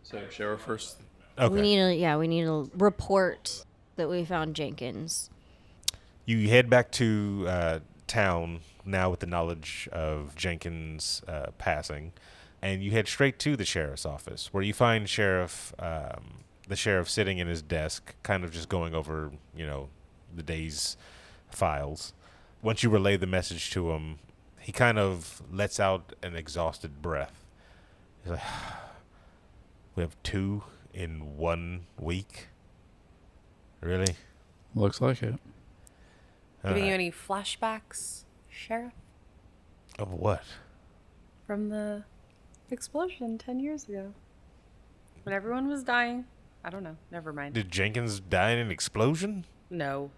B: So sheriff first.
D: Okay.
A: We need a report that we found Jenkins.
D: You head back to town now with the knowledge of Jenkins' passing, and you head straight to the sheriff's office, where you find the sheriff sitting in his desk, kind of just going over, the day's files. Once you relay the message to him, he kind of lets out an exhausted breath. He's like, "We have 2 in 1 week? Really?
B: Looks like it.
C: Giving you
D: Alright.
C: any flashbacks, Sheriff,
D: Of what?
C: from the explosion 10 years ago when everyone was dying? I don't know. Never mind.
D: Did Jenkins die in an explosion?
C: No.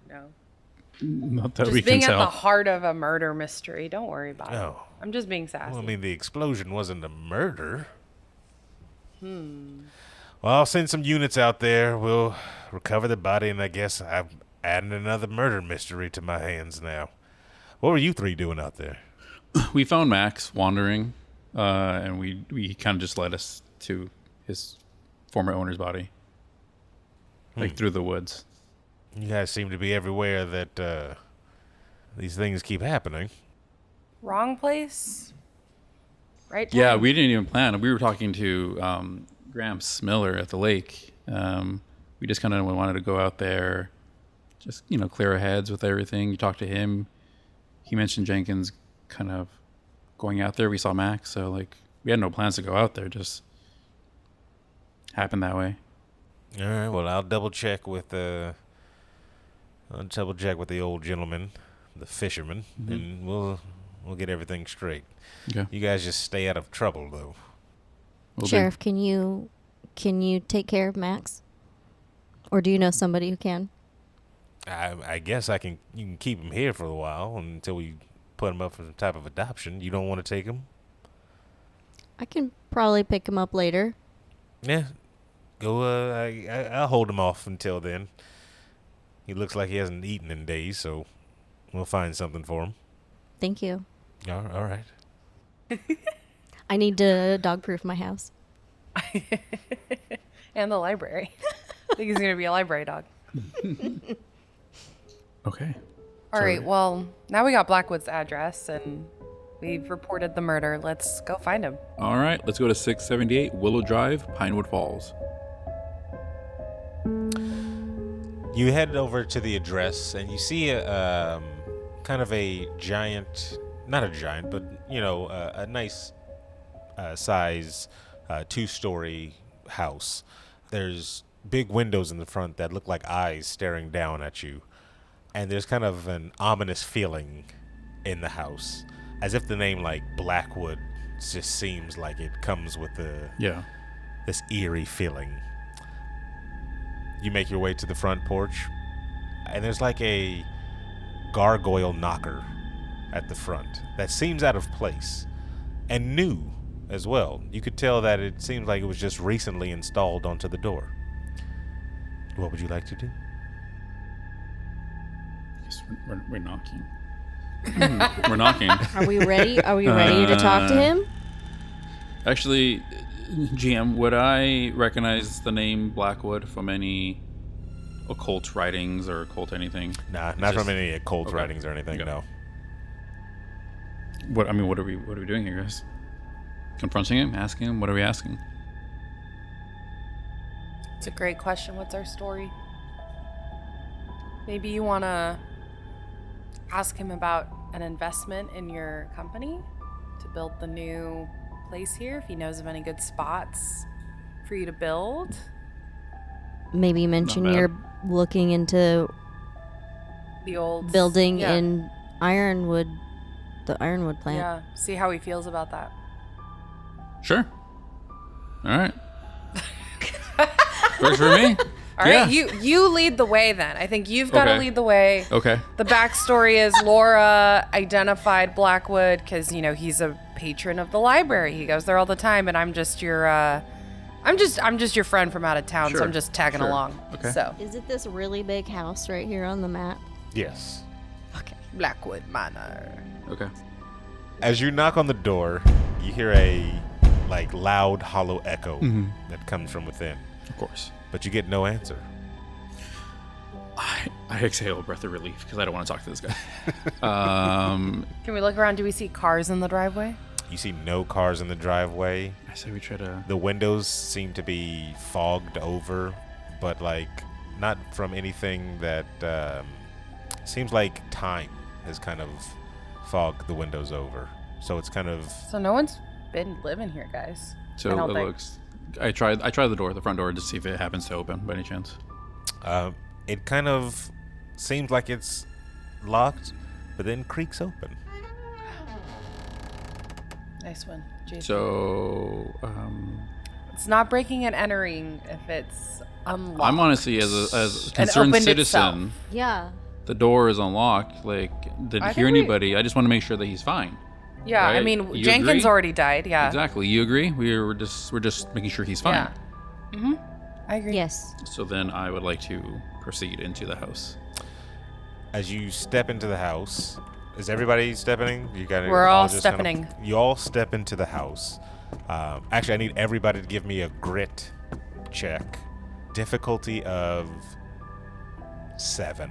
B: Not that we
C: Just
B: can
C: being at
B: tell.
C: the heart of a murder mystery. Don't worry about it.
D: Oh.
C: I'm just being sassy.
D: Well, I mean, the explosion wasn't a murder. Well, I'll send some units out there. We'll recover the body, and I guess I'm adding another murder mystery to my hands now. What were you 3 doing out there?
B: We found Max wandering, and we kind of just led us to his former owner's body, like through the woods.
D: You guys seem to be everywhere that these things keep happening.
C: Wrong place? Right?
B: Yeah,
C: time?
B: we didn't even plan. We were talking to Gramps Miller at the lake. We just kind of wanted to go out there, just clear our heads with everything. You talked to him. He mentioned Jenkins kind of going out there. We saw Max, so we had no plans to go out there. Just happened that way.
D: All right. Well, I'll double check with the old gentleman, the fisherman, and we'll We'll get everything straight.
B: Okay.
D: You guys just stay out of trouble, though.
B: Will do.
A: Sheriff, can you take care of Max? Or do you know somebody who can?
D: I guess you can keep him here for a while until we put him up for some type of adoption. You don't want to take him?
A: I can probably pick him up later.
D: Yeah. Go, I'll hold him off until then. He looks like he hasn't eaten in days, so we'll find something for him.
A: Thank you.
D: All right.
A: I need to dog-proof my house.
C: And the library. I think he's going to be a library dog.
B: Okay.
C: All right, well, now we got Blackwood's address, and we've reported the murder. Let's go find him.
B: All right, let's go to 678 Willow Drive, Pinewood Falls.
D: You head over to the address, and you see a kind of a giant, not a giant, but, a nice size 2-story house. There's big windows in the front that look like eyes staring down at you. And there's kind of an ominous feeling in the house, as if the name like Blackwood just seems like it comes with this eerie feeling. You make your way to the front porch, and there's like a gargoyle knocker at the front that seems out of place and new as well. You could tell that it seems like it was just recently installed onto the door. What would you like to do?
B: Yes, we're knocking. We're knocking.
A: Are we ready? Are we ready to talk to him?
B: Actually, GM, would I recognize the name Blackwood from any occult writings or occult anything?
D: Nah, not from any occult writings or anything,
B: Okay.
D: no.
B: What are we doing here, guys? Confronting him? Asking him? What are we asking?
C: It's a great question. What's our story? Maybe you want to ask him about an investment in your company to build the new place here, if he knows of any good spots for you to build.
A: Maybe mention
B: Not bad.
A: you're looking into
C: The old
A: building
C: yeah.
A: in Ironwood, the Ironwood plant.
C: Yeah, see how he feels about that.
B: Sure. All right. Works for me.
C: All right, you lead the way then. I think you've got to
B: Okay.
C: lead the way.
B: Okay.
C: The backstory is Laura identified Blackwood because he's a patron of the library. He goes there all the time, and I'm just your I'm just your friend from out of town, so
B: Sure,
C: I'm just tagging
B: sure.
C: along.
B: Okay.
C: So
A: Is it this really big house right here on the map?
D: Yes.
A: Okay.
C: Blackwood Manor.
B: Okay.
D: As you knock on the door, you hear a loud, hollow echo that comes from within,
B: Of course.
D: but you get no answer.
B: I exhale a breath of relief because I don't want to talk to this guy.
C: Can we look around? Do we see cars in the driveway?
D: You see no cars in the driveway.
B: I say we try to.
D: The windows seem to be fogged over, but not from anything that seems like time has kind of fogged the windows over. So it's kind of
C: So no one's been living here, guys.
B: So
C: I
B: it
C: don't think.
B: looks. I try the front door to see if it happens to open by any chance.
D: it kind of seems like it's locked, but then creaks open.
C: Nice one, Jason.
B: So
C: It's not breaking and entering if it's unlocked.
B: I'm honestly, as a
C: And
B: concerned
C: opened
B: citizen,
C: itself.
A: Yeah.
B: the door is unlocked. Didn't
C: I
B: hear
C: think we-
B: anybody. I just want to make sure that he's fine.
C: Yeah, I
B: right?
C: mean,
B: You
C: Jenkins
B: agree?
C: already died. Yeah.
B: Exactly. You agree? We're just making sure he's fine.
C: Yeah. Mm-hmm. I agree.
A: Yes.
B: So then I would like to proceed into the house.
D: As you step into the house, is everybody stepping? You got
C: We're all
D: just
C: stepping.
D: you all step into the house. Actually, I need everybody to give me a grit check. Difficulty of 7.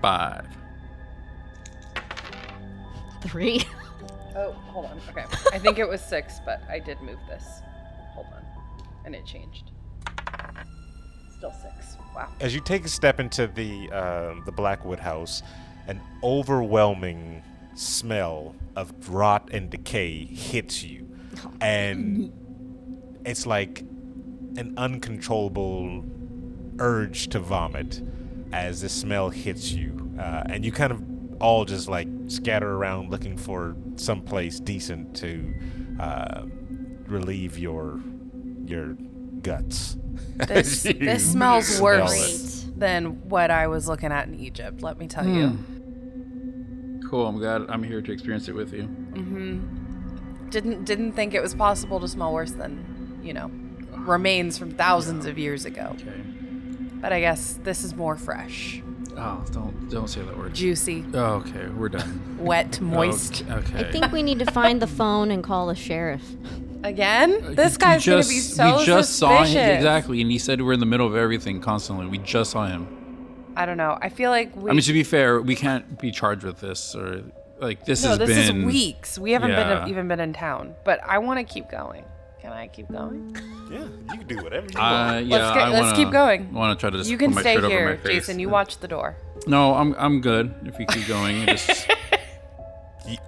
B: 5.
A: 3.
C: Oh, hold on. Okay. I think it was 6, but I did move this. Hold on. And it changed. Still 6. Wow.
D: As you take a step into the Blackwood house, an overwhelming smell of rot and decay hits you, and it's like an uncontrollable urge to vomit as the smell hits you, and you kind of all just scatter around looking for someplace decent to relieve your guts.
C: This smells worse than what I was looking at in Egypt, let me tell you.
B: Cool, I'm glad I'm here to experience it with you.
C: Didn't think it was possible to smell worse than, remains from thousands of years ago.
B: Okay.
C: But I guess this is more fresh.
B: Oh, don't say that word.
C: Juicy.
B: Oh, okay, we're done.
C: Wet, moist.
B: Okay.
A: I think we need to find the phone and call the sheriff.
C: Again? This guy's going to be so
B: We just saw
C: suspicious.
B: him, exactly, and he said we're in the middle of everything constantly. We just saw him.
C: I don't know. I feel like
B: I mean, to be fair, we can't be charged with this, or, this has
C: this
B: been...
C: is weeks. We haven't
B: Yeah.
C: even been in town. But I want to keep going. Can I keep going?
D: Yeah, you can do whatever you want.
B: Yeah,
C: Let's keep going.
B: I want to try to just
C: You can
B: put my
C: stay
B: shirt over my
C: here,
B: face.
C: Jason. You watch the door.
B: No, I'm good if we keep going. Just...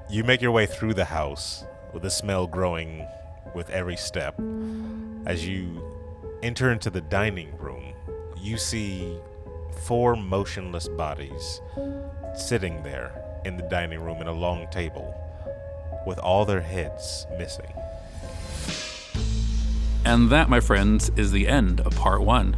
D: You make your way through the house with the smell growing with every step. As you enter into the dining room, you see 4 motionless bodies sitting there in the dining room in a long table with all their heads missing.
B: And that, my friends, is the end of part 1.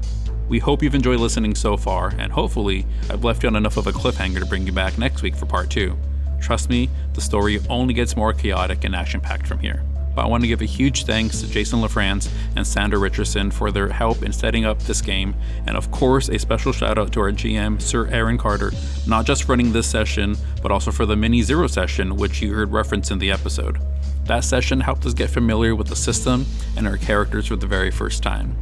B: We hope you've enjoyed listening so far, and hopefully I've left you on enough of a cliffhanger to bring you back next week for part 2. Trust me, the story only gets more chaotic and action-packed from here. But I want to give a huge thanks to Jason LaFrance and Sandra Richardson for their help in setting up this game, and of course a special shout out to our GM, Sir Aaron Carter, not just running this session, but also for the mini Zero session, which you heard referenced in the episode. That session helped us get familiar with the system and our characters for the very first time.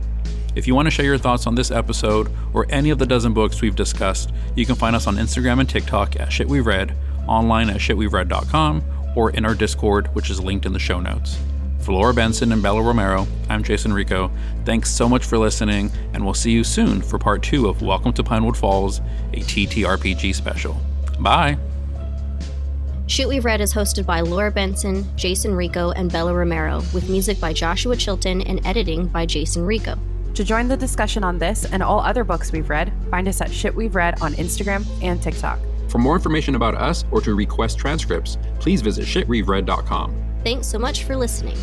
B: If you want to share your thoughts on this episode or any of the dozen books we've discussed, you can find us on Instagram and TikTok at shitweread, online at shitweread.com, or in our Discord, which is linked in the show notes. For Laura Benson and Bella Romero, I'm Jason Rico. Thanks so much for listening, and we'll see you soon for part 2 of Welcome to Pinewood Falls, a TTRPG special. Bye!
A: Shit We've Read is hosted by Laura Benson, Jason Rico, and Bella Romero, with music by Joshua Chilton and editing by Jason Rico.
C: To join the discussion on this and all other books we've read, find us at Shit We've Read on Instagram and TikTok.
B: For more information about us or to request transcripts, please visit shitwe'veread.com.
A: Thanks so much for listening.